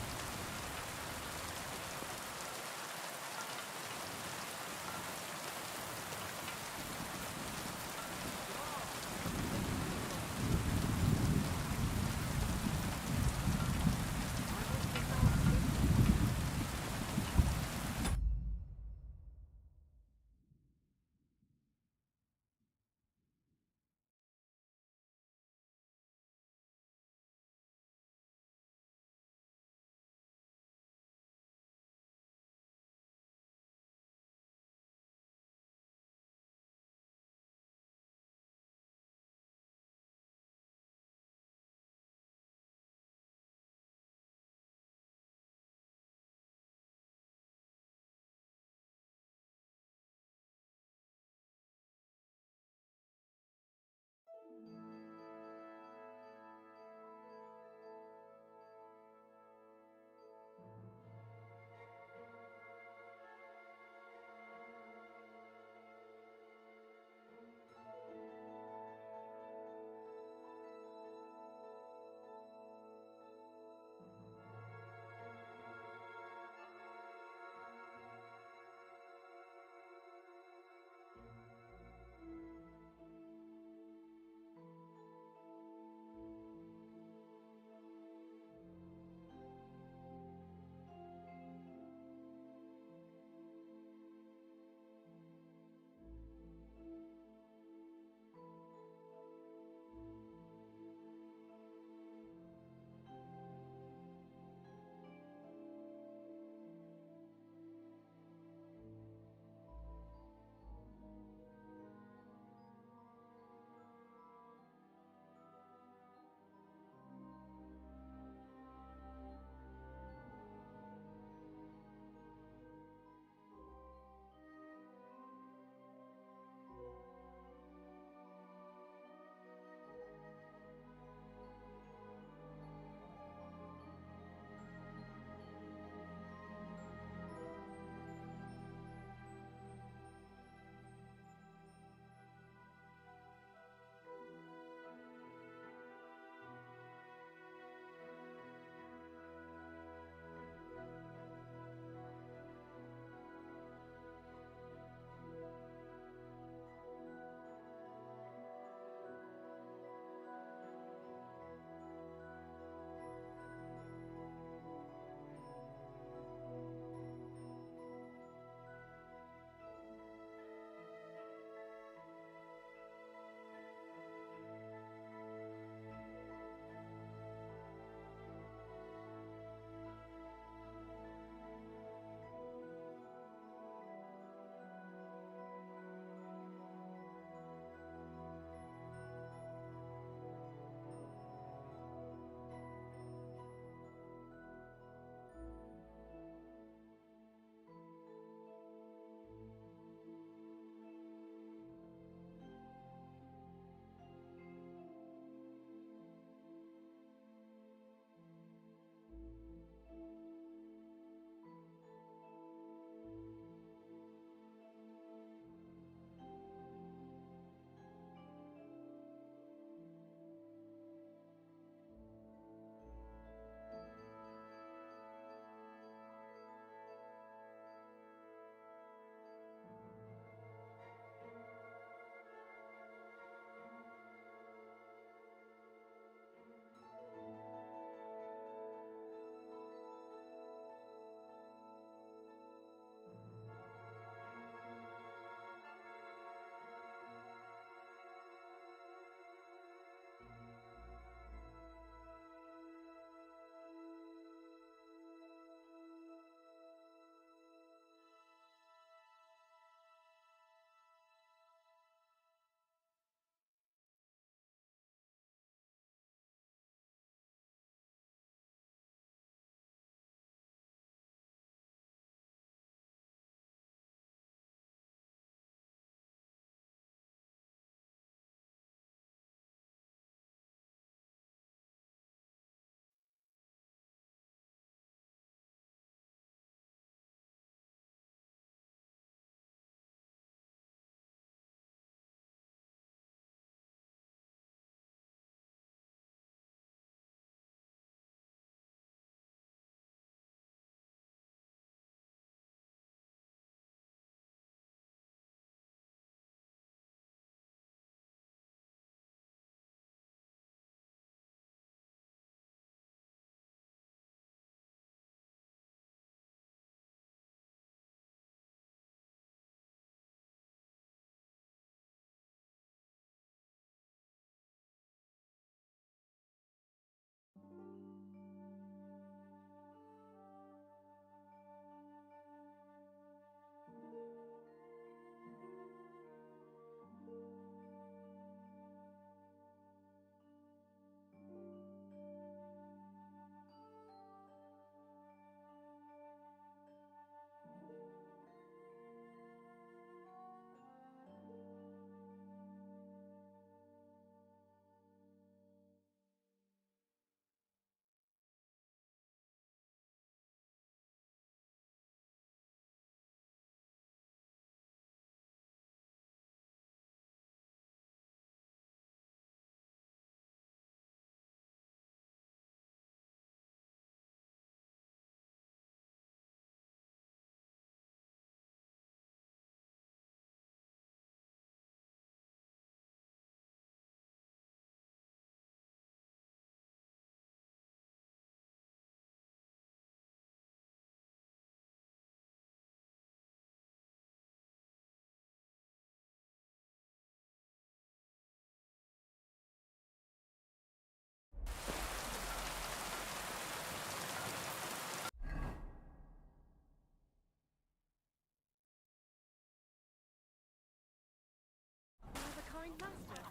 growing master.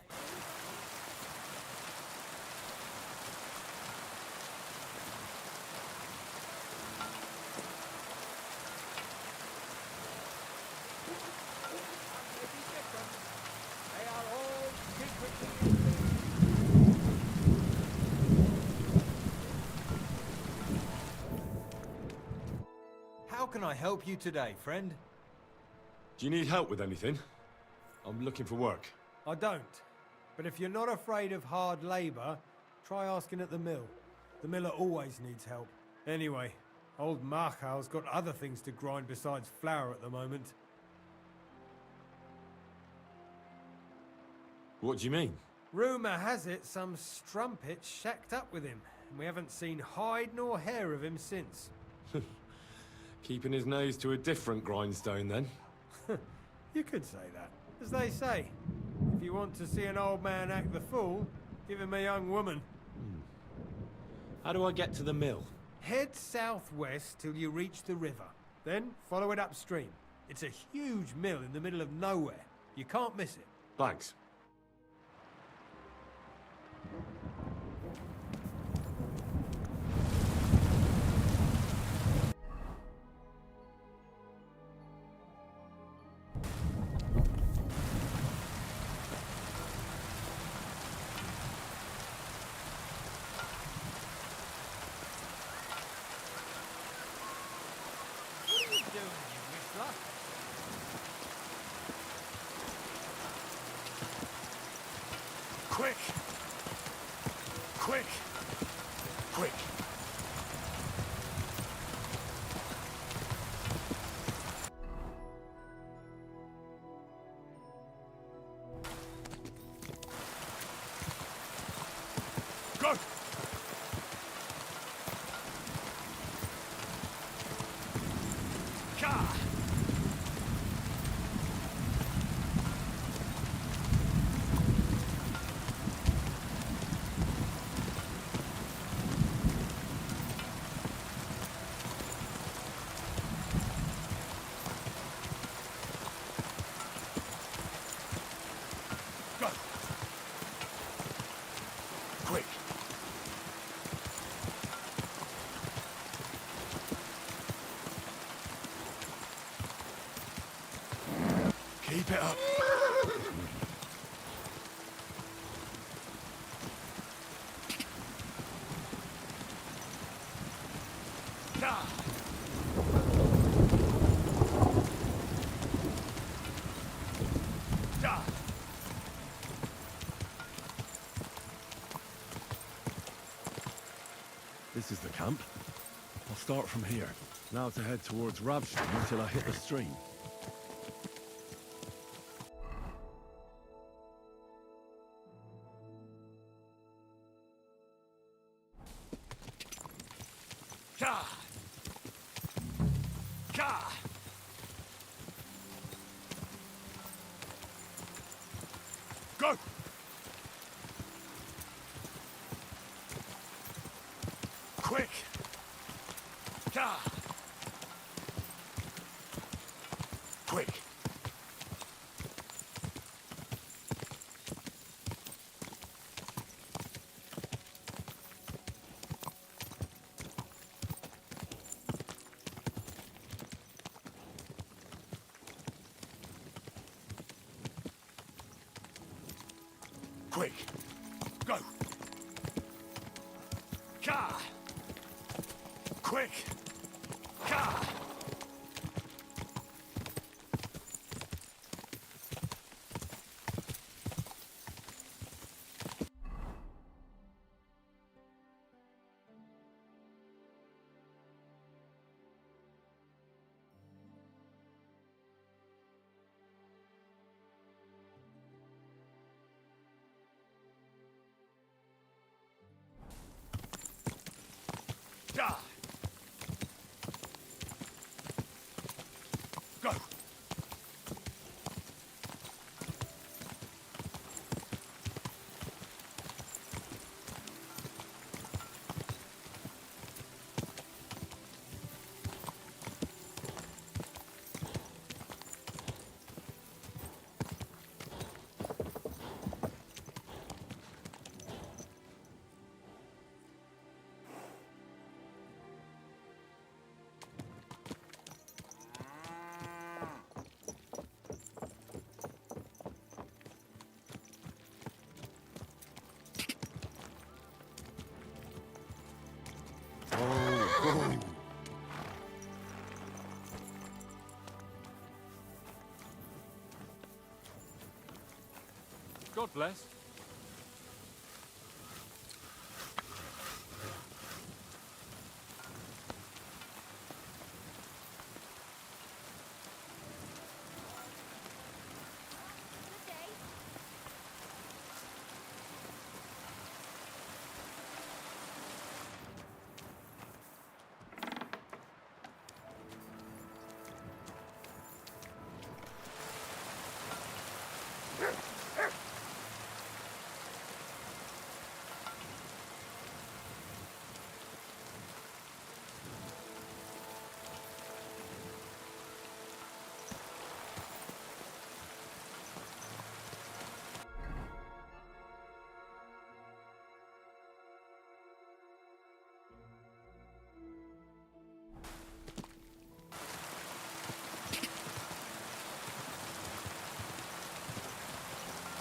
They are all secretly. How can I help you today, friend? Do you need help with anything? I'm looking for work. I don't. But if you're not afraid of hard labor, try asking at the mill. The miller always needs help. Anyway, old Markow's got other things to grind besides flour at the moment. What do you mean? Rumour has it some strumpet shacked up with him, and we haven't seen hide nor hair of him since. Keeping his nose to a different grindstone, then? You could say that. As they say, if you want to see an old man act the fool, give him a young woman. How do I get to the mill? Head southwest till you reach the river. Then follow it upstream. It's a huge mill in the middle of nowhere. You can't miss it. Thanks. What are you doing, you whistler? Quick! Quick! Quick! Go! Ka! Go! Quick! Keep it up. Ka! Da! This is the camp. I'll start from here. Now to head towards Rabstrom until I hit the stream. Ka! Ka! Go! Quick! Ka! Quick! Quick! Go! Ka! Quick! Ka! God bless.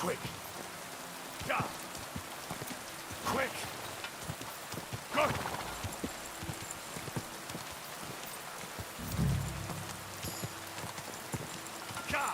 Quick! Yeah! Quick! Go! Yeah!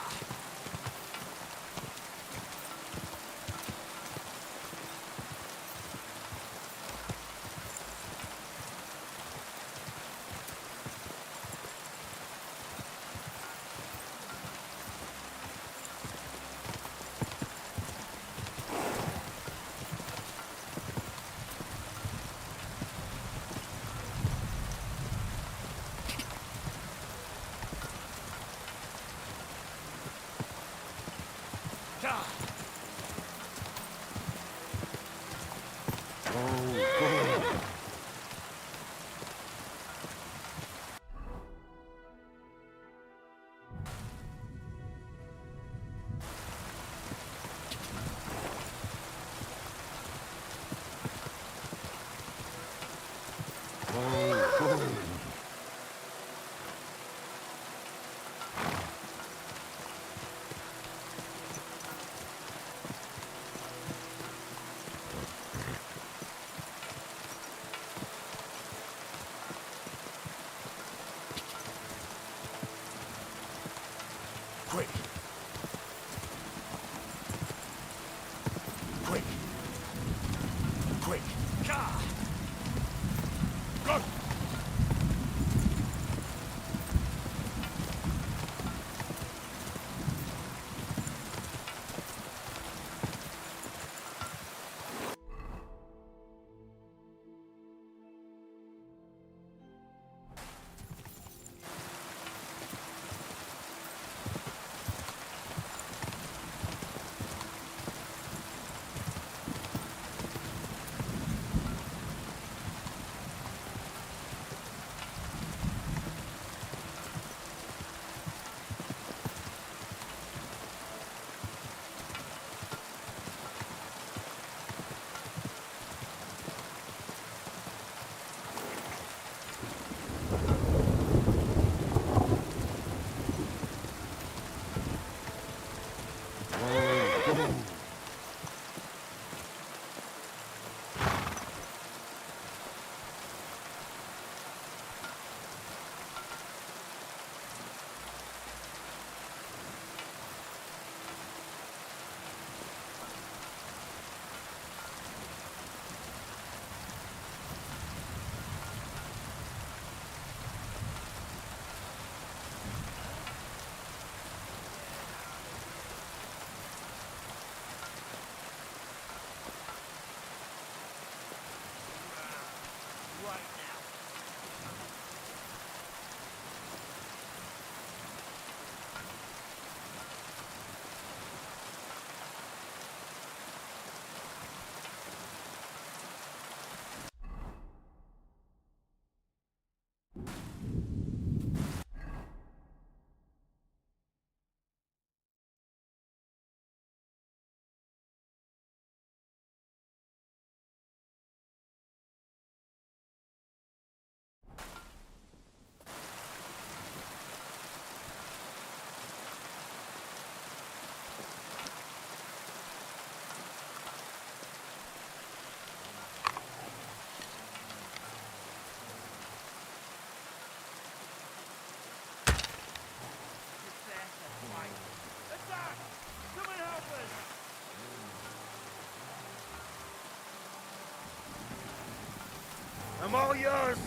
I'm all yours.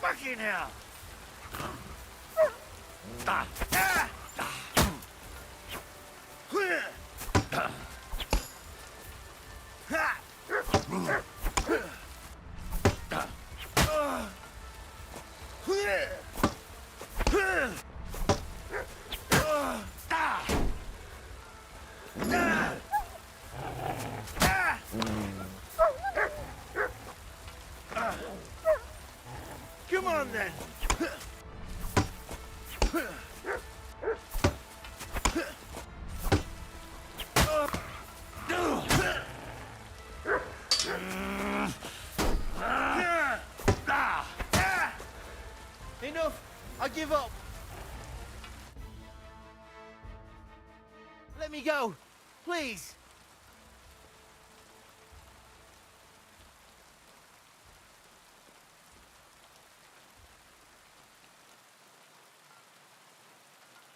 Fucking hell! Come on then. Enough! I give up! Let me go! Please!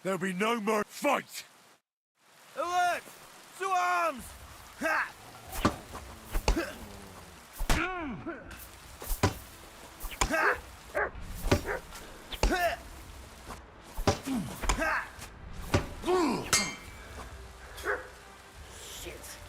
There'll be no more fight! Alert! To arms! Ha! Ha! Shit.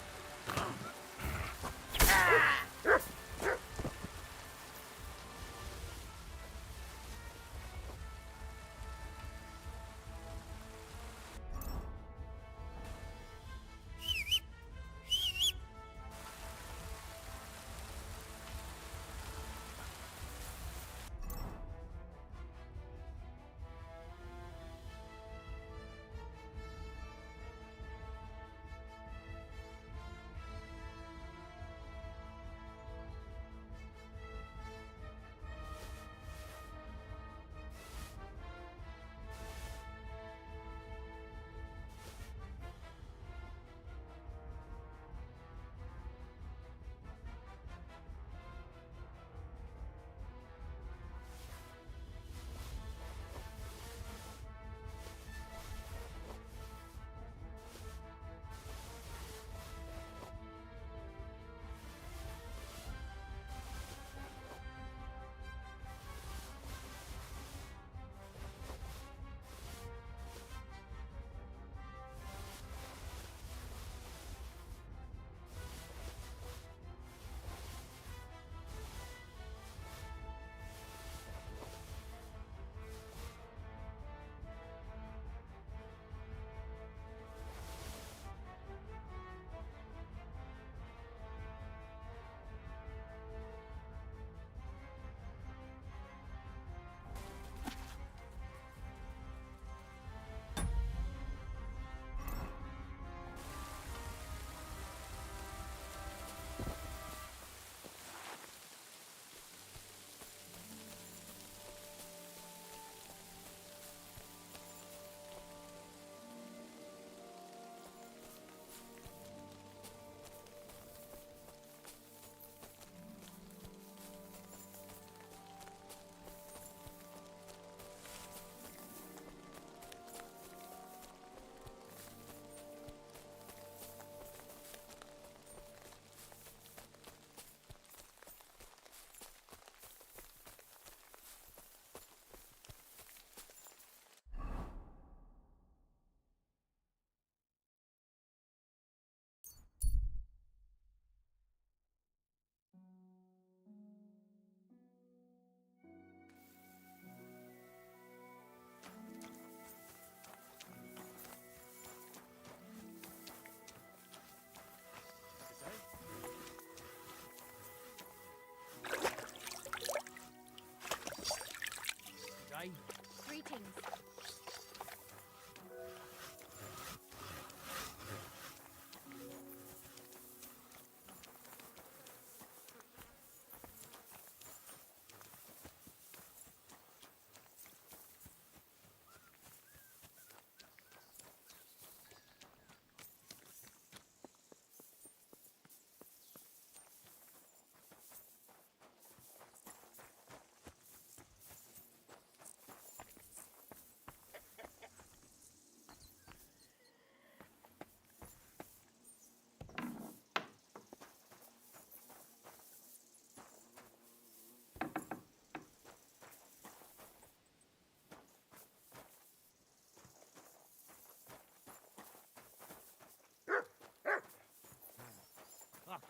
Greetings.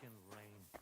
fucking rain.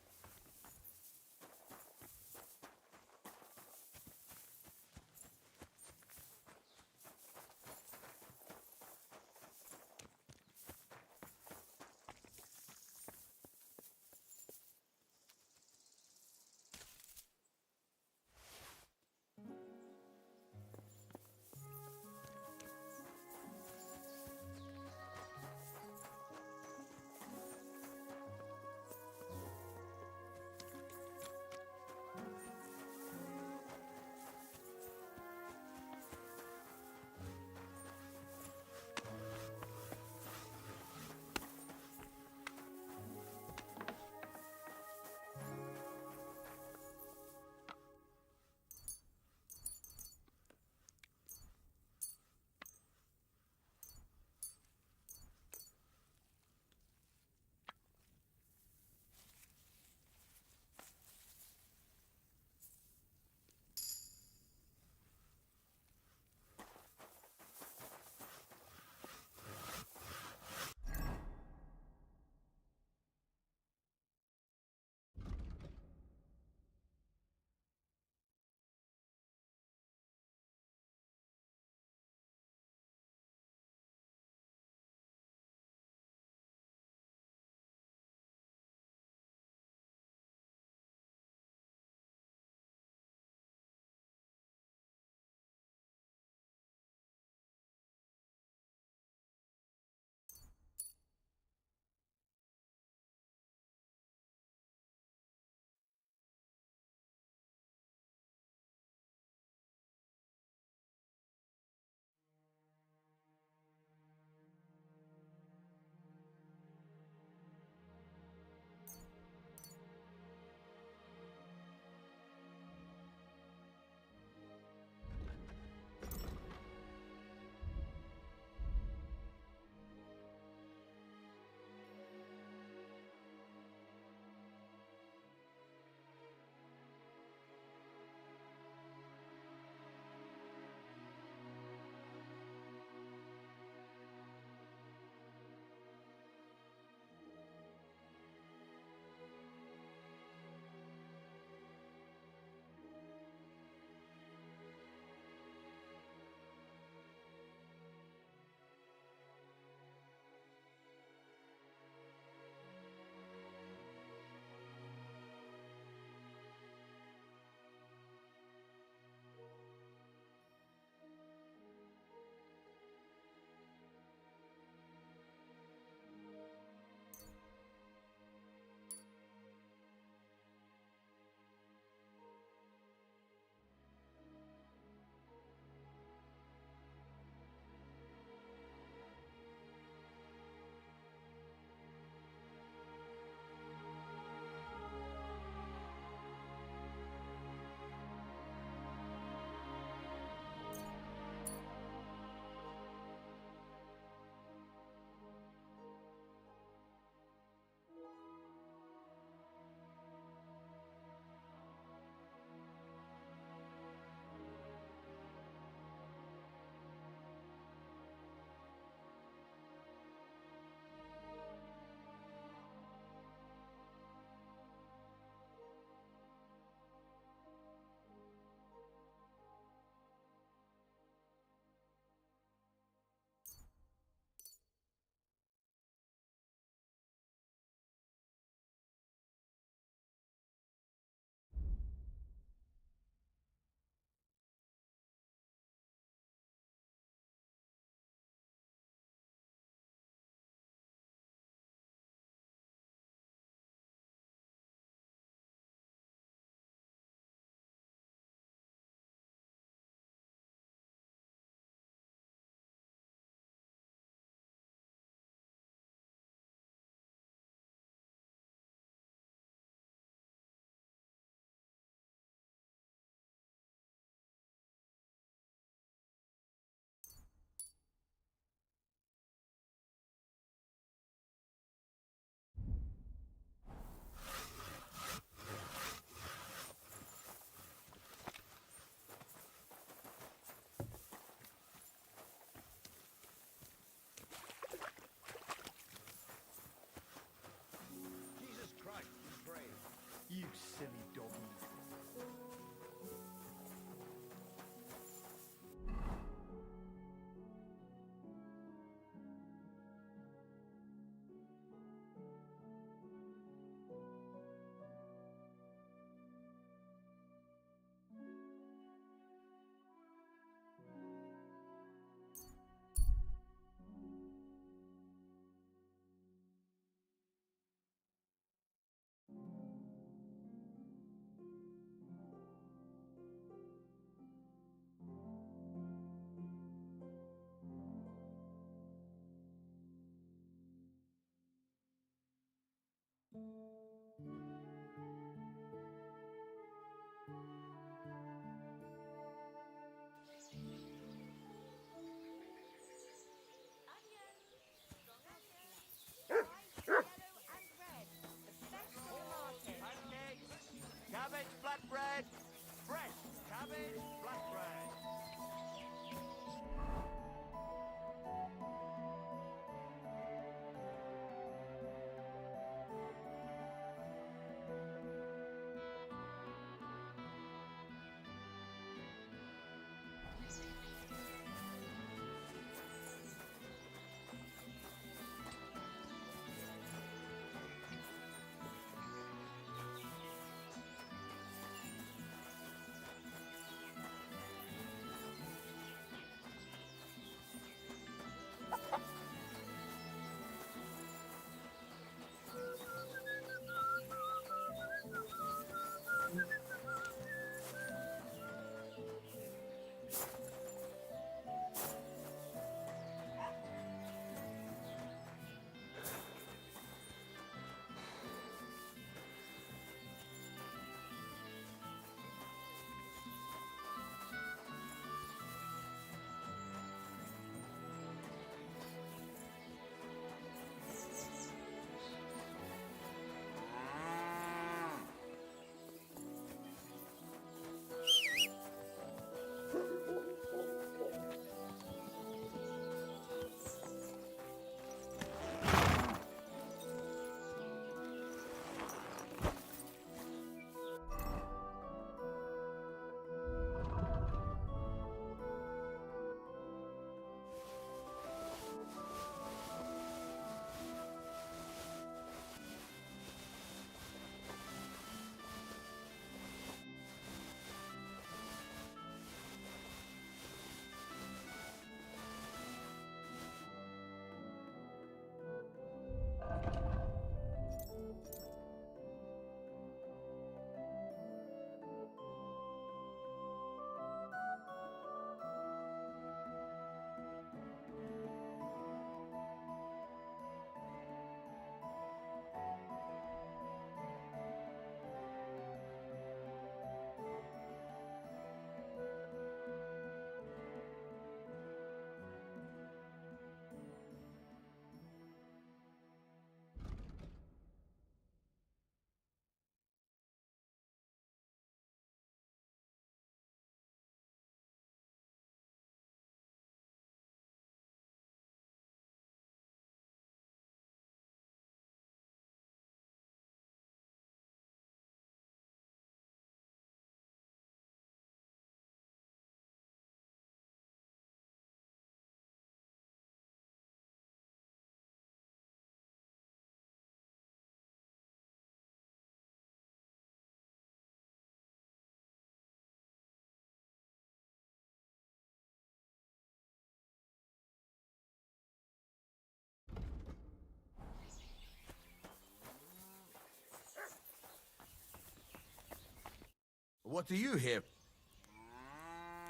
What do you hear?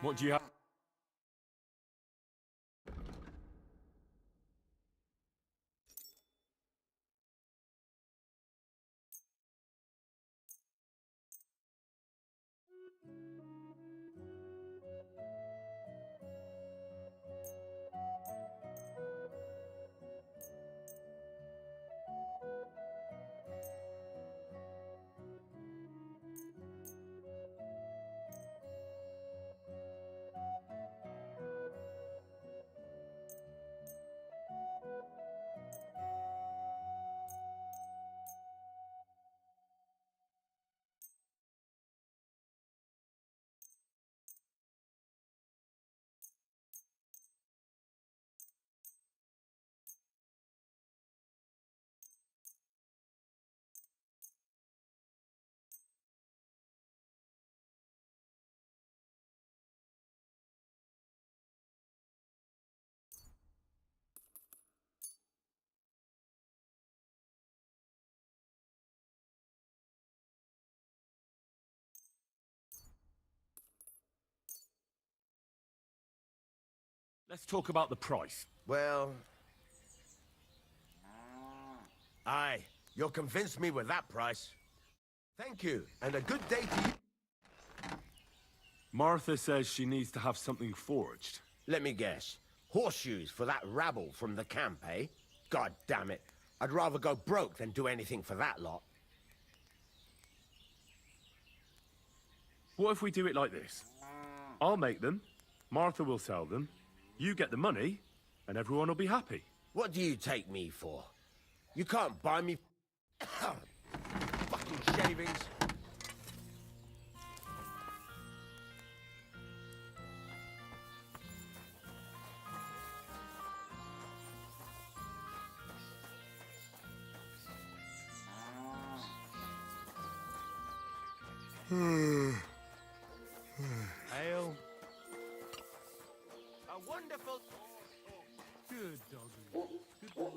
What do you have? Let's talk about the price. Well... Aye, you'll convince me with that price. Thank you, and a good day to you. Martha says she needs to have something forged. Let me guess. Horseshoes for that rabble from the camp, eh? God damn it. I'd rather go broke than do anything for that lot. What if we do it like this? I'll make them, Martha will sell them, you get the money, and everyone will be happy. What do you take me for? You can't buy me... fucking shavings. Ale. A wonderful... Good doggy. Good boy.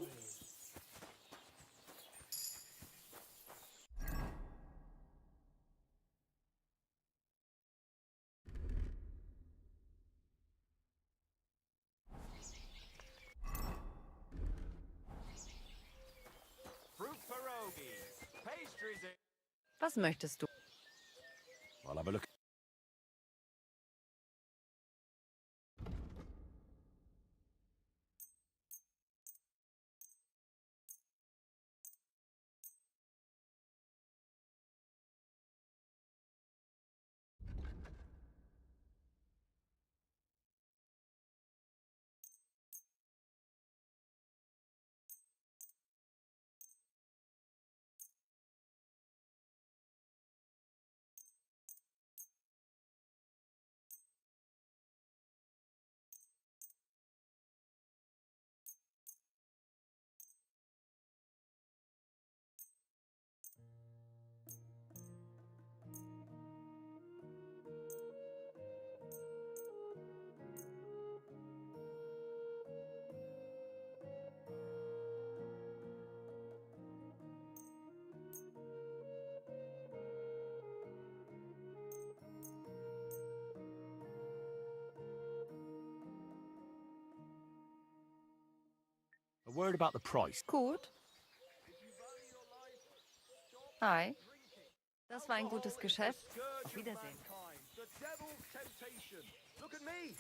Fruit pierogies, pastries... Was möchtest du? I'll have a look. A word about the price. Gut. Hi. Das war ein gutes Geschäft. Auf Wiedersehen. The devil's temptation. Look at me.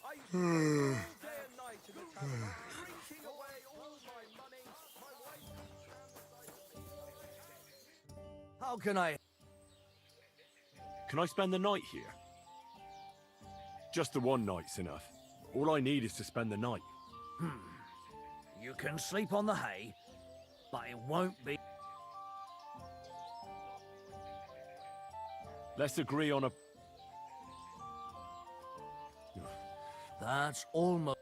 I used to work all day and night in the tavern, drinking away all my money. My wife... How can I... Can I spend the night here? Just the one night's enough. All I need is to spend the night. You can sleep on the hay, but it won't be... Let's agree on a... That's almost...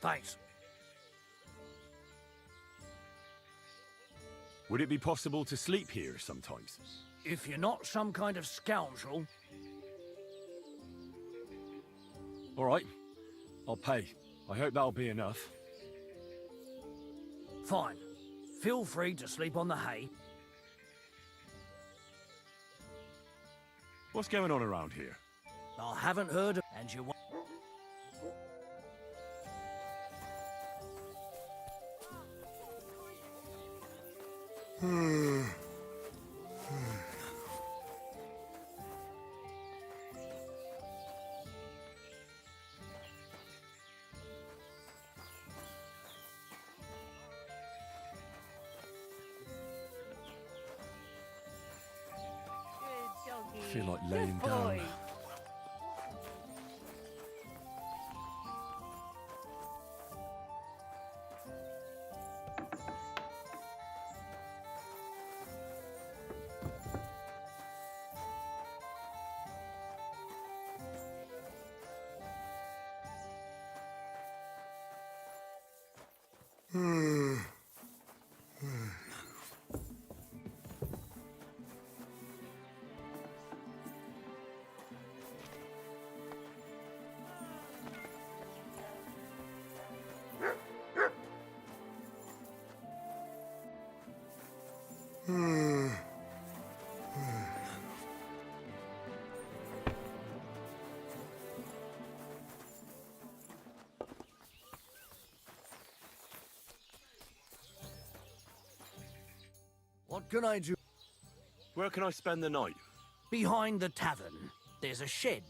Thanks. Would it be possible to sleep here sometimes? If you're not some kind of scoundrel... All right. I'll pay. I hope that'll be enough. Fine. Feel free to sleep on the hay. What's going on around here? I haven't heard of... And you... I feel like laying down. What can I do? Where can I spend the night? Behind the tavern, there's a shed.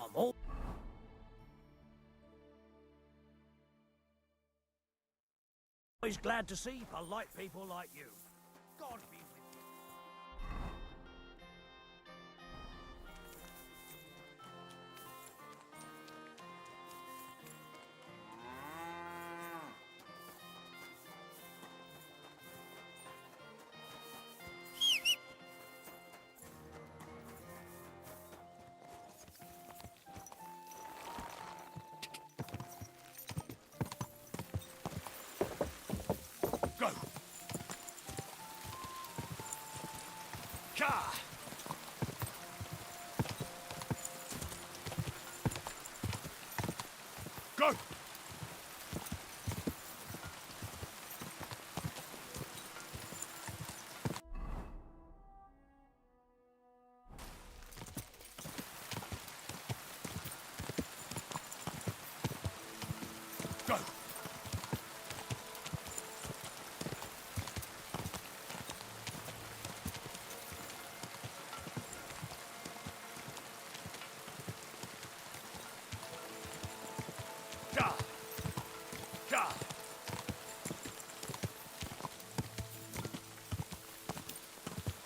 I'm always glad to see polite people like you. God be with you. Ka! Go! Go! Ka! Ka!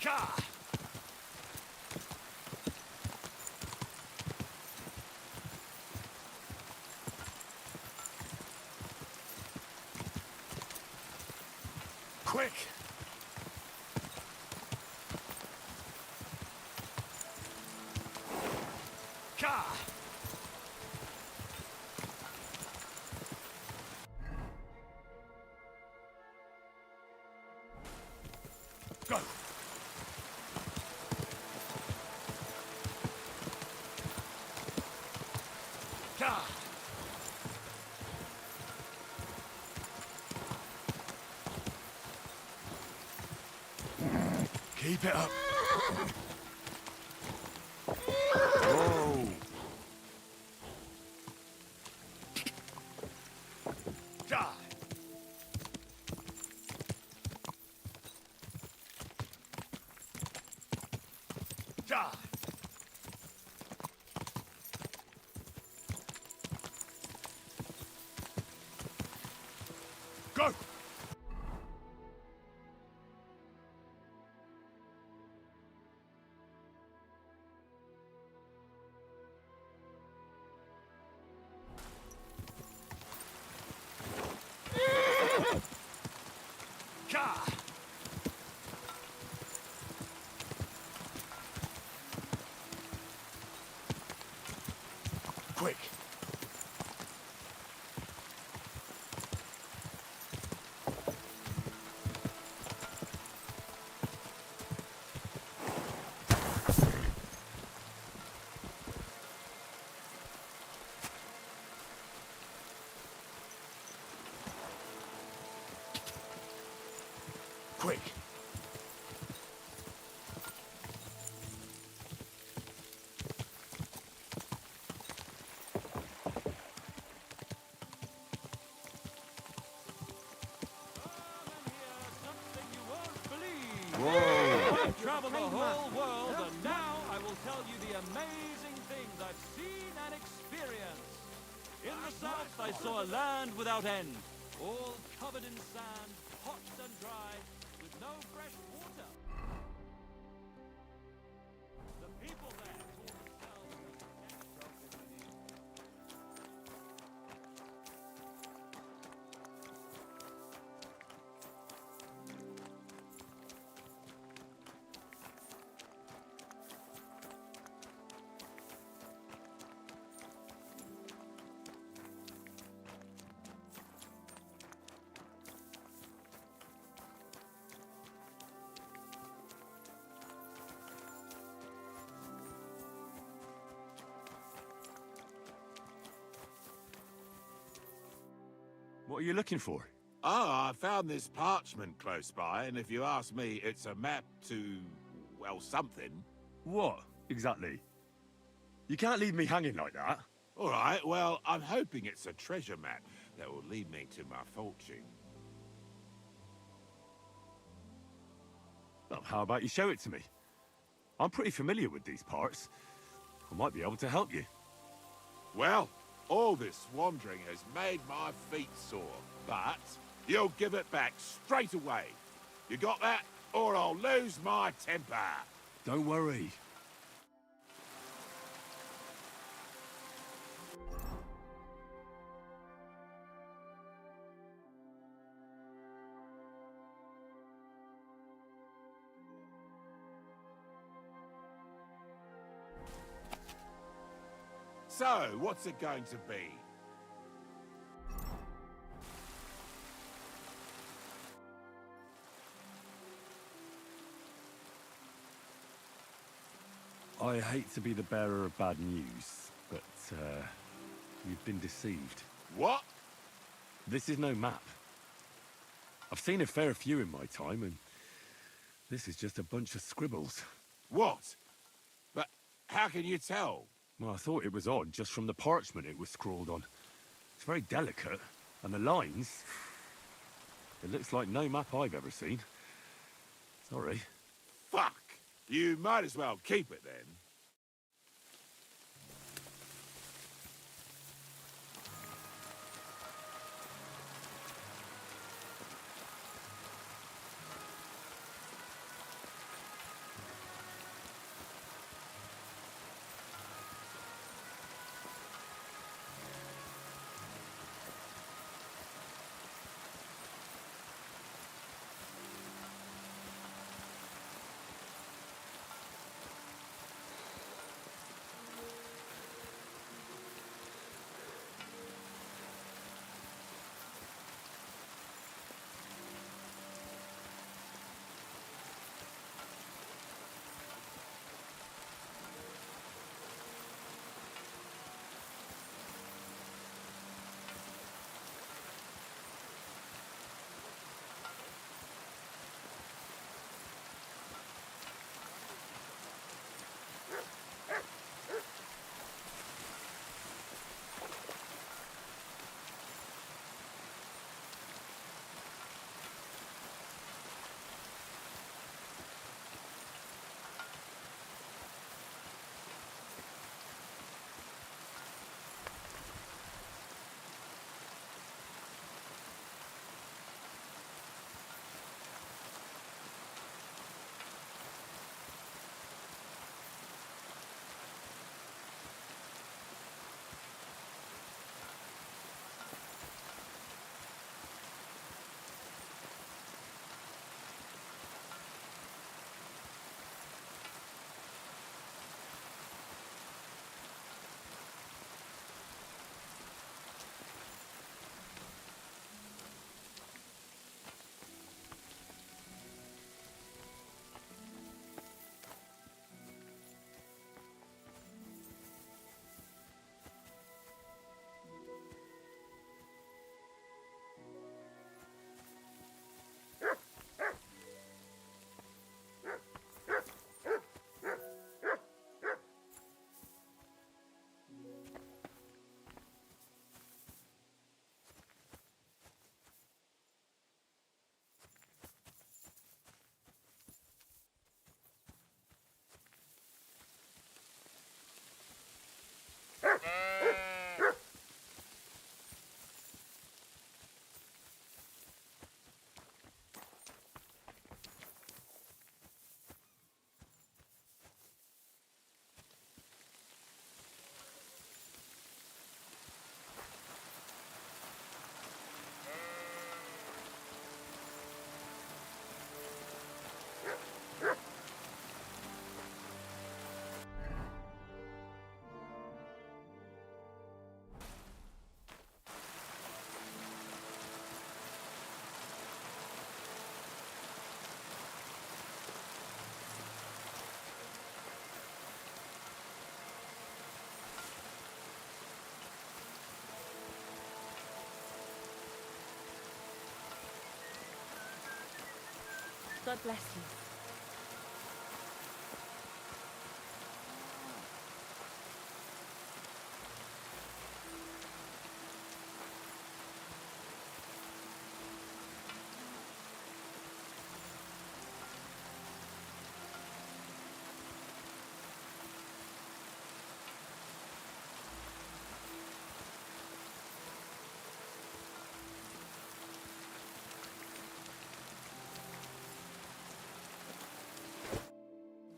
Ka! Quick! Ka! Go! Ka! Keep it up. Whoa! Ka! Ka! Go! Ka! Quick! Quick! I've traveled the whole world, and now I will tell you the amazing things I've seen and experienced. In the south, I saw a land without end, all covered in sand, hot and dry, with no fresh water. The people there call themselves What are you looking for? Oh, I found this parchment close by, and if you ask me, it's a map to, well, something. What, exactly? You can't leave me hanging like that. All right, well, I'm hoping it's a treasure map that will lead me to my fortune. Well, how about you show it to me? I'm pretty familiar with these parts. I might be able to help you. Well, all this wandering has made my feet sore, but you'll give it back straight away. You got that? Or I'll lose my temper. Don't worry. So, what's it going to be? I hate to be the bearer of bad news, but, you've been deceived. What? This is no map. I've seen a fair few in my time, and this is just a bunch of scribbles. What? But how can you tell? Well, I thought it was odd just from the parchment it was scrawled on. It's very delicate, and the lines... It looks like no map I've ever seen. Sorry. Fuck! You might as well keep it then. God bless you.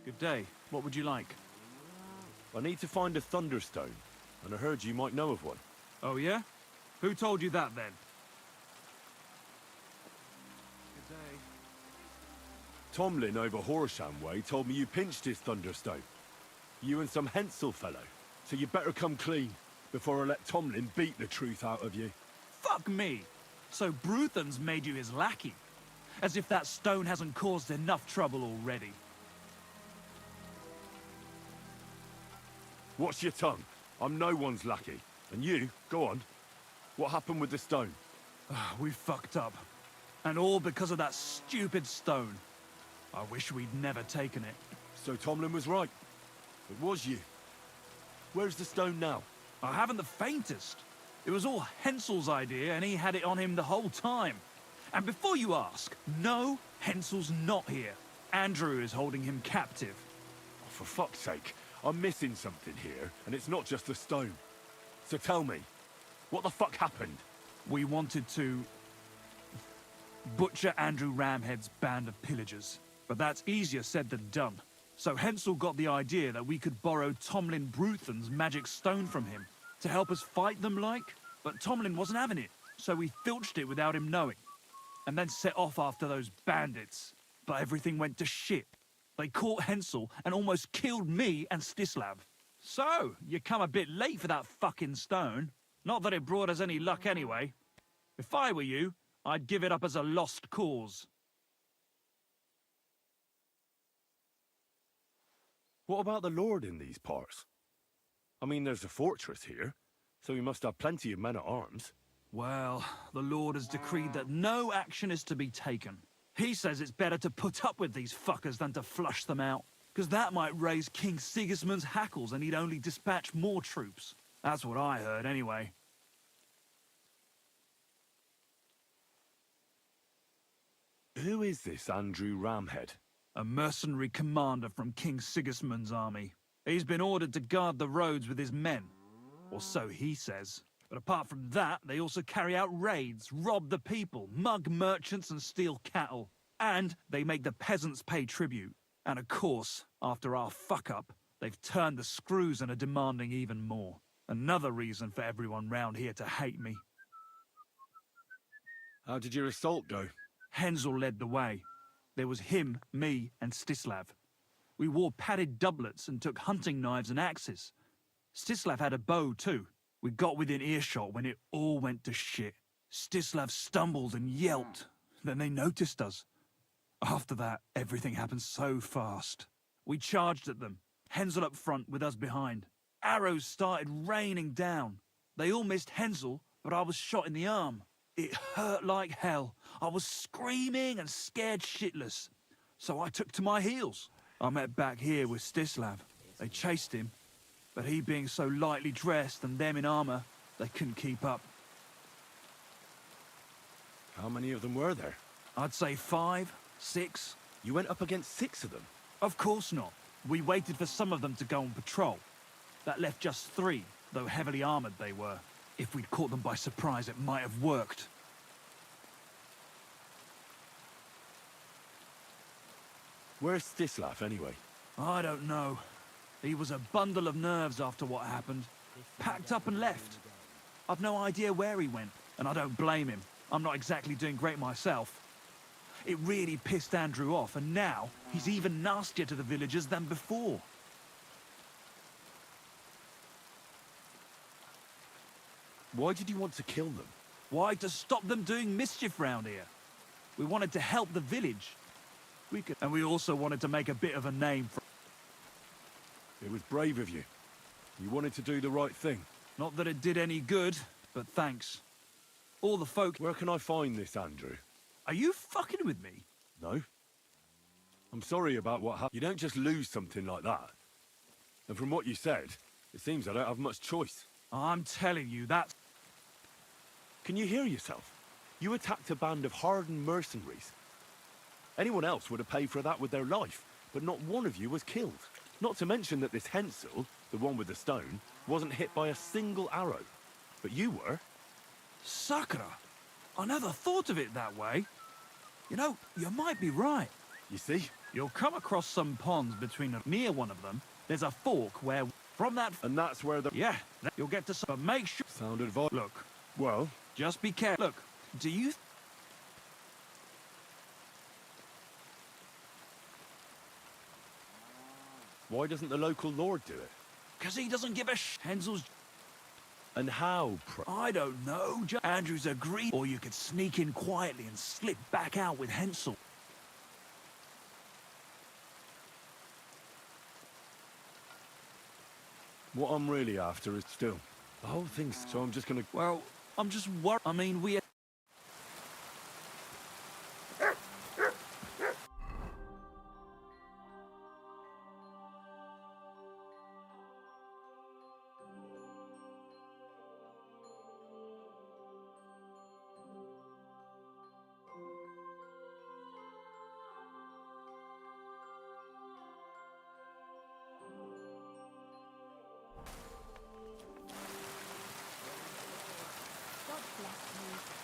Good day. What would you like? I need to find a Thunderstone, and I heard you might know of one. Oh, yeah? Who told you that, then? Good day. Tomlin over Horsham Way told me you pinched his Thunderstone. You and some Hensel fellow. So you better come clean, before I let Tomlin beat the truth out of you. Fuck me! So Bruthan's made you his lackey? As if that stone hasn't caused enough trouble already. Watch your tongue. I'm no one's lackey. And you, go on. What happened with the stone? We fucked up. And all because of that stupid stone. I wish we'd never taken it. So Tomlin was right. It was you. Where's the stone now? I haven't the faintest. It was all Hensel's idea, and he had it on him the whole time. And before you ask, no, Hensel's not here. Andrew is holding him captive. Oh, for fuck's sake, I'm missing something here, and it's not just the stone. So tell me, what the fuck happened? We wanted to butcher Andrew Ramhead's band of pillagers, but that's easier said than done. So Hensel got the idea that we could borrow Tomlin Bruthen's magic stone from him to help us fight them like, but Tomlin wasn't having it, so we filched it without him knowing, and then set off after those bandits. But everything went to shit. They caught Hensel and almost killed me and Stislav. So, you come a bit late for that fucking stone. Not that it brought us any luck anyway. If I were you, I'd give it up as a lost cause. What about the Lord in these parts? I mean, there's a fortress here, so he must have plenty of men-at-arms. Well, the Lord has decreed that no action is to be taken. He says it's better to put up with these fuckers than to flush them out, because that might raise King Sigismund's hackles and he'd only dispatch more troops. That's what I heard, anyway. Who is this Andrew Ramhead? A mercenary commander from King Sigismund's army. He's been ordered to guard the roads with his men, or so he says. But apart from that, they also carry out raids, rob the people, mug merchants and steal cattle. And they make the peasants pay tribute. And of course, after our fuck-up, they've turned the screws and are demanding even more. Another reason for everyone round here to hate me. How did your assault go? Hensel led the way. There was him, me, and Stislav. We wore padded doublets and took hunting knives and axes. Stislav had a bow too. We got within earshot when it all went to shit. Stislav stumbled and yelped. Then they noticed us. After that, everything happened so fast. We charged at them, Hensel up front with us behind. Arrows started raining down. They all missed Hensel, but I was shot in the arm. It hurt like hell. I was screaming and scared shitless. So I took to my heels. I met back here with Stislav. They chased him, but he being so lightly dressed and them in armor, they couldn't keep up. How many of them were there? I'd say 5, 6. You went up against 6 of them? Of course not. We waited for some of them to go on patrol. That left just 3, though heavily armored they were. If we'd caught them by surprise, it might have worked. Where's Stislav, anyway? I don't know. He was a bundle of nerves after what happened. Packed up and left. I've no idea where he went, and I don't blame him. I'm not exactly doing great myself. It really pissed Andrew off, and now he's even nastier to the villagers than before. Why did you want to kill them? Why? To stop them doing mischief round here. We wanted to help the village. And we also wanted to make a bit of a name for... It was brave of you. You wanted to do the right thing. Not that it did any good, but thanks. All the folk... Where can I find this, Andrew? Are you fucking with me? No. I'm sorry about what happened. You don't just lose something like that. And from what you said, it seems I don't have much choice. I'm telling you, that's... Can you hear yourself? You attacked a band of hardened mercenaries. Anyone else would have paid for that with their life, but not one of you was killed. Not to mention that this Hensel, the one with the stone, wasn't hit by a single arrow. But you were. Sakura! I never thought of it that way. You know, you might be right. You see? You'll come across some ponds near one of them. There's a fork where, from that... And that's where the... Yeah, you'll get to some... But make sure... Sound advice. Look. Well? Just be careful. Look, do you... Why doesn't the local lord do it? Because he doesn't give a sh... Hensel's... And how, I don't know. Andrew's agreed. Or you could sneak in quietly and slip back out with Hensel. What I'm really after is still. The whole thing's... So I'm just gonna... Well, I'm just worried. I mean, we... God bless you.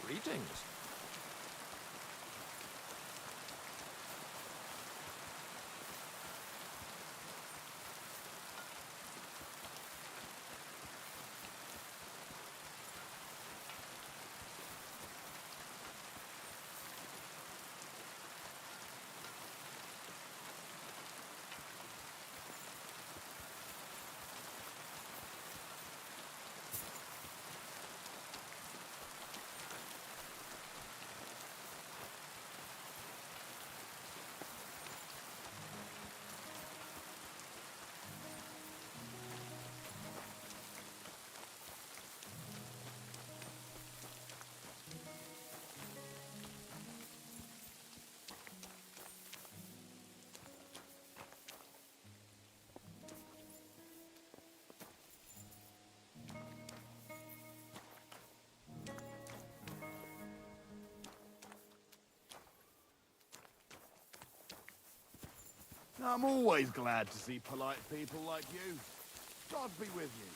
Greetings. I'm always glad to see polite people like you. God be with you.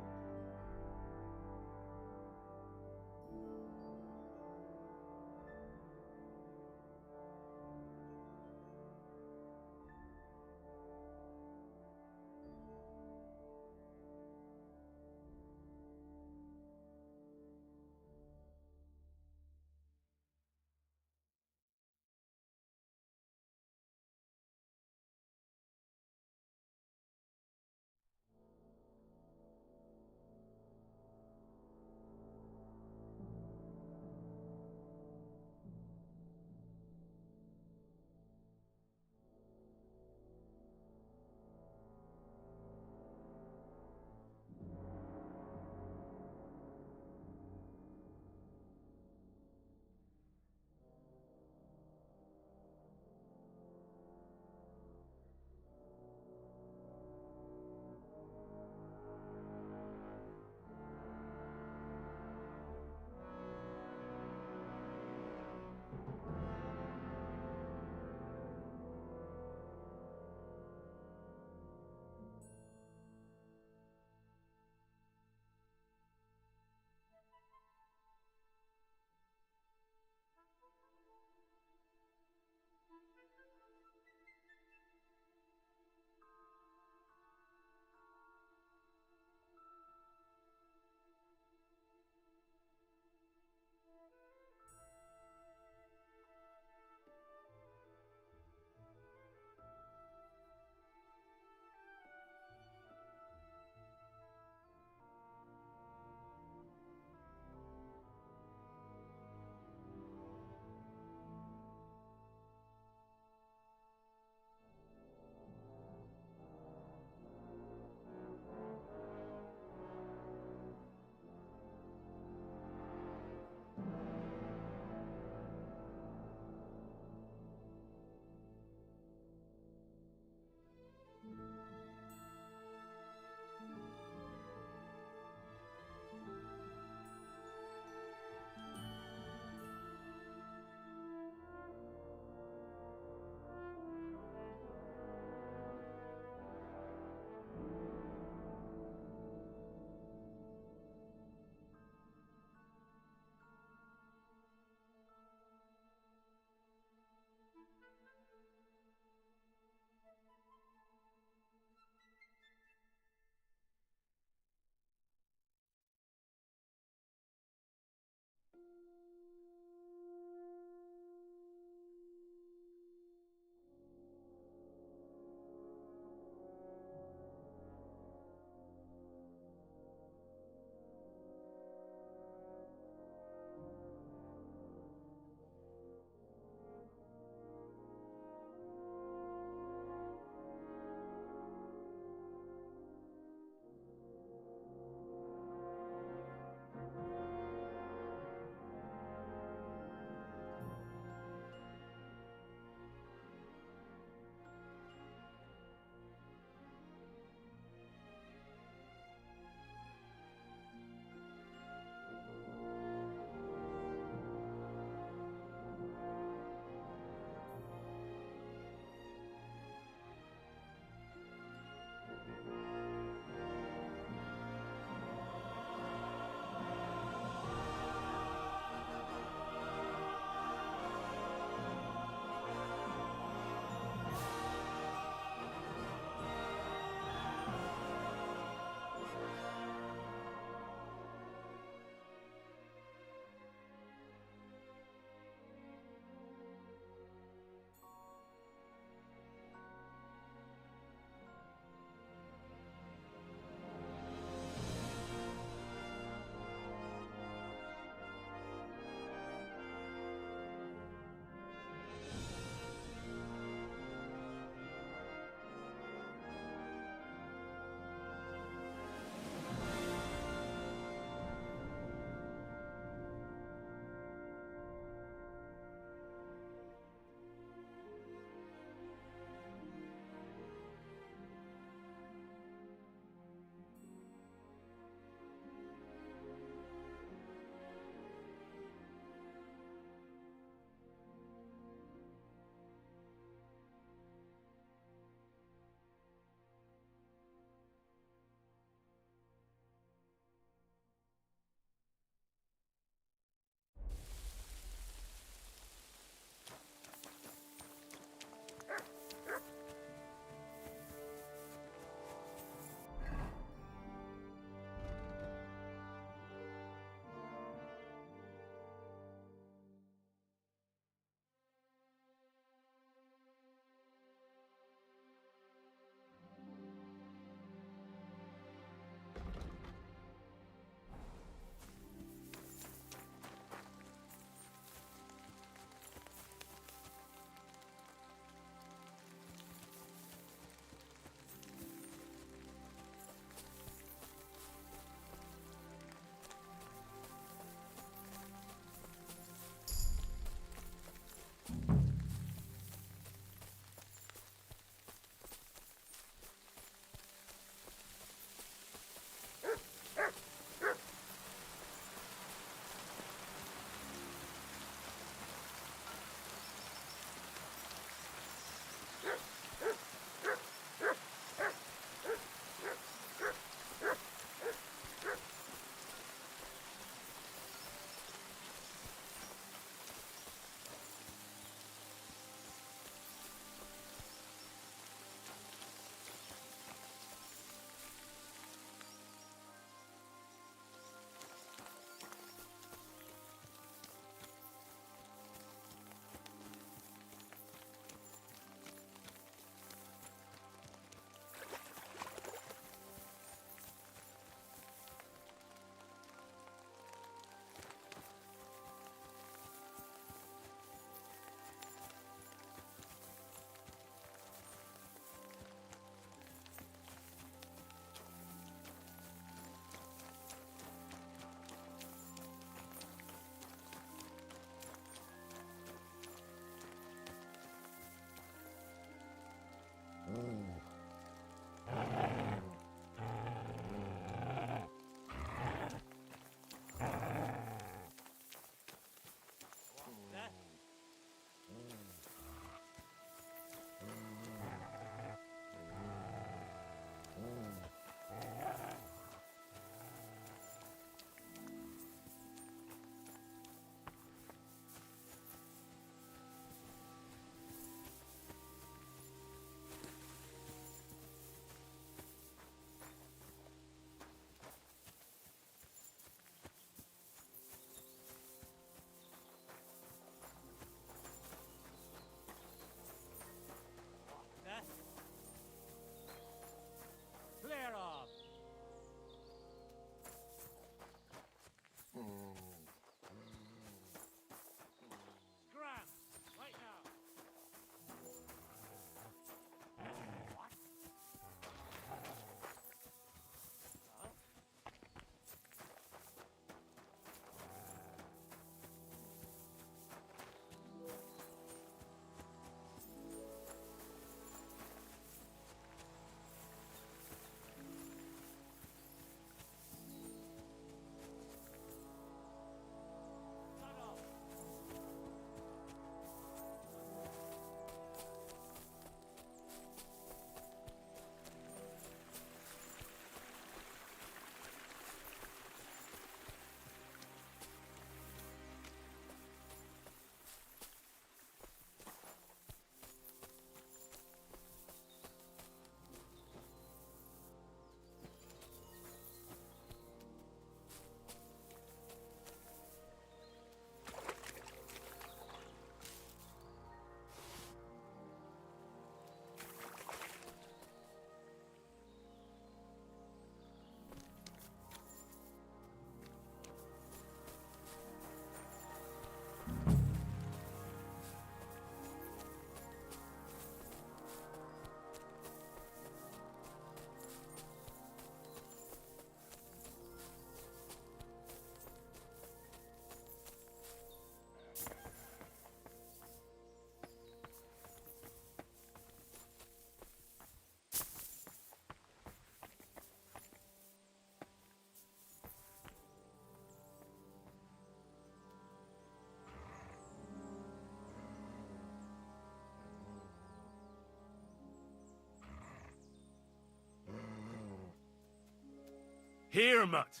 Here, Mutt.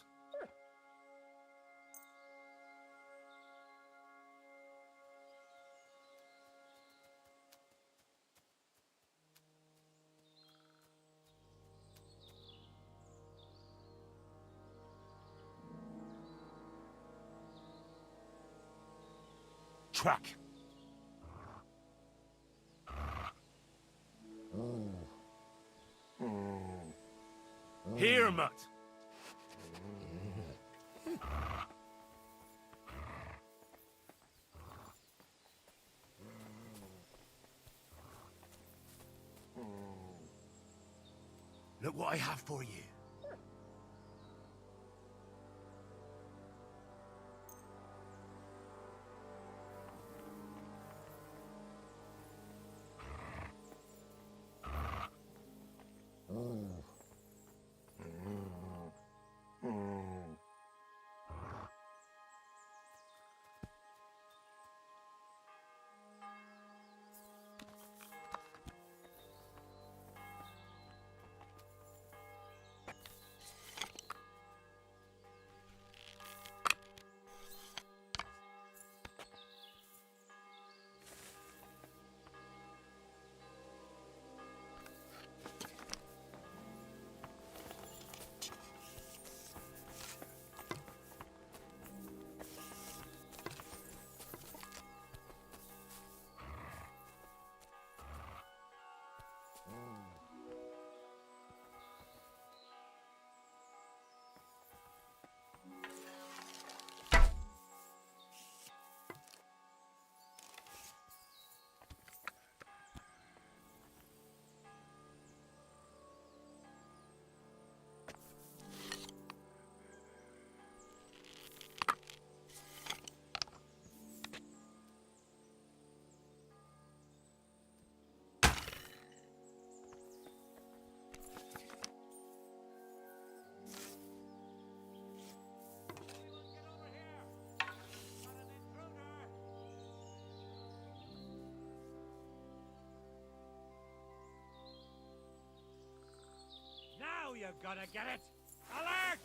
Track. Here, Mutt. Look what I have for you. Now you're gonna get it! Alert!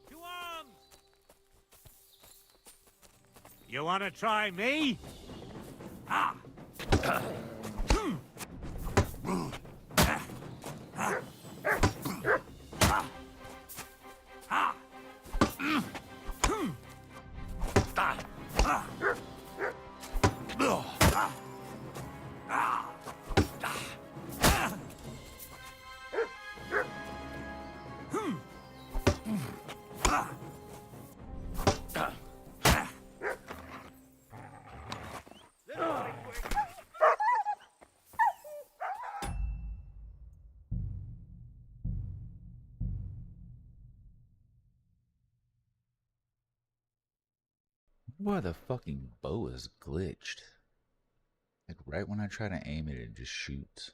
To arms! You wanna try me? Ah! Why the fucking bow is glitched? Like right when I try to aim it, it just shoots.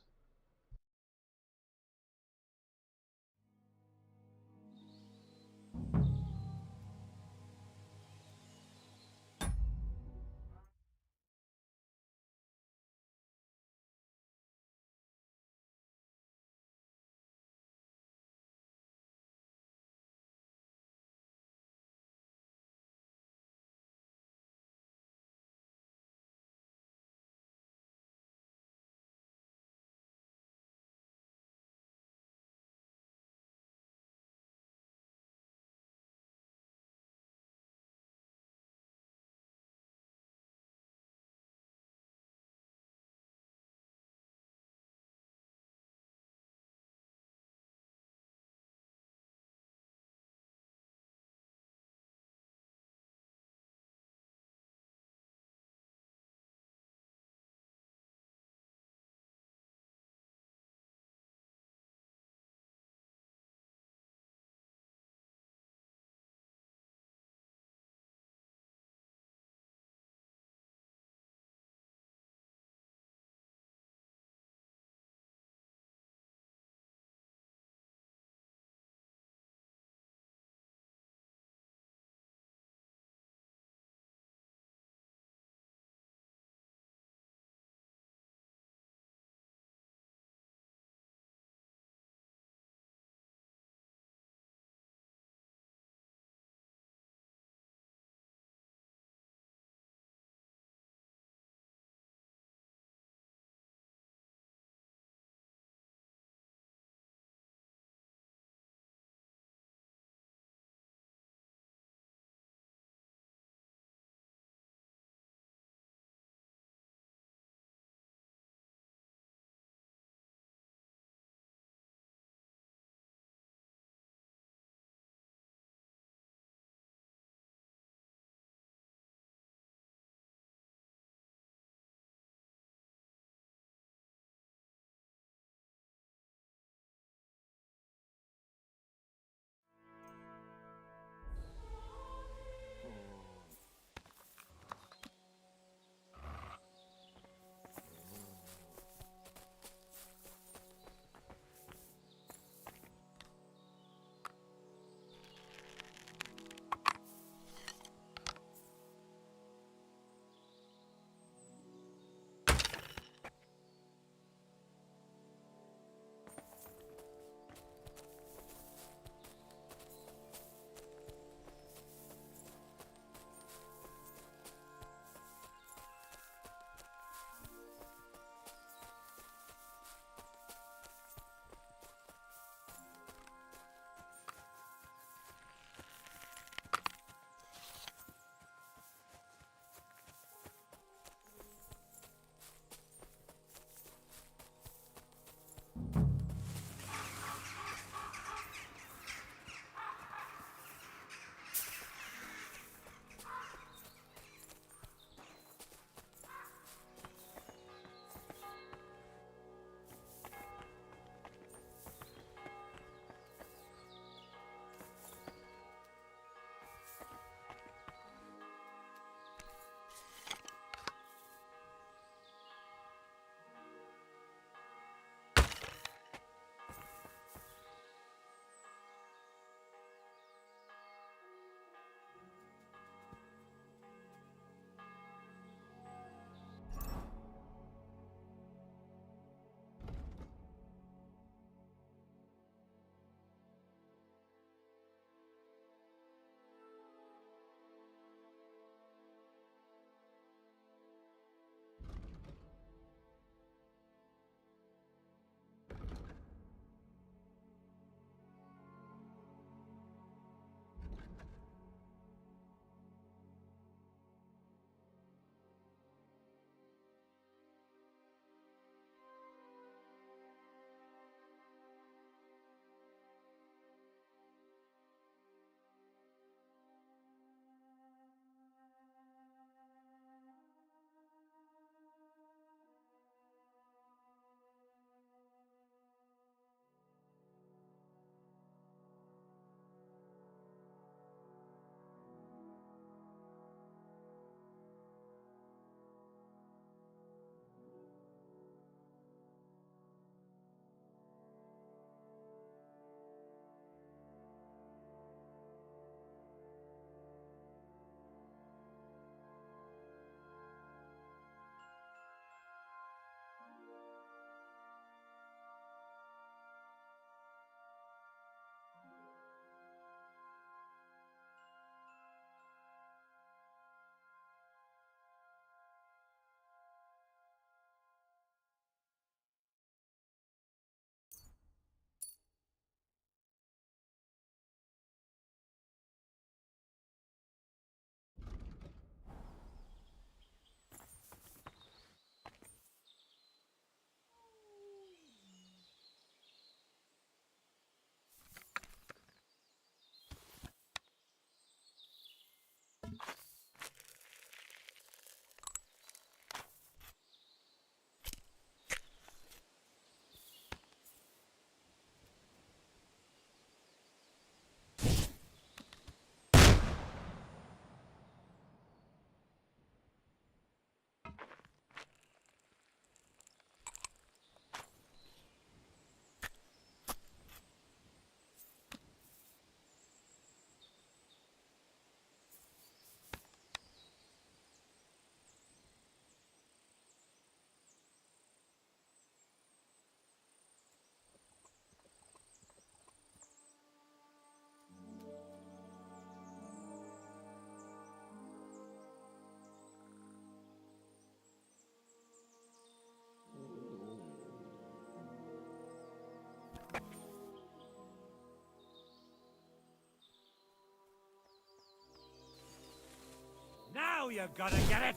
know you're gonna get it!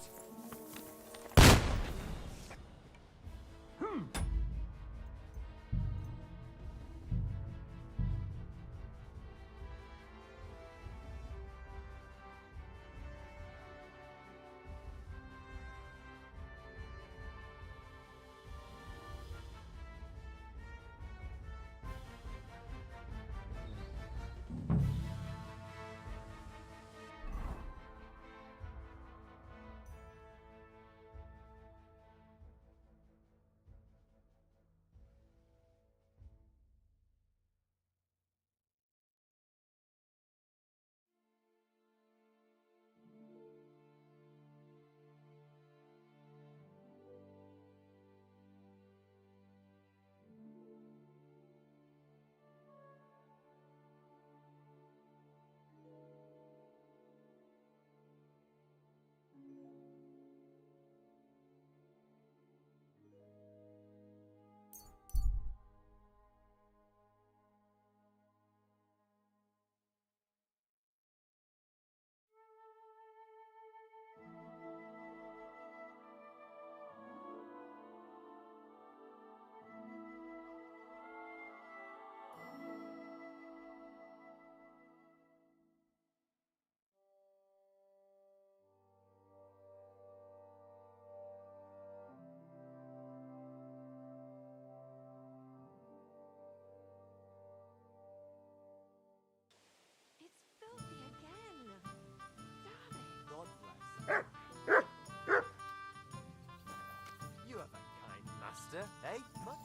You have a kind master, eh, Mutt?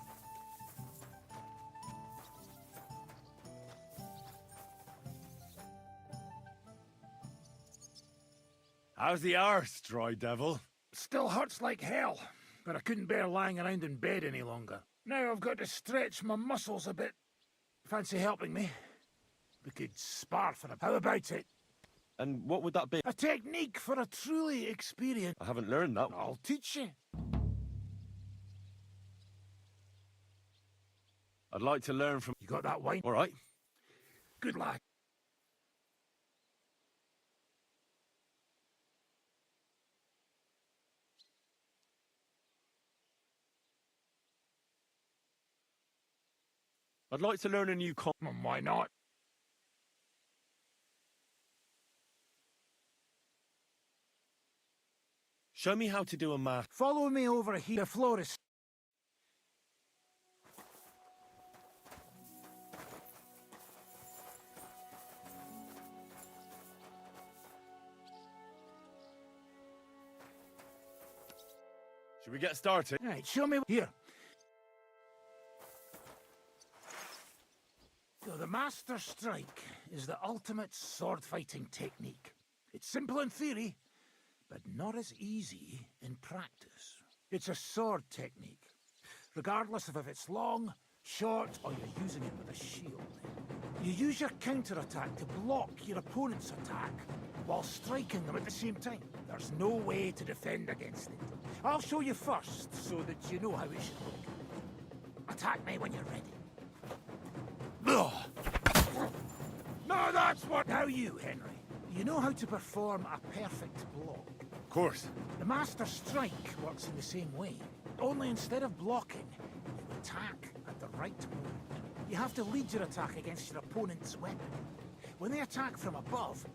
How's the arse, dry devil? Still hurts like hell, but I couldn't bear lying around in bed any longer. Now I've got to stretch my muscles a bit. Fancy helping me? We could spar for a... How about it? And what would that be? A technique for a truly experienced... I haven't learned that. I'll teach you. I'd like to learn from... You got that wine? All right. Good lad. I'd like to learn a new Why not? Show me how to do a math. Follow me over here, Florist. Should we get started? Right, show me here. So the Master Strike is the ultimate sword-fighting technique. It's simple in theory, but not as easy in practice. It's a sword technique, regardless of if it's long, short, or you're using it with a shield. You use your counter-attack to block your opponent's attack while striking them at the same time. There's no way to defend against it. I'll show you first, so that you know how it should look. Attack me when you're ready. No, that's what... Now you, Henry. You know how to perform a perfect block. Of course. The Master Strike works in the same way. Only instead of blocking, you attack at the right moment. You have to lead your attack against your opponent's weapon. When they attack from above,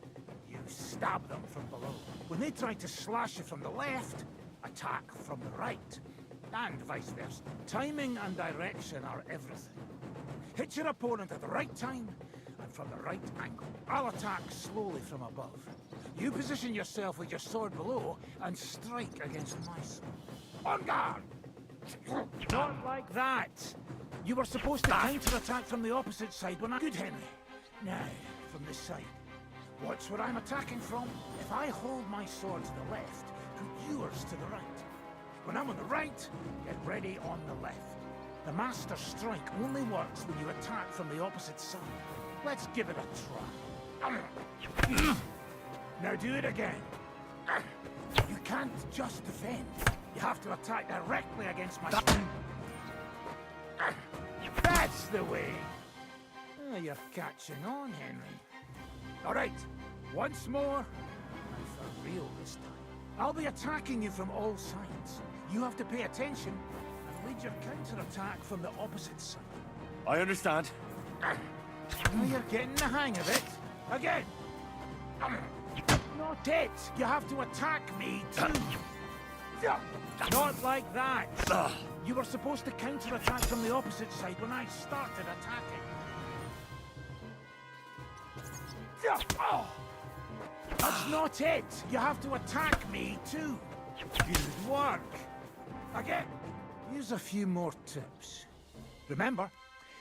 you stab them from below. When they try to slash you from the left, attack from the right. And vice versa. Timing and direction are everything. Hit your opponent at the right time, and from the right angle. I'll attack slowly from above. You position yourself with your sword below, and strike against my sword. On guard! Not like that! You were supposed to counter-attack from the opposite side when I... Good, Henry. Now, from this side. Watch where I'm attacking from. If I hold my sword to the left, put yours to the right. When I'm on the right, get ready on the left. The Master Strike only works when you attack from the opposite side. Let's give it a try. Now do it again. You can't just defend. You have to attack directly against my... That's the way. Oh, you're catching on, Henry. All right, once more, and for real this time. I'll be attacking you from all sides. You have to pay attention and lead your counter-attack from the opposite side. I understand. Now you're getting the hang of it. Again! Not it! You have to attack me, too! Not like that! You were supposed to counter-attack from the opposite side when I started attacking. That's not it! You have to attack me, too! Good work! Again! Here's a few more tips. Remember,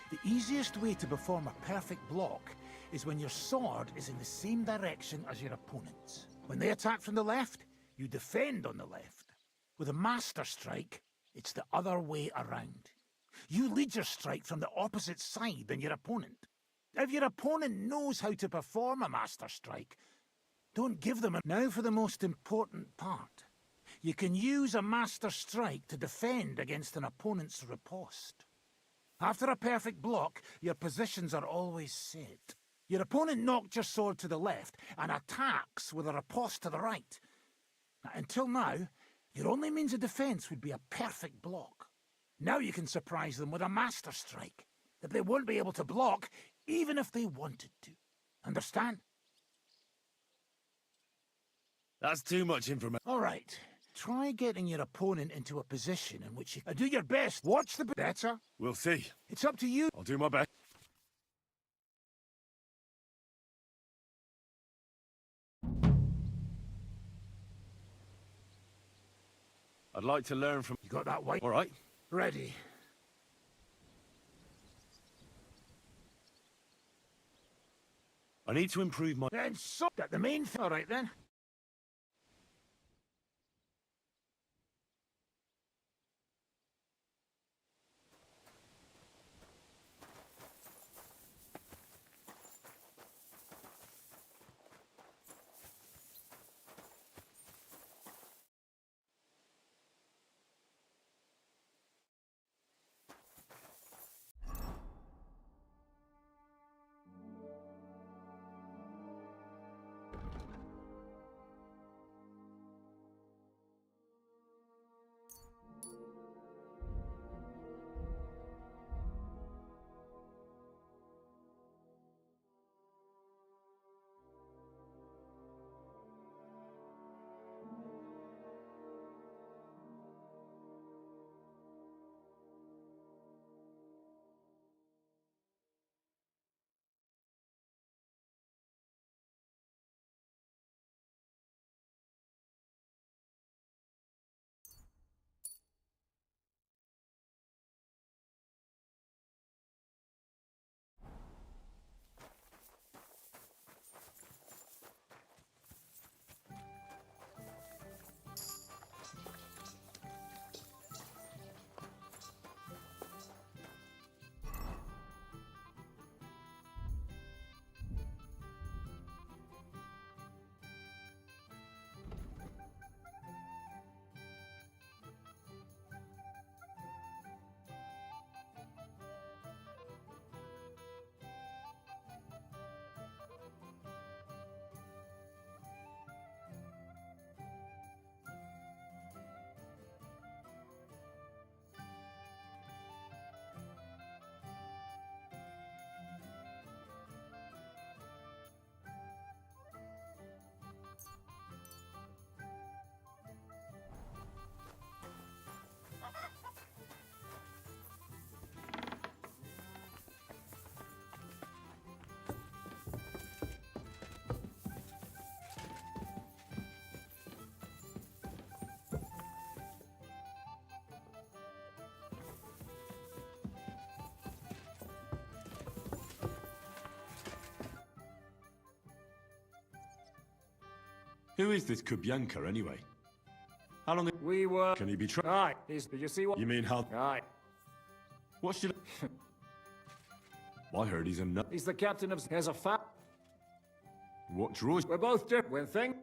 the easiest way to perform a perfect block is when your sword is in the same direction as your opponent's. When they attack from the left, you defend on the left. With a Master Strike, it's the other way around. You lead your strike from the opposite side than your opponent. If your opponent knows how to perform a Master Strike, don't give them a... Now for the most important part. You can use a Master Strike to defend against an opponent's riposte. After a perfect block, your positions are always set. Your opponent knocked your sword to the left and attacks with a riposte to the right. Now, until now, your only means of defense would be a perfect block. Now you can surprise them with a Master Strike that they won't be able to block even if they wanted to. Understand? That's too much information. All right. Try getting your opponent into a position in which you... do your best. Watch the... Better? We'll see. It's up to you. I'll do my best. I'd like to learn from... You got that white? All right. Ready. I need to improve my... Then so... That the main thing. All right, then. Who is this Kubyanka, anyway? How long... We were... Can he be tracked? Aye. Did you see what... You mean how... Aye. What should... I heard he's a nut. He's the captain of... Has a fat... What draws... We're both different. When thing...